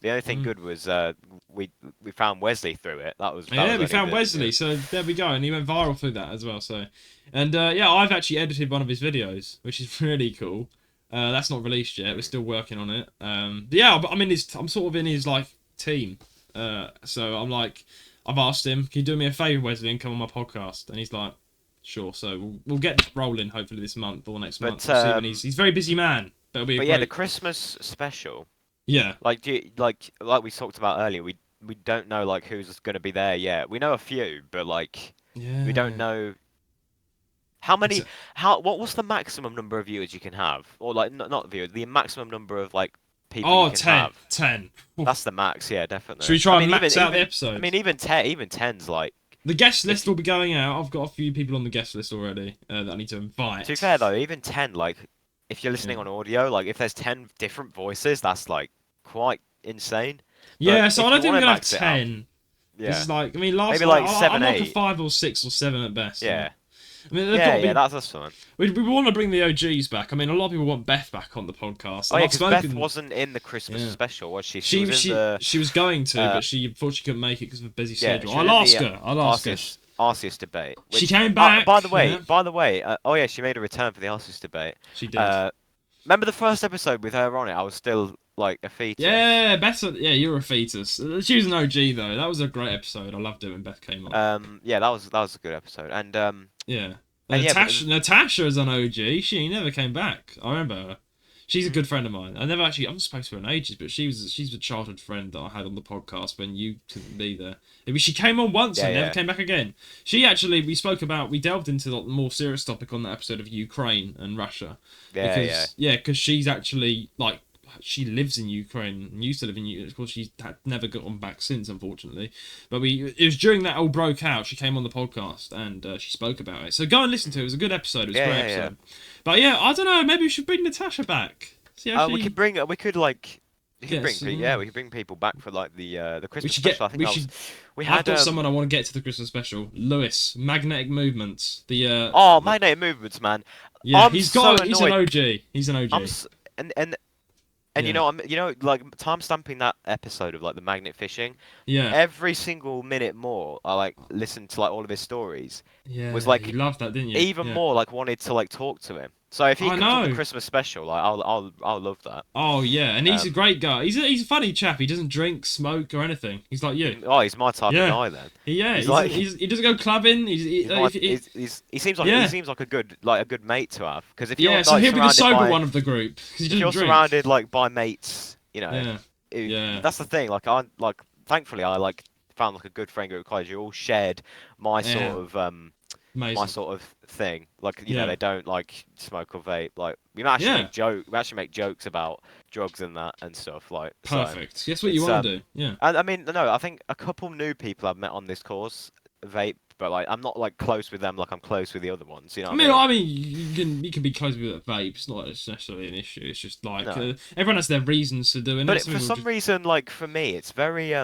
we found Wesley through it. We found Wesley. So there we go, and he went viral through that as well. So, and I've actually edited one of his videos, which is really cool. That's not released yet. We're still working on it. But I'm sort of in his like team. So I'm like. I've asked him, can you do me a favour, Wesley, and come on my podcast? And he's like, sure. So we'll get this rolling hopefully this month or next month. We'll see when he's a very busy man. The Christmas special. Yeah. Like we talked about earlier, we don't know like who's going to be there yet. We know a few, but like we don't know how many. What's the maximum number of viewers you can have, or like not viewers, the maximum number of like. People you can have. 10. That's the max, yeah, definitely. Should we try and max out the episode? I mean, even 10's like... The guest list will be going out. I've got a few people on the guest list already that I need to invite. To be fair, though, even 10, like, if you're listening on audio, like, if there's 10 different voices, that's, like, quite insane. Yeah, so I don't think we're going to have 10. Yeah. This is like, I mean, maybe like 7, 8. I'm like a 5 or 6 or 7 at best. Yeah. I mean, that's fine. We want to bring the OGs back. I mean, a lot of people want Beth back on the podcast. Oh, yeah, because Beth wasn't in the Christmas special, was she? She was going to, but she unfortunately couldn't make it because of a busy schedule. I'll ask her. Arceus debate. She came back. By the way, she made a return for the Arceus debate. She did. Remember the first episode with her on it? I was still like a fetus. Yeah, Beth. Yeah, you're a fetus. She was an OG though. That was a great episode. I loved it when Beth came on. Yeah, that was a good episode, and yeah. Natasha is an OG. She never came back. I remember her. She's a good friend of mine. I haven't spoken to her in ages, but she's a childhood friend that I had on the podcast when you couldn't be there. Maybe she came on once and never came back again. We delved into the more serious topic on that episode of Ukraine and Russia. Because she's actually like. She lives in Ukraine and used to live in Ukraine. Of course, she's never gotten back since, unfortunately. But it was during that all broke out, she came on the podcast and she spoke about it. So go and listen to it. It was a good episode. It was a great episode. But I don't know. Maybe we should bring Natasha back. We could bring people back for like the Christmas special. I've got someone I want to get to the Christmas special. Lewis, Magnetic Movements. Magnetic Movements, man. Yeah, he's an OG. He's an OG. And you know, like time-stamping that episode of like the magnet fishing. Yeah. Every single minute more, I like listened to like all of his stories. Yeah. Was like you loved that, didn't you? Even more like wanted to like talk to him. So if he comes on the Christmas special, like I'll love that. Oh yeah, and he's a great guy. He's a funny chap. He doesn't drink, smoke, or anything. He's like you. Oh, he's my type of guy then. He doesn't go clubbing. He seems like a good mate to have. Because if you're so he'll be the sober one of the group because he doesn't drink. Surrounded like by mates, you know. Yeah. That's the thing. Like thankfully I found like a good friend group at college who all shared my sort of thing. Like they don't like smoke or vape. Like we actually make jokes about drugs and that and stuff. Like perfect. That's what you want to do. Yeah. And I mean, no, I think a couple new people I've met on this course vape, but like I'm not like close with them like I'm close with the other ones. You know. I mean, you can be close with a vape. It's not necessarily an issue. It's just like everyone has their reasons for doing it. But for some reason, like for me, it's very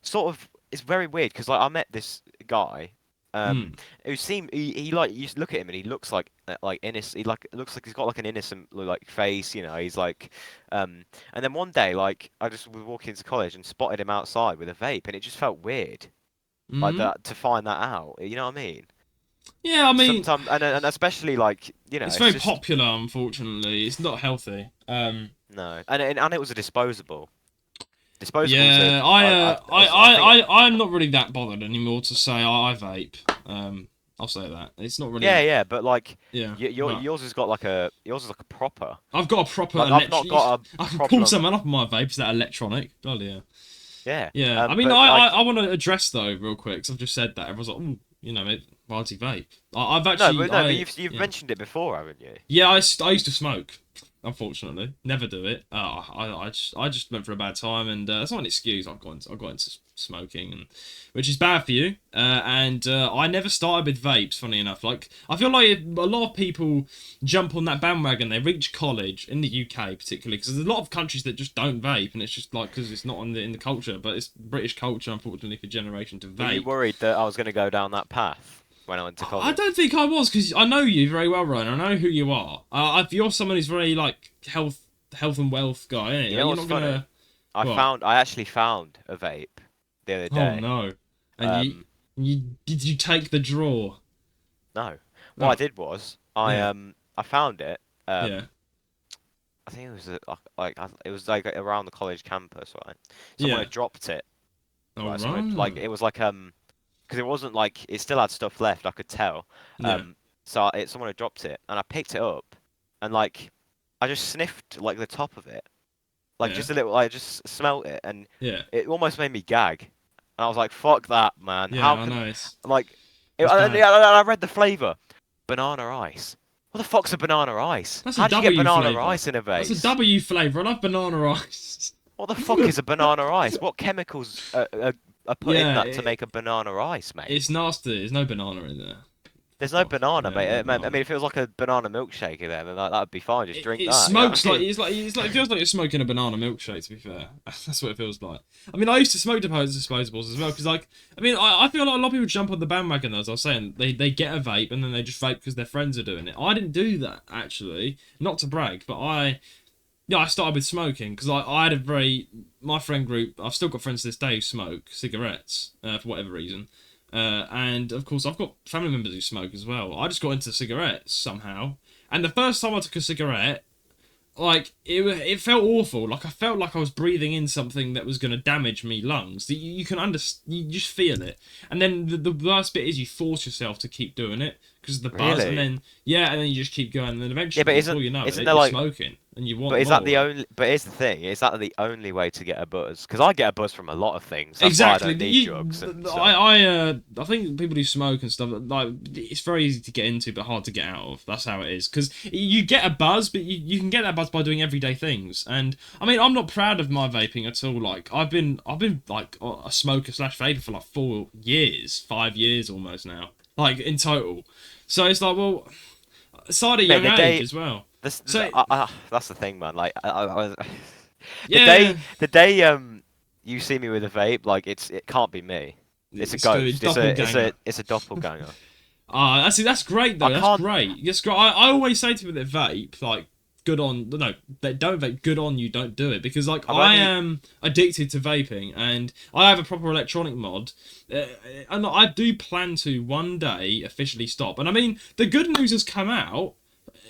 sort of it's very weird because like I met this guy who seemed he like you look at him and he looks like innocent. He like looks like he's got like an innocent like face. You know, he's like and then one day like I just was walking into college and spotted him outside with a vape and it just felt weird. Like that to find that out, you know what I mean? Yeah, I mean, sometimes and especially like it's very popular. Unfortunately, it's not healthy. No, and it was a disposable. Yeah, I'm not really that bothered anymore to say I vape. I'll say that it's not really. Yeah, but like yours is like a proper. I've got a proper. Like, I've not got a. I can call someone up on my vape. Is that electronic? Bloody yeah. Yeah. I mean, I want to address though real quick because I've just said that everyone's like, oh, mate, why does he vape? I've actually but you've mentioned it before, haven't you? Yeah, I used to smoke. Unfortunately, never do it. I just went for a bad time, and that's not an excuse. I got into smoking, which is bad for you. And I never started with vapes. Funny enough, like I feel like a lot of people jump on that bandwagon. They reach college in the UK, particularly because there's a lot of countries that just don't vape, and it's just like because it's not in the culture, but it's British culture, unfortunately, for generation to vape. Were you worried that I was going to go down that path? When I went to college. I don't think I was because I know you very well, Ryan. I know who you are. You're someone who's very like health and wealth guy, ain't you? You're not gonna. I actually found a vape the other day. Oh no! And did you take the draw? No. What I did was I found it. Yeah. I think it was it was like around the college campus, right? Someone had dropped it. Oh, right. Like it was like because it wasn't like it still had stuff left. I could tell. So someone had dropped it, and I picked it up, and like I just sniffed like the top of it, like just a little. I just smelt it, and it almost made me gag. And I was like, "Fuck that, man! Yeah, How I can know. I read the flavour, banana ice. What the fuck's a banana ice? How do you get banana ice in a vase? That's a W flavour. I love banana ice. What the fuck is a banana ice? What chemicals are put in that to make a banana ice, mate? It's nasty. There's no banana in there. There's no banana, mate. I mean, if it was like a banana milkshake in there, then that would be fine. Just drink that. It smokes like it feels like you're smoking a banana milkshake. To be fair, that's what it feels like. I mean, I used to smoke disposables as well because, like, I mean, I feel like a lot of people jump on the bandwagon. As I was saying, they get a vape and then they just vape because their friends are doing it. I didn't do that actually, not to brag, but I started with smoking because I had my friend group. I've still got friends to this day who smoke cigarettes for whatever reason. And of course I've got family members who smoke as well. I just got into cigarettes somehow, and the first time I took a cigarette, like it felt awful. Like I felt like I was breathing in something that was going to damage me lungs. You can understand, you just feel it. And then the worst bit is you force yourself to keep doing it because of the buzz, really? and then you just keep going, and then eventually, but before you know it, you're like smoking. And you want but is more. that the only? But here's the thing: is that the only way to get a buzz? Because I get a buzz from a lot of things. That's exactly. why I don't need drugs. I think people who smoke and stuff like it's very easy to get into, but hard to get out of. That's how it is. Because you get a buzz, but you can get that buzz by doing everyday things. And I mean, I'm not proud of my vaping at all. Like I've been like a smoker / vapor for like 5 years almost now, like in total. So it's like, well, started at a young age as well. That's the thing, man. Like, the day you see me with a vape, like it can't be me. It's a ghost. It's a doppelganger. That's great though. That's great. I always say to people that vape, like, good on that don't vape. Good on you. Don't do it because like I am addicted to vaping and I have a proper electronic mod, and I do plan to one day officially stop. And I mean, the good news has come out.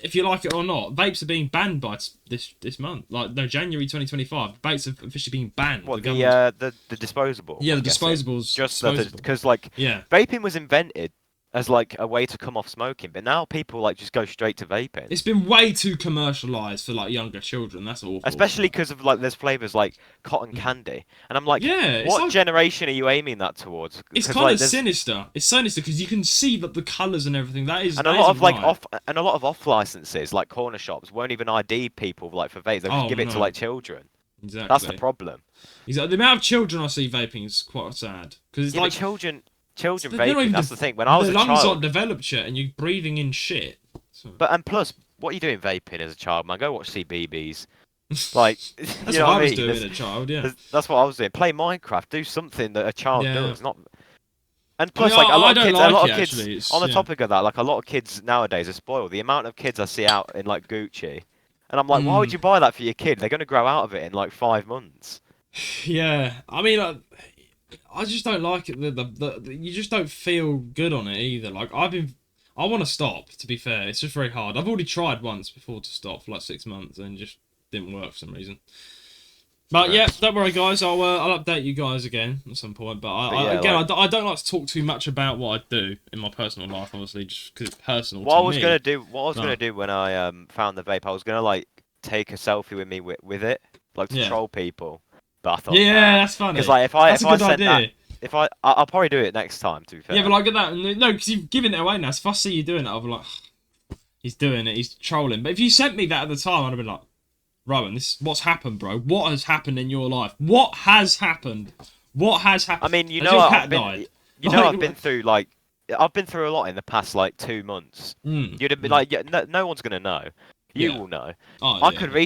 If you like it or not, vapes are being banned by this month. Like January 2025, vapes have officially been banned. What the disposable? Yeah, the disposables. Just because vaping was invented as like a way to come off smoking, but now people like just go straight to vaping. It's been way too commercialized for like younger children. That's awful. Especially because of like there's flavors like cotton candy, and I'm like, yeah, what like, generation are you aiming that towards? It's kind of sinister. It's sinister because you can see that the colours and everything. And a lot of like off licenses, like corner shops, won't even ID people like for vapes. They'll just give it to like children. Exactly. That's the problem. Exactly. The amount of children I see vaping is quite sad because it's like children vaping. That's the thing. When I was a child, the lungs aren't developed yet, and you're breathing in shit. So. But plus, what are you doing vaping as a child, man? Go watch CBeebies. Like, that's what I was doing as a child. Yeah, that's what I was doing. Play Minecraft. Do something that a child does. Not. And plus, a lot of kids. On the topic of that, like a lot of kids nowadays are spoiled. The amount of kids I see out in like Gucci, and I'm like, why would you buy that for your kid? They're going to grow out of it in like 5 months. Yeah, I mean, I just don't like it. You just don't feel good on it either. Like I want to stop. To be fair, it's just very hard. I've already tried once before to stop for like 6 months and just didn't work for some reason. But yeah, don't worry, guys. I'll update you guys again at some point. But I don't like to talk too much about what I do in my personal life, obviously, just because it's personal. What I was gonna do when I found the vape, I was gonna like take a selfie with me with it, like to troll people. But I thought, that's funny. Because like if I sent that, I'll probably do it next time. To be fair. Yeah, but like at that, no, because you've given it away now. So if I see you doing it, I'll be like, he's doing it, he's trolling. But if you sent me that at the time, I'd have been like, Rowan, what's happened, bro? What has happened in your life? What has happened? What has happened? I mean, I've been through a lot in the past like 2 months. You'd have been like, no one's gonna know. You will know. I could have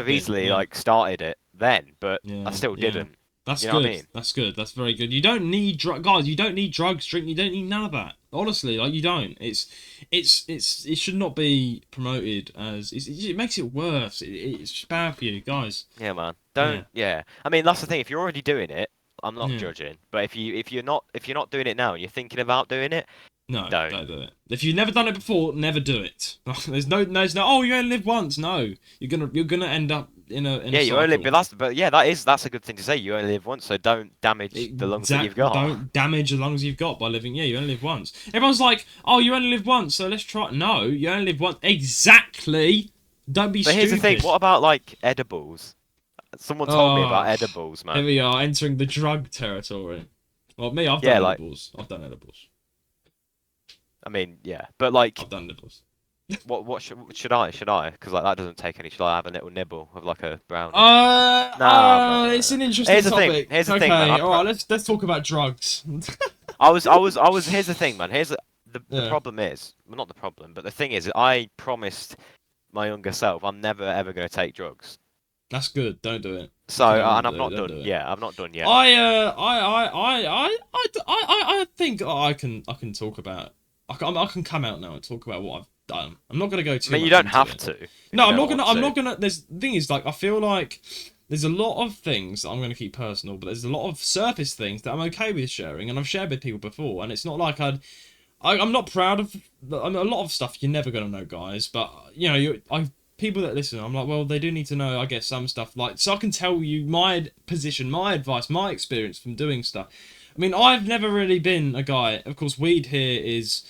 easily like started it then, but I still didn't. That's good. What I mean? That's good. That's very good. You don't need guys. You don't need drugs, drink. You don't need none of that. Honestly, like you don't. It should not be promoted as. It makes it worse. It's bad for you, guys. Yeah, man. Don't. Yeah. I mean, that's the thing. If you're already doing it, I'm not judging. But if you're not doing it now and you're thinking about doing it, don't do it. If you've never done it before, never do it. There's no. Oh, you only live once. No, you're gonna end up in a you only live. That's a good thing to say. You only live once, so don't damage the lungs that you've got. Don't damage the lungs you've got by living. Yeah, you only live once. Everyone's like, oh, you only live once, so let's try. No, you only live once. Exactly. Don't be stupid. But here's the thing. What about like edibles? Someone told me about edibles, man. Here we are entering the drug territory. Well, me, I've done edibles. I've done edibles. I mean, yeah, but like I've done nibbles. What should I? Because like that doesn't take any. Should I have a little nibble of like a brownie? It's an interesting topic. Here's the thing, man. All right, let's talk about drugs. Here's the thing, man. The problem is, well, not the problem, but the thing is, I promised my younger self I'm never ever going to take drugs. That's good. Don't do it. So, and I'm not done. Yeah, I'm not done yet. I think I can talk about. I can come out now and talk about what I've done. I'm not gonna go too. I mean, you don't have to. No, I'm not gonna. The thing is, like, I feel like there's a lot of things that I'm gonna keep personal, but there's a lot of surface things that I'm okay with sharing, and I've shared with people before, and it's not like I'm not proud of. I mean, a lot of stuff you're never gonna know, guys. But you know, people that listen, I'm like, well, they do need to know, I guess, some stuff. Like, so I can tell you my position, my advice, my experience from doing stuff. I mean, I've never really been a guy. Of course, weed here is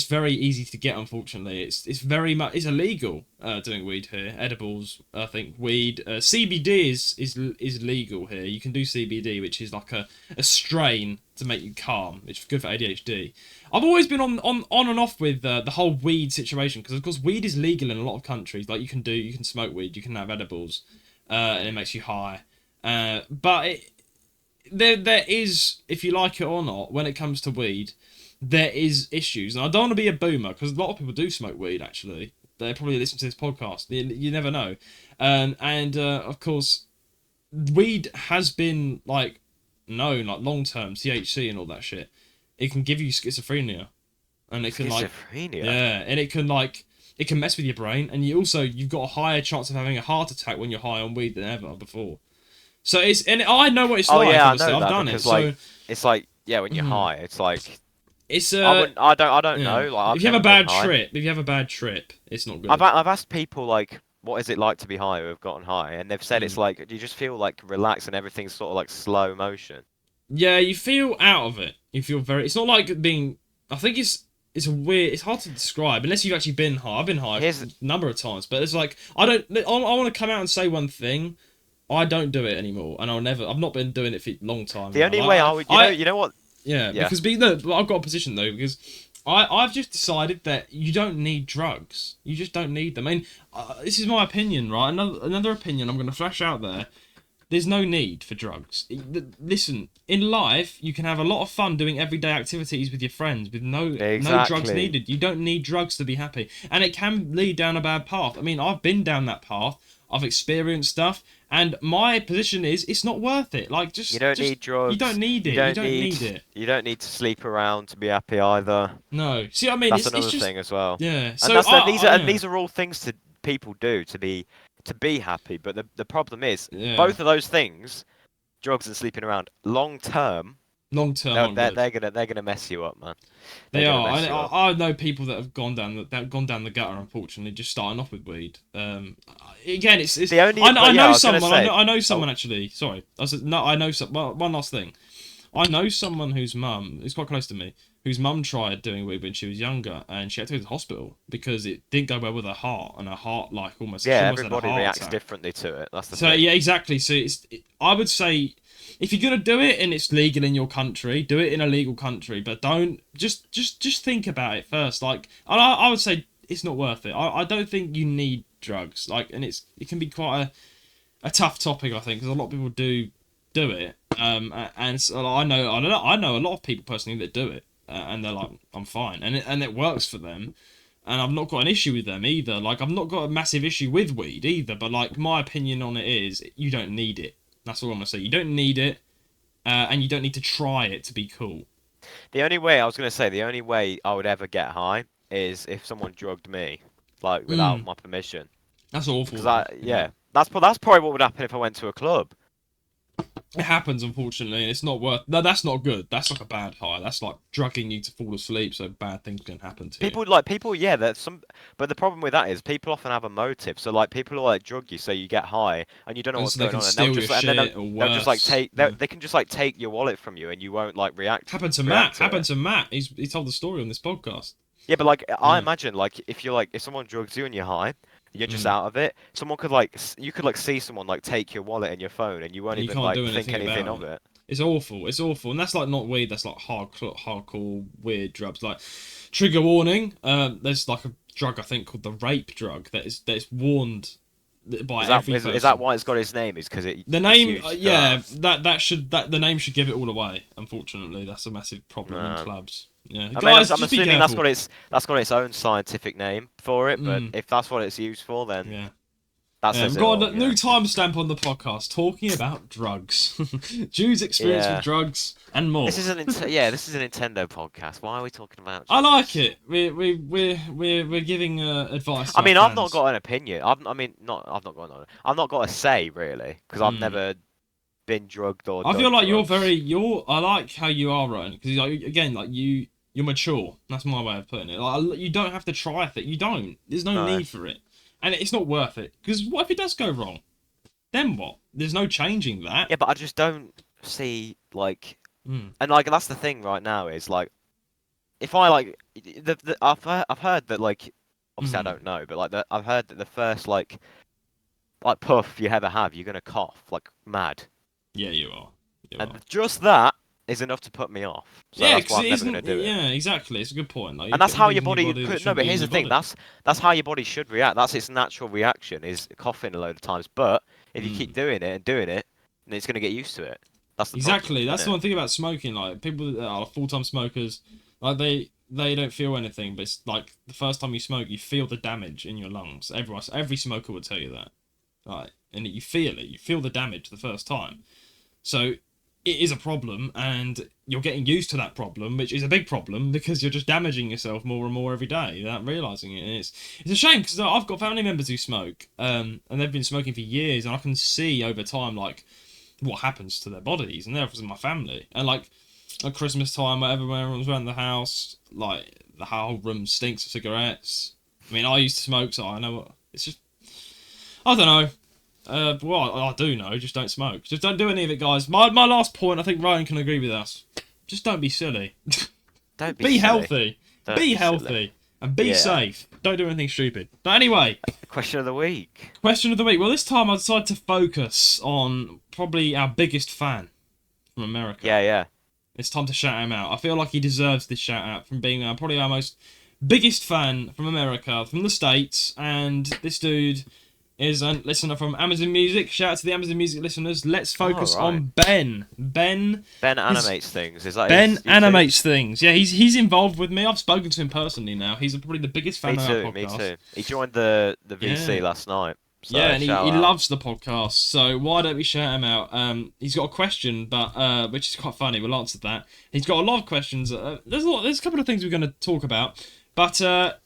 very easy to get. Unfortunately, it's it's illegal doing weed here. Edibles, I think, weed, CBD is legal here. You can do CBD, which is like a strain to make you calm, which is good for ADHD. I've always been on and off with the whole weed situation because, of course, weed is legal in a lot of countries. Like, you can smoke weed, you can have edibles, and it makes you high. But there is, if you like it or not, when it comes to weed, there is issues. And I don't want to be a boomer, because a lot of people do smoke weed, actually. They probably listen to this podcast. You never know. Of course, weed has been, like, known, like, long-term, THC and all that shit. It can give you schizophrenia. And it can, schizophrenia? Yeah, and it can, like, it can mess with your brain. And you've got a higher chance of having a heart attack when you're high on weed than ever before. So I know what it's like. Yeah, obviously. I know I've done because, it. Like, it's like, yeah, when you're high, it's like. It's I don't know. Like, if you have a bad trip, it's not good. I've asked people like, what is it like to be high who have gotten high, and they've said it's like you just feel like relaxed and everything's sort of like slow motion. Yeah, you feel out of it. You feel very. It's not like being. I think it's It's hard to describe unless you've actually been high. I've been high a number of times, but it's like I want to come out and say one thing. I don't do it anymore, and I've not been doing it for a long time. The only way I would, you know what? Yeah, because I've got a position though, because I've just decided that you don't need drugs. You just don't need them. I mean, this is my opinion, right? Another opinion I'm going to flash out there. There's no need for drugs. Listen, in life, you can have a lot of fun doing everyday activities with your friends with no drugs needed. You don't need drugs to be happy. And it can lead down a bad path. I mean, I've been down that path. I've experienced stuff. And my position is, it's not worth it. Like, you don't need drugs. You don't need it. You don't need it. You don't need to sleep around to be happy either. No. See what I mean? That's another thing as well. Yeah. So these are all things to people do to be happy. But the problem is, both of those things, drugs and sleeping around, long term, they're gonna mess you up, man. They are. I know people that have gone down the gutter, unfortunately, just starting off with weed. Again, it's the only. I know someone actually. Sorry, I know some. Well, one last thing. I know someone whose mum is quite close to me, whose mum tried doing weed when she was younger, and she had to go to the hospital because it didn't go well with her heart, and her heart almost. Yeah, everybody reacts differently to it. That's the thing. Yeah, exactly. So I would say, if you're gonna do it and it's legal in your country, do it in a legal country. But don't just think about it first. Like, I would say it's not worth it. I don't think you need drugs. Like, and it can be quite a tough topic, I think, because a lot of people do it. And so I know a lot of people personally that do it, and they're like, I'm fine, and it works for them. And I've not got an issue with them either. Like, I've not got a massive issue with weed either. But like, my opinion on it is, you don't need it. That's all I'm gonna say. You don't need it, and you don't need to try it to be cool. The only way I would ever get high is if someone drugged me, like without my permission. That's awful. That's probably what would happen if I went to a club. It happens, unfortunately, and it's not worth. No, that's not good. That's like a bad high. That's like drugging you to fall asleep, so bad things can happen to you. Yeah, there's some. But the problem with that is people often have a motive. So like people will like drug you, so you get high, and you don't know what's going on, and they'll just like take. They can just like take your wallet from you, and you won't like react. Happened to Matt. He told the story on this podcast. Yeah, but like I imagine like if someone drugs you and you're high. You're just out of it. Someone you could see someone like take your wallet and your phone, and you won't even like think anything of it. It's awful. It's awful, and that's like not weed. That's like hardcore weird drugs. Like, trigger warning. There's like a drug I think called the rape drug that is warned by every person. Is that why it's got its name? Is because it the name? The name should give it all away. Unfortunately, that's a massive problem in clubs. Yeah, guys, I'm assuming that's got its own scientific name for it, but if that's what it's used for, then we've got a new timestamp on the podcast talking about drugs, Jude's experience with drugs and more. This is a Nintendo podcast. Why are we talking about drugs? I like it. We're giving advice. I mean, I've not got an opinion. I've not got a say really because I've never been drugged or. I feel like I like how you are, Roan, because you're mature. That's my way of putting it. Like, you don't have to try it. You don't. There's no need for it, and it's not worth it. Because what if it does go wrong? Then what? There's no changing that. Yeah, but I just don't see like, and like that's the thing right now is like, if I like, I've heard that like, obviously I don't know, but like I've heard that the first like puff you ever have, you're gonna cough like mad. Yeah, you are. Just that is enough to put me off. So that's why I'm never going to do it. Yeah, exactly. It's a good point. Like, and that's how your body. No, but here's the thing. That's how your body should react. That's its natural reaction. Is coughing a load of times. But if you keep doing it, then it's going to get used to it. That's the problem, that's the one thing about smoking. Like people that are full-time smokers, like they don't feel anything, but it's like the first time you smoke, you feel the damage in your lungs. Every smoker would tell you that. Right, and you feel it. You feel the damage the first time. So it is a problem, and you're getting used to that problem, which is a big problem because you're just damaging yourself more and more every day without realising it. And it's a shame because I've got family members who smoke, and they've been smoking for years, and I can see over time like what happens to their bodies, and they're obviously my family. And like at Christmas time, whatever, when everyone's around the house, like the whole room stinks of cigarettes. I mean, I used to smoke, so I know what it's just. I don't know. Well, I do know. Just don't smoke. Just don't do any of it, guys. My last point, I think Ryan can agree with us. Just don't be silly. Don't be healthy. be healthy, and be safe. Don't do anything stupid. But anyway, question of the week. Question of the week. Well, this time I decided to focus on probably our biggest fan from America. Yeah. It's time to shout him out. I feel like he deserves this shout out from being probably our most biggest fan from America, from the States, and this dude is a listener from Amazon Music. Shout out to the Amazon Music listeners. Let's focus on Ben. Ben animates things. Is that Ben animates things. Yeah, he's involved with me. I've spoken to him personally now. He's probably the biggest fan of our podcast. Me too. He joined the VC last night. So yeah, and he loves the podcast. So why don't we shout him out? He's got a question, but which is quite funny. We'll answer that. He's got a lot of questions. There's a couple of things we're going to talk about, but the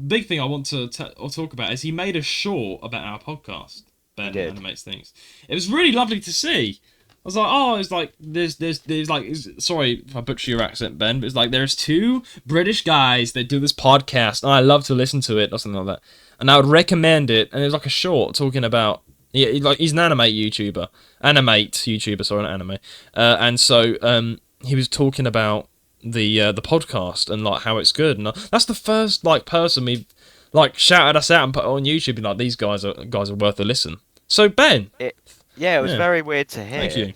big thing I want to talk about is he made a short about our podcast. Ben animates things. It was really lovely to see. I was like, it's like there's like, sorry if I butcher your accent, Ben, but it's like there's two British guys that do this podcast, and I love to listen to it or something like that. And I would recommend it. And it was like a short talking about he's an YouTuber, sorry, not anime. And so he was talking about the podcast and like how it's good. And that's the first like person we like shouted us out and put it on YouTube. And like these guys are worth a listen. So Ben, it was very weird to hear. Thank you.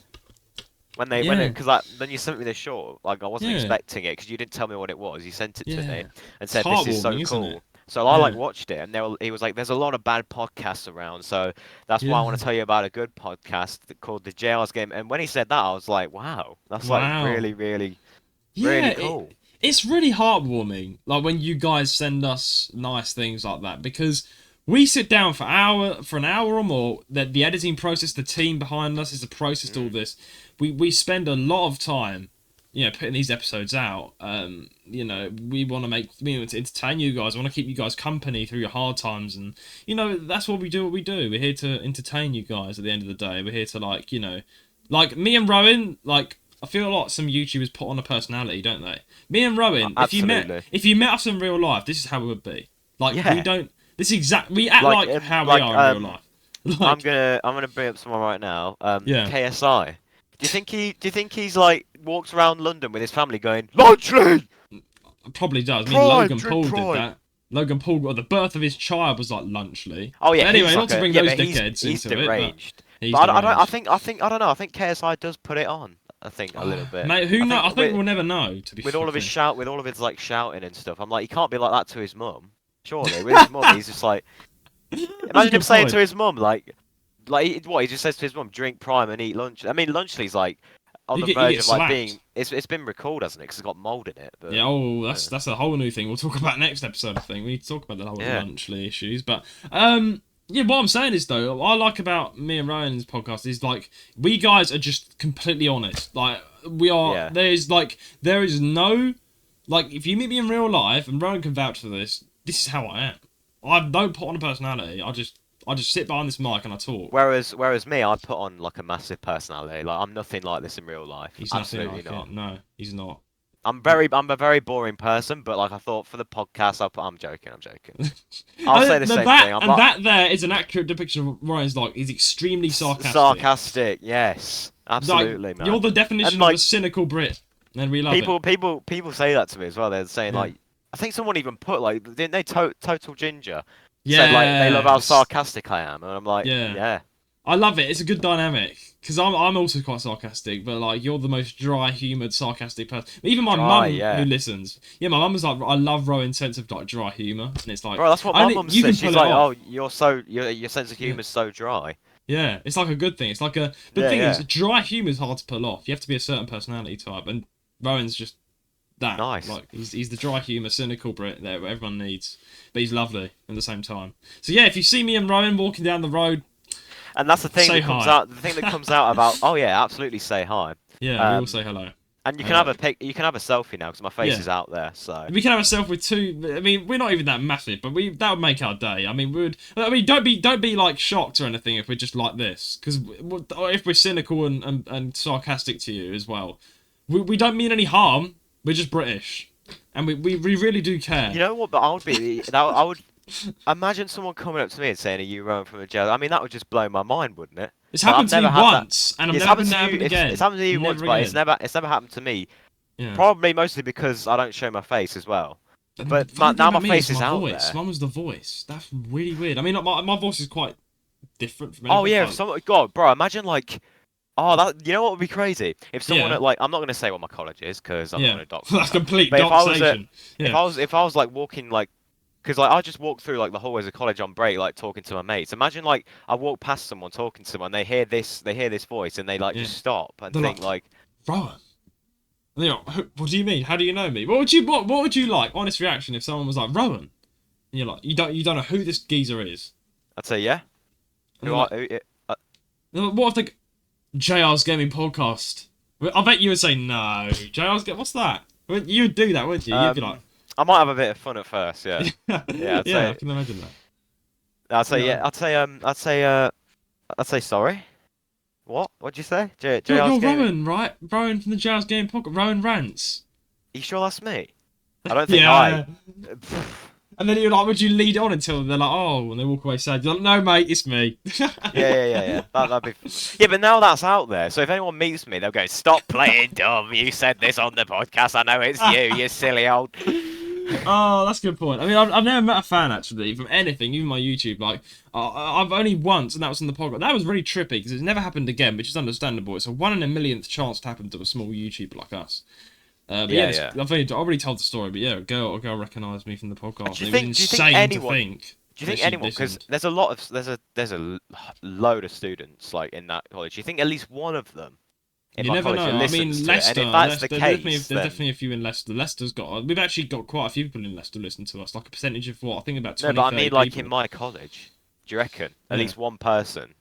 Because then you sent me this short, like I wasn't expecting it because you didn't tell me what it was. You sent it to me and said this is so cool. So I watched it, and he was like, "There's a lot of bad podcasts around, so that's why I want to tell you about a good podcast called the JR's Game." And when he said that, I was like, "Wow, that's like really, really, really cool." It's really heartwarming, like when you guys send us nice things like that, because we sit down for an hour or more. That the editing process, the team behind us is a process to all this. We spend a lot of time, putting these episodes out. We want to entertain you guys. I want to keep you guys company through your hard times, and that's what we do. We're here to entertain you guys. At the end of the day, we're here to like me and Rowan. Like I feel like some YouTubers put on a personality, don't they? Me and Rowan, if you met us in real life, this is how it would be. Like we don't. This is we act like how we are in real life. I'm gonna bring up someone right now. KSI. Do you think he's like walks around London with his family going Lunchley? Probably does. Logan Paul did that. Logan Paul, the birth of his child was like Lunchley. Oh yeah. But anyway, not to bring those dickheads into deranged. it. But I think I don't know. I think KSI does put it on. I think a little bit. Mate, who knows? I think we'll never know. With all of his like shouting and stuff, I'm like, he can't be like that to his mum. Surely, with his mum, he's just like. Imagine him saying to his mum like he just says to his mum, drink Prime and eat lunch. I mean, Lunchley's like on the verge of like being. It's been recalled, hasn't it? Because it's got mold in it. But, yeah. That's a whole new thing. We'll talk about next episode. I think we need to talk about the whole Lunchley issues. But what I'm saying is though, what I like about me and Ryan's podcast is like we guys are just completely honest. Like we are. Yeah. There is no like if you meet me in real life, and Ryan can vouch for this. This is how I am. I don't put on a personality. I just sit behind this mic and I talk. Whereas me, I put on like a massive personality. Like I'm nothing like this in real life. He's absolutely not. No, he's not. I'm a very boring person, but like I thought for the podcast, I'm joking. I'll say the same thing. That there is an accurate depiction of Ryan's like. He's extremely sarcastic. Sarcastic, yes, absolutely, like, man. You're the definition of a cynical Brit, and we love it. People say that to me as well. They're saying like. I think someone even put like, didn't they? Total Ginger. Yeah. Said like they love how sarcastic I am, and I'm like, yeah. I love it. It's a good dynamic because I'm also quite sarcastic, but like you're the most dry-humoured, sarcastic person. Even my mum who listens, my mum was like, I love Rowan's sense of like dry humour, and it's like, bro, that's what my mum says. She's like, oh, your sense of humour is so dry. Yeah, it's like a good thing. It's like the thing is, dry humour is hard to pull off. You have to be a certain personality type, and Rowan's just. That. Nice. Like he's the dry humour, cynical Brit that everyone needs, but he's lovely at the same time. So yeah, if you see me and Rowan walking down the road, and that's the thing that comes out. The thing that comes out about. Oh yeah, absolutely say hi. Yeah, we all say hello. And you can have a you can have a selfie now because my face is out there. So we can have a selfie with two. I mean, we're not even that massive, but that would make our day. I mean, don't be like shocked or anything if we're just like this, because if we're cynical and sarcastic to you as well, we don't mean any harm. We're just British, and we really do care. You know what? But I would imagine someone coming up to me and saying, "Are you Roan from a jail?" I mean, that would just blow my mind, wouldn't it? It's happened to me once, and I've never happened again. It's happened to you once, but it's never happened to me Yeah. Probably mostly because I don't show my face as well. But now my face is out there. Mine was the voice. That's really weird. I mean, my voice is quite different from Oh yeah, like... God, bro, imagine like, that you know what would be crazy if someone at like, I'm not gonna say what my college is because I'm not gonna dox. That's complete but doxation. if I was like walking like, because like I just walk through like the hallways of college on break, like talking to my mates. Imagine like I walk past someone talking to someone, they hear this voice, and they like just stop and They're think like, Rowan. What do you mean? How do you know me? What would you like? Honest reaction if someone was like Rowan, and you're like, you don't know who this geezer is. I'd say yeah. What if the JR's Gaming Podcast? I bet you would say no. What's that? You would do that, wouldn't you? You'd be like, I might have a bit of fun at first, yeah. Yeah, I can imagine that. I'd say yeah. I'd say sorry. What? What'd you say? You're Rowan, right? Rowan from the JR's Gaming Podcast. Roanrants. Are you sure that's me? I don't think I. And then you're like, would you lead on until they're like, oh, and they walk away sad? You're like, no, mate, it's me. yeah. That'd be. Yeah, but now that's out there, so if anyone meets me, they'll go, "Stop playing dumb. You said this on the podcast. I know it's you silly old." Oh, that's a good point. I mean, I've never met a fan actually from anything, even my YouTube. Like, I've only once, and that was on the podcast. That was really trippy because it's never happened again, which is understandable. It's a 1 in a millionth chance to happen to a small YouTuber like us. I've already told the story, but yeah, a girl recognised me from the podcast. Do you think anyone? Because there's a load of students like in that college. Do you think at least one of them? You never know. I mean, Leicester. There's definitely a few in Leicester. Leicester's got. We've actually got quite a few people in Leicester listen to us. Like a percentage of what? I think about 20. No, but I mean, like in my college. Do you reckon at least one person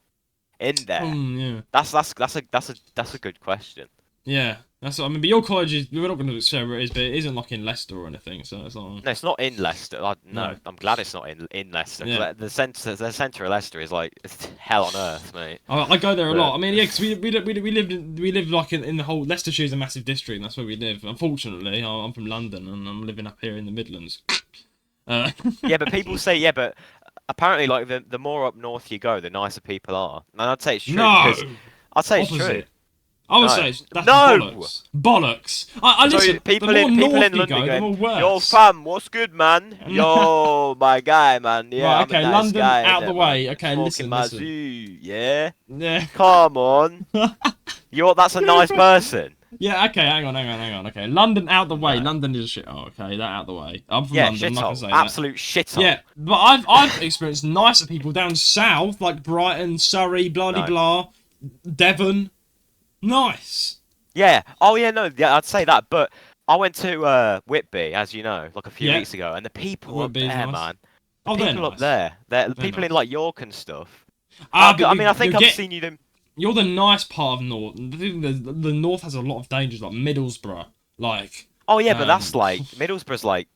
in there? Yeah. That's a good question. Yeah, that's what I mean. But your college is. We're not going to say where it is, but it isn't like in Leicester or anything. So it's not. No, it's not in Leicester. No, I'm glad it's not in Leicester. Yeah. The centre of Leicester is like it's hell on earth, mate. I go there a lot. I mean, yeah, because we live like in the whole Leicestershire is a massive district, and that's where we live. Unfortunately, I'm from London, and I'm living up here in the Midlands. Yeah, but people say but apparently, like the more up north you go, the nicer people are. And I'd say it's true. No, I'd say it's true. I would say that's bollocks. Bollocks. I listen. So people in London going, "Yo, fam, what's good, man? Yo, my guy, man. Yeah, right, okay, I'm a nice London guy, out the way. Man. Okay, listen. Yeah. Yeah. Come on. That's a nice person. Yeah. Okay. Hang on. Okay, London out the way. No. London is a shit. Oh, okay, that out the way. I'm from London. Absolute shithole. Yeah, but I've experienced nicer people down south, like Brighton, Surrey, blah, Devon. Nice. Yeah. Oh yeah. No. Yeah. I'd say that. But I went to Whitby, as you know, like a few weeks ago, and the people up there, man. The people up there. The people in like York and stuff. I mean, I think I've seen you them. You're the nice part of North. The North has a lot of dangers, like Middlesbrough, like. Oh yeah, but that's like Middlesbrough's like.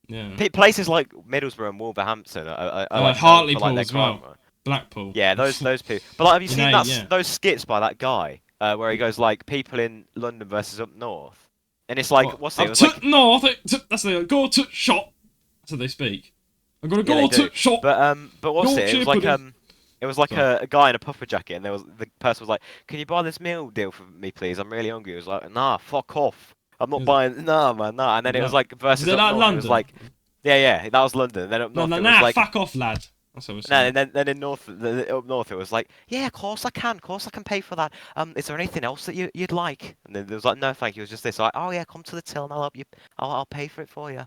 Yeah. Places like Middlesbrough and Wolverhampton are like Hartlepool as well. Blackpool. Yeah, those people. But like, have you seen those skits by that guy where he goes like people in London versus up north, and it's like what's it? Like, north. That's the go to shop. That's how they speak. I'm gonna go to shop. But what's it? It was like a guy in a puffer jacket, and the person was like, "Can you buy this meal deal for me, please? I'm really hungry." He was like, "Nah, fuck off. I'm not buying. Nah, man, nah." And then it was like versus up north. It was like, yeah, that was London. And then up north, it was like, fuck off, lad. No, and then in up north, it was like, yeah, of course I can pay for that. Is there anything else that you'd like? And then there was like, no, thank you. It was just this, like, oh yeah, come to the till and I'll help you. I'll pay for it for you.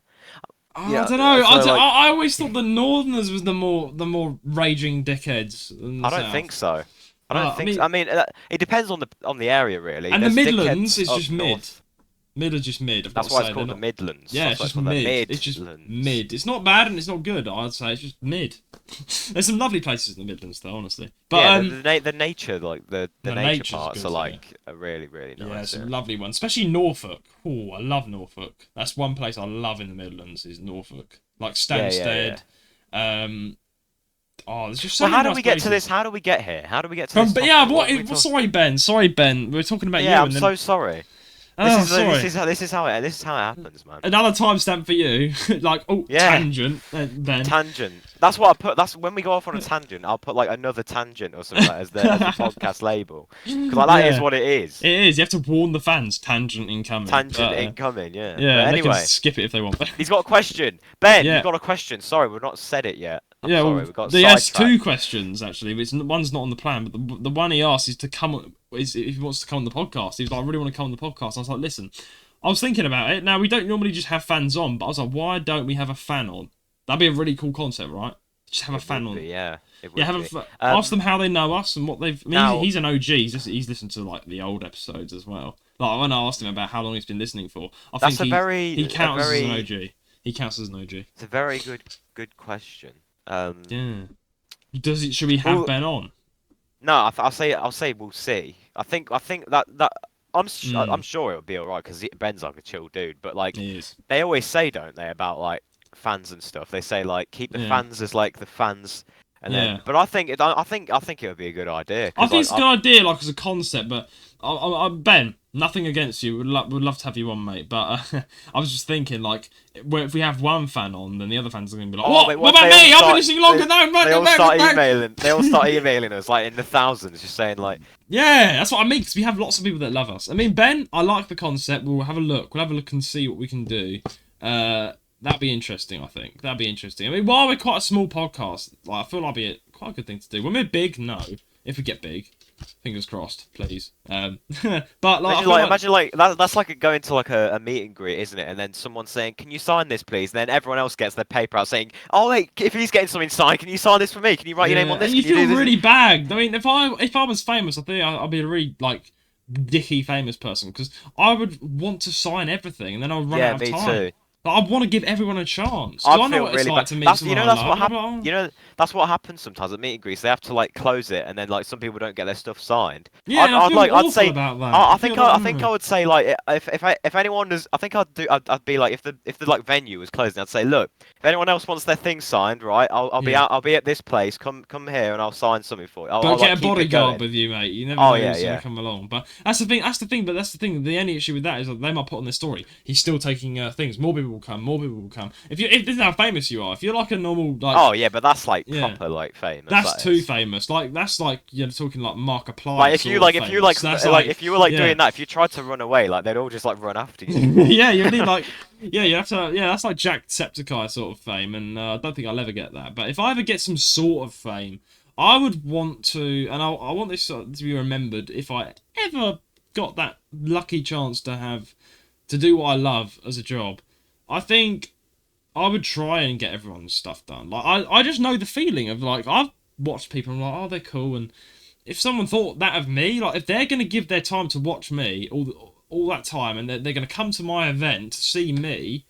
I don't know. I always thought the Northerners was the more raging dickheads. I don't think so. I mean, it depends on the area really. And the Midlands is just mid. Midlands just mid. That's why it's called the Midlands. Yeah, it's just mid. It's just mid. It's not bad and it's not good. I'd say it's just mid. There's some lovely places in the Midlands, though, honestly. But the nature, like the nature parts, are like are really really nice. Yeah, some lovely ones, especially Norfolk. Oh, I love Norfolk. That's one place I love in the Midlands is Norfolk, like Stansted. There's just so many how do nice we places. get to this? How do we get here? How do we get to this? But yeah, sorry, Ben. We're talking about you. Yeah, I'm so sorry. Sorry. This is how it happens, man. Another timestamp for you. Like, tangent, Ben. Tangent. That's what I put. That's when we go off on a tangent. I'll put like another tangent or something as the podcast label, because like that is what it is. It is. You have to warn the fans. Tangent incoming. Tangent incoming. Yeah. Yeah. But They anyway, can skip it if they want. he's got a question. Ben, you've got a question. Sorry, we've not said it yet. I'm sorry, we got he has sidetracked. 2 questions actually. One's not on the plan, but the one he asked is to come. Is if he wants to come on the podcast. He was like, I really want to come on the podcast. I was like, listen, I was thinking about it. Now we don't normally just have fans on, but I was like, why don't we have a fan on? That'd be a really cool concept, right? Just have a fan on. Yeah. Ask them how they know us and what they've. I mean, he's an OG. He's listened to like the old episodes as well. Like when I asked him about how long he's been listening for, I think he counts as an OG. He counts as an OG. It's a very good question. Yeah. Should we have Ben on? No, I'll say we'll see. I think that I'm sure it'll be alright because Ben's like a chill dude. But like they always say, don't they, about like fans and stuff? They say like keep the fans as like the fans. And then, but I think it would be a good idea. I think it's a good idea, like as a concept. But Ben, nothing against you. Would love to have you on, mate. But I was just thinking, like, if we have one fan on, then the other fans are going to be like, what about me? I've been listening longer. They all start emailing. They all start emailing us like in the thousands, just saying like, yeah, that's what I mean. Because we have lots of people that love us. I mean, Ben, I like the concept. We'll have a look. We'll have a look and see what we can do. That'd be interesting, I think. That'd be interesting. I mean, while we're quite a small podcast, like, I feel like it'd be quite a good thing to do. When we're big, no. If we get big, fingers crossed, please. But like, imagine that's like going to like a meet and greet, isn't it? And then someone saying, "Can you sign this, please?" And then everyone else gets their paper out saying, "Oh wait, if he's getting something signed, can you sign this for me? Can you write your name on this?" And you feel really bad. I mean, if I was famous, I think I'd be a really like dicky famous person because I would want to sign everything, and then I'll run out of time. Yeah, me too. But I want to give everyone a chance. I know what it's like to meet someone. That's what happens sometimes at meet and greets. They have to like close it, and then like some people don't get their stuff signed. Yeah, I'd say about that. I think I would say like if anyone does, I think I'd be like if the like venue was closing, I'd say, look, if anyone else wants their thing signed, right, I'll be at this place. Come here, and I'll sign something for you. Don't get a bodyguard with you, mate. You never know who's gonna come along. But that's the thing. But that's the thing. The only issue with that is that they might put on their story. He's still taking things. More people will come. More people will come. If this is how famous you are. If you're like a normal like. Oh yeah, but that's like proper like famous. That's too famous. Like that's like you're talking like Markiplier. Like if you were doing that, if you tried to run away, like they'd all just like run after you. Yeah, you need like you have to. Yeah, that's like Jacksepticeye sort of fame, and I don't think I'll ever get that. But if I ever get some sort of fame, I would want to, and I want this to be remembered. If I ever got that lucky chance to do what I love as a job, I think I would try and get everyone's stuff done. Like I just know the feeling of like I've watched people and I'm like, oh, they're cool, and if someone thought that of me, like if they're gonna give their time to watch me all that time, and they're gonna come to my event to see me,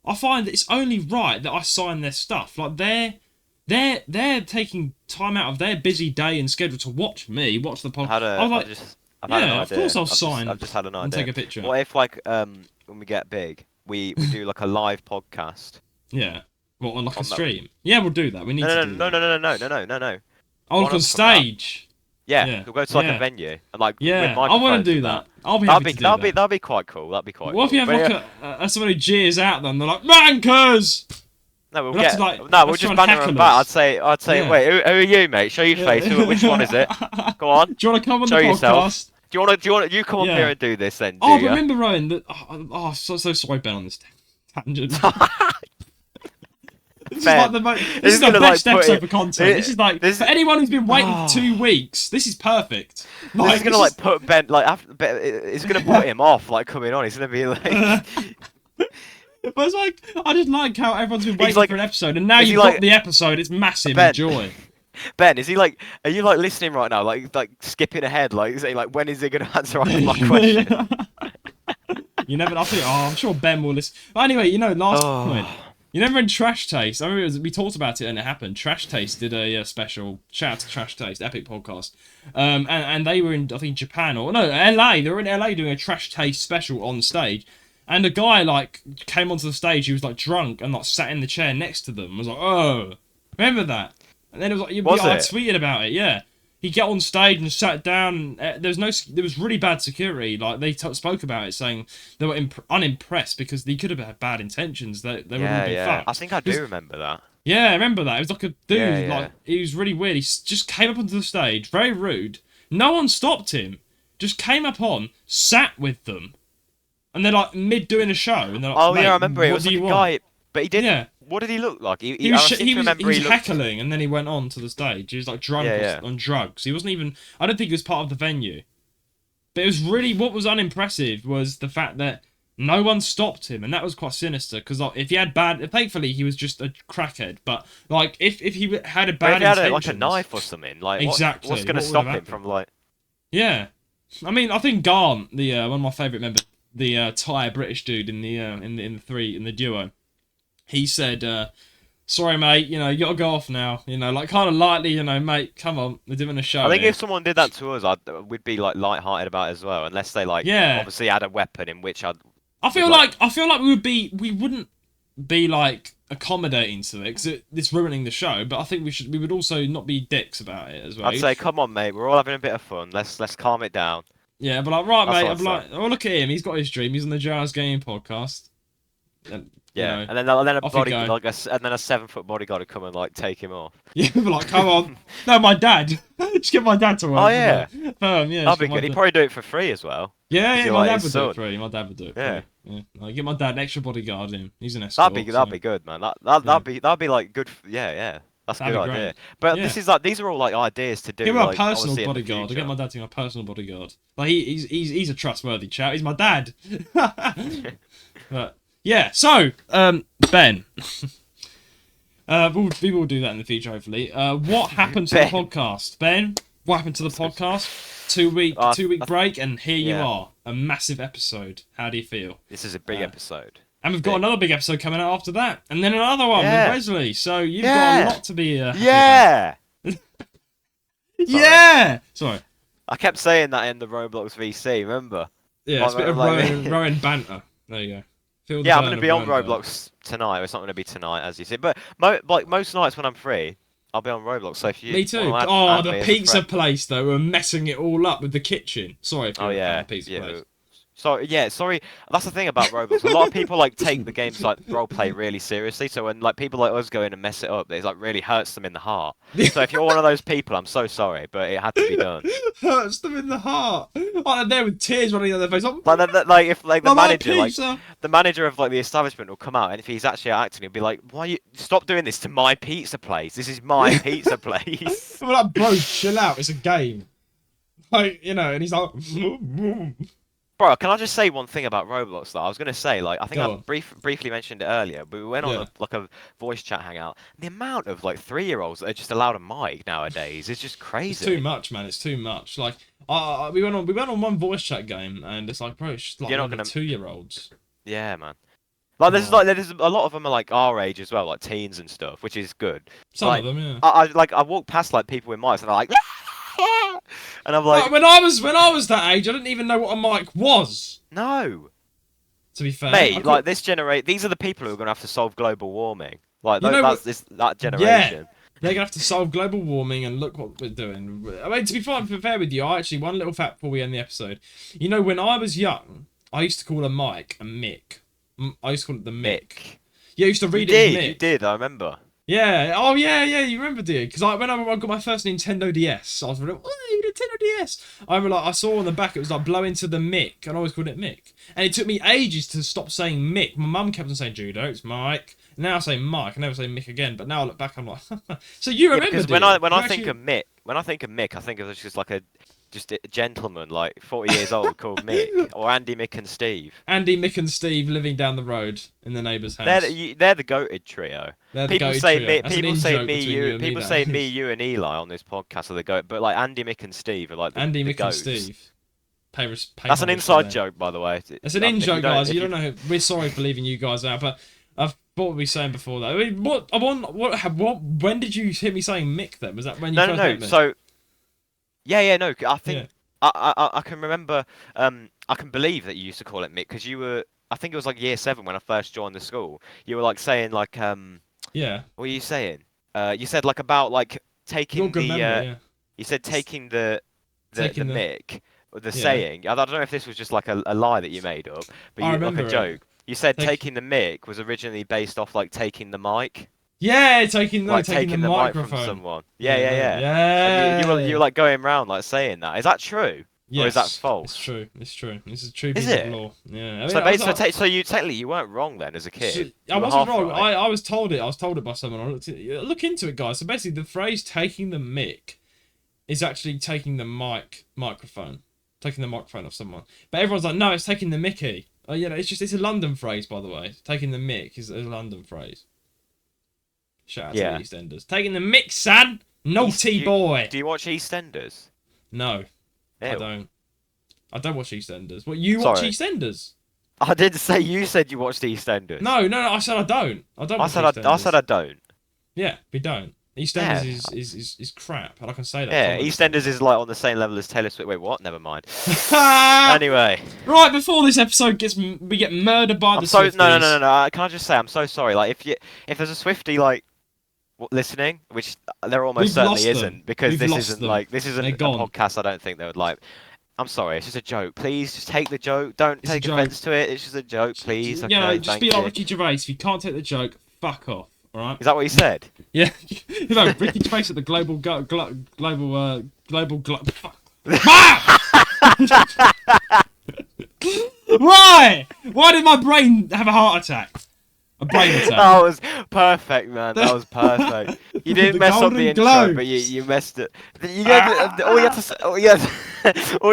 I find that it's only right that I sign their stuff. Like they're taking time out of their busy day and schedule to watch me, watch the podcast. I've had an idea. Of course I'll sign. I've just had an idea. And take a picture. What if like when we get big, we do like a live podcast? Yeah. What, on like a stream? Yeah, we'll do that. We need to do that. No. Oh, like on stage. Yeah, we'll go to like a venue and like. Yeah, I want to do that. I'll be happy to do that. That'd be quite cool. That'd be quite. What if you have like someone who jeers at them? They're like rankers. No, we'll just banner them back. I'd say, wait, who are you, mate? Show your face. Which one is it? Go on. Do you want to come on Show the podcast? Yourself. Do you want to come up here and do this then? Remember, Rowan, that so sorry, Ben, on this tangent. This is the best episode for content. This is like for anyone who's been waiting 2 weeks. This is perfect. Like, this is gonna put Ben it's gonna put him off like coming on. He's gonna be like. But it's like I just like how everyone's been waiting for an episode, and now you've got the episode. It's massive joy. Ben, are you like listening right now? Like skipping ahead, like saying like when is he gonna answer my question? You never know. I'm sure Ben will listen. But anyway, last point. You remember in Trash Taste? I remember we talked about it and it happened. Trash Taste did a special. Shout out to Trash Taste, epic podcast. And they were in, I think, Japan or no, LA. They were in LA doing a Trash Taste special on stage. And a guy like came onto the stage. He was like drunk and like sat in the chair next to them. I was like, oh, remember that? And then it was like, I tweeted about it. Yeah, he got on stage and sat down. There was really bad security. Like they spoke about it, saying they were unimpressed because they could have had bad intentions. They wouldn't be fucked. I think I do remember that. Yeah, I remember that. It was like a dude, Yeah. like, he was really weird. He just came up onto the stage, very rude. No one stopped him. Just came up on, sat with them. And they're like mid doing a show, and they're like, Oh mate, yeah, I remember it. It what was do like you a want? guy, but he didn't. Yeah. What did he look like? He was, he was he looked... heckling, and then he went on to the stage. He was like drunk on drugs. He wasn't even. I don't think he was part of the venue. But it was really, what was unimpressive was the fact that no one stopped him, and that was quite sinister. Because like, if he had bad, thankfully he was just a crackhead. But like, if he had a bad, if he had like a knife or something, like exactly, what's going to stop him from like? Yeah, I mean, I think Garnt, the one of my favourite members, the Thai British dude in the duo, he said, "Sorry, mate. You know, you gotta go off now. You know, like kind of lightly. You know, mate. Come on, we're doing a show." I think here. if someone did that to us, we'd be like light-hearted about it as well, unless they like obviously had a weapon in which I'd. I feel like we wouldn't be like accommodating to it because it's ruining the show. But I think we would also not be dicks about it as well. I'd say, come on, mate. We're all having a bit of fun. Let's calm it down. Yeah, but like, right, mate. I'm like, oh, look at him. He's got his dream. He's on the Jazz Game podcast. And, yeah, you know, and then a body like and then a 7-foot bodyguard would come and like take him off. Yeah, but like, come on. No, my dad. Just get my dad to work. Oh yeah, yeah. That'd be good. He'd probably do it for free as well. Yeah, my dad would do it for free. My dad would do it. Yeah. Yeah. Like, get my dad an extra bodyguard in. He's an escort. That'd be good, man. That'd be like good. Yeah. That's a good idea. But this is like these are all like ideas to do. Get my like, personal bodyguard. I get my dad to be my personal bodyguard. Like he's a trustworthy chap. He's my dad. But yeah, so Ben, we will do that in the future hopefully. What happened to the podcast, Ben? What happened to the podcast? 2 week break, and here you are, a massive episode. How do you feel? This is a big episode. And we've got another big episode coming out after that. And then another one with Wesley. So you've got a lot to be happy about. Yeah! Sorry. I kept saying that in the Roblox VC, remember? Yeah, it's a bit of Rowan banter. There you go. Yeah, I'm going to be on Roblox tonight. It's not going to be tonight, as you said. But like most nights when I'm free, I'll be on Roblox. So if you... Me too. The pizza place, though. We're messing it all up with the kitchen. Sorry if you're a pizza place. Sorry, that's the thing about Roblox. A lot of people like take the games like roleplay really seriously. So when like people like us go in and mess it up, it like really hurts them in the heart. So if you're one of those people, I'm so sorry, but it had to be done. Hurts them in the heart. Oh, they're there with tears running down their face. Like if like the manager of like the establishment will come out, and if he's actually acting, he'll be like, "Why you stop doing this to my pizza place? This is my pizza place." I'm like, bro, chill out. It's a game. Like, you know, and he's like. Bro, can I just say one thing about Roblox though? I was gonna say, like, I think I briefly mentioned it earlier, but we went on a voice chat hangout. The amount of like 3-year-olds that are just allowed a mic nowadays is just crazy. It's too much, man. It's too much. Like, we went on one voice chat game, and it's like, bro, it's just like you're not gonna 2-year-olds. Yeah, man. Like, there's a lot of them are like our age as well, like teens and stuff, which is good. Some of them, yeah. I walk past like people with mics, and they're like. And I'm like, when I was that age, I didn't even know what a mic was. No. To be fair, mate, like these are the people who are gonna have to solve global warming. Like that generation. Yeah. They're gonna have to solve global warming, and look what we're doing. I mean, to be fair with you, one little fact before we end the episode. You know, when I was young, I used to call a mic a mic. I used to call it the mic. Yeah, I used to read it as mic. You did, I remember. Yeah. Oh, yeah. You remember, do you? Because when I got my first Nintendo DS, I was like, "Oh, Nintendo DS!" I saw on the back it was like blow into the mic, and I always called it Mick. And it took me ages to stop saying Mick. My mum kept on saying Judah, it's Mike. Now I say Mike. I never say Mick again. But now I look back, I'm like, so you remember? Because when I think of Mick, I think of just like a gentleman like 40 years old called Mick, or Andy, Mick and Steve. Andy, Mick and Steve living down the road in the neighbour's house. They're the goated trio. People say me, you and Eli on this podcast are the goat, but like Andy, Mick and Steve are like the Mick goats. and Steve. That's an inside joke, by the way. It's an in joke, guys. You don't know. We're sorry for leaving you guys out, but what were we saying before that? I mean, when did you hear me saying Mick then? Was that when you first met me? So no. I think I can remember. I can believe that you used to call it Mick because you were. I think it was like year 7 when I first joined the school. You were like saying like Yeah. What were you saying? You said like about like taking the. Memory, You said taking the mic, or the saying. I don't know if this was just like a lie that you made up, but like a joke. You said taking the mic was originally based off like taking the mic. Yeah, taking the microphone from someone. Yeah. And you were like going around like saying that. Is that true? Yes, or is that false? It's true. It's true. This is a true piece of law. Yeah. So you technically you weren't wrong then as a kid. I wasn't wrong. Right. I was told it. I was told it by someone. Look into it, guys. So basically, the phrase "taking the mic" is actually taking the microphone off someone. But everyone's like, no, it's taking the Mickey. Oh, yeah, it's a London phrase, by the way. Taking the mic is a London phrase. Shout out to the EastEnders. Taking the mic, son! Naughty boy! Do you watch EastEnders? No. Ew. I don't. I don't watch EastEnders. What, you watch EastEnders? I didn't say you said you watched EastEnders. No, I said I don't. I said I don't. Yeah, we don't. EastEnders is crap, and I can say that. Yeah, EastEnders is like on the same level as Taylor Swift. Wait, what? Never mind. Anyway. Right, before this episode we get murdered by the Swifties. No. Can I just say I'm so sorry. Like if there's a Swiftie like listening, which there almost certainly isn't, because this isn't a podcast. I don't think they would like. I'm sorry, it's just a joke. Please, just take the joke. Don't take offence to it. It's just a joke, please. Okay, just be like Ricky Gervais. If you can't take the joke, fuck off. All right. Is that what he said? Yeah. Ricky Gervais at the global. Why? Why did my brain have a heart attack? A brain attack. That was perfect, man. That was perfect. You didn't mess up the intro, but you messed it. All you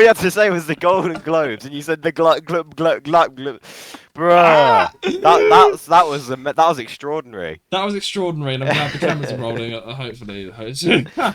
had to say was the Golden Globes, and you said the glub. Bruh, that was extraordinary. That was extraordinary, and I'm glad the cameras are rolling. Hopefully,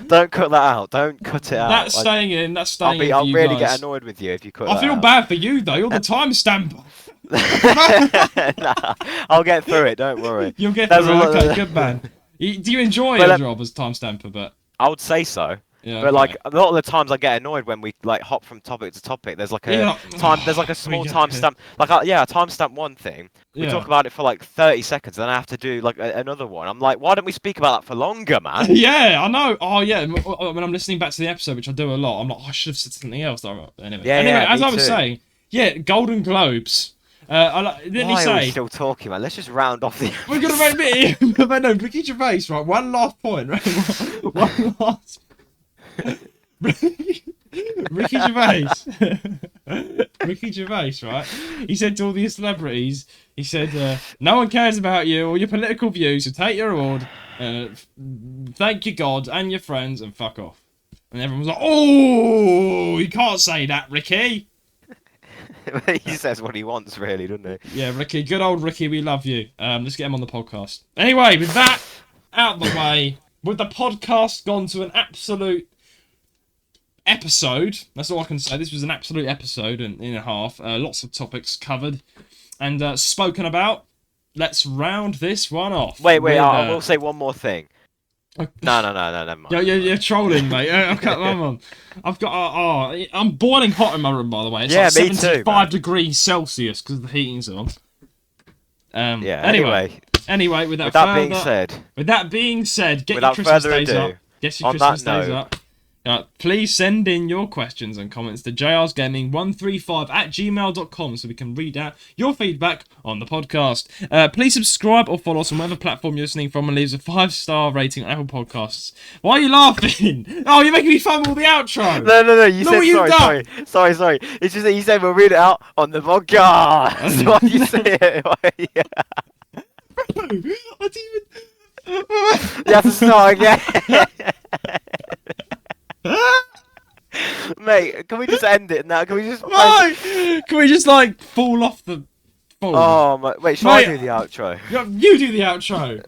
don't cut that out. Don't cut it out. That's staying in. That's staying in. I'll really get annoyed with you if you cut that out. I feel bad for you though. You're the timestamp. Nah, I'll get through it. Don't worry. You'll get through it. Okay, good man. Do you enjoy your job as timestamper? But I would say so. Yeah, but like a lot of the times I get annoyed when we like hop from topic to topic. There's like a there's like a small timestamp. Like a timestamp one thing. We talk about it for like 30 seconds, then I have to do like another one. I'm like, why don't we speak about that for longer, man? Yeah, I know. Oh yeah, when I'm listening back to the episode, which I do a lot, I'm like, I should have said something else. Anyway, as I was saying, Golden Globes. Why are we still talking, man? Let's just round off the. We're gonna make me. No, Ricky Gervais, right? One last point, right? One last. Ricky Gervais. Ricky Gervais, right? He said to all these celebrities, he said, no one cares about you or your political views, so take your award, thank your God and your friends, and fuck off. And everyone was like, oh, you can't say that, Ricky. He says what he wants, really, doesn't he? Yeah, Ricky. Good old Ricky, we love you. Let's get him on the podcast. Anyway, with that out of the way, with the podcast gone to an absolute episode, that's all I can say. This was an absolute episode and a half. Lots of topics covered and spoken about. Let's round this one off. Wait, I will say one more thing. No, never mind. You're trolling, mate. Come on. I've got. I'm boiling hot in my room, by the way. It's like me 75 degrees Celsius because the heating's on. Anyway, with that being said, get your Christmas days up. Get your Christmas days up. Please send in your questions and comments to jrsgaming135@gmail.com so we can read out your feedback on the podcast. Please subscribe or follow us on whatever platform you're listening from and leave us a 5-star rating on Apple Podcasts. Why are you laughing? Oh, you're making me fumble the outro. No. You said sorry. It's just that you said we'll read it out on the podcast. Why you say it? I didn't even. You have to start again. Mate, can we just end it now? Can we just Can we just like fall off the phone? Oh my... Wait, shall I do the outro? You do the outro.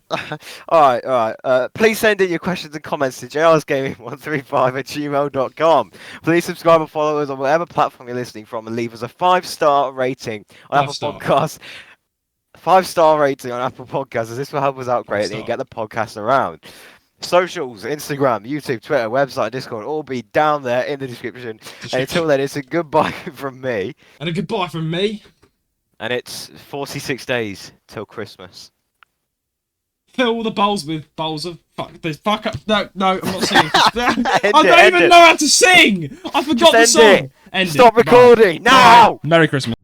Alright. Please send in your questions and comments to jrsgaming135@gmail.com. Please subscribe and follow us on whatever platform you're listening from and leave us a 5-star rating on Apple Podcasts. 5-star rating on Apple Podcasts, as this will help us out greatly and get the podcast around. Socials, Instagram, YouTube, Twitter, website, Discord, all be down there in the description. And until then, it's a goodbye from me. And a goodbye from me. And it's 46 days till Christmas. Fill the bowls with bowls of fuck this. Fuck up. No, I'm not singing. I don't even know how to sing. I forgot the song. Stop recording now. Merry Christmas.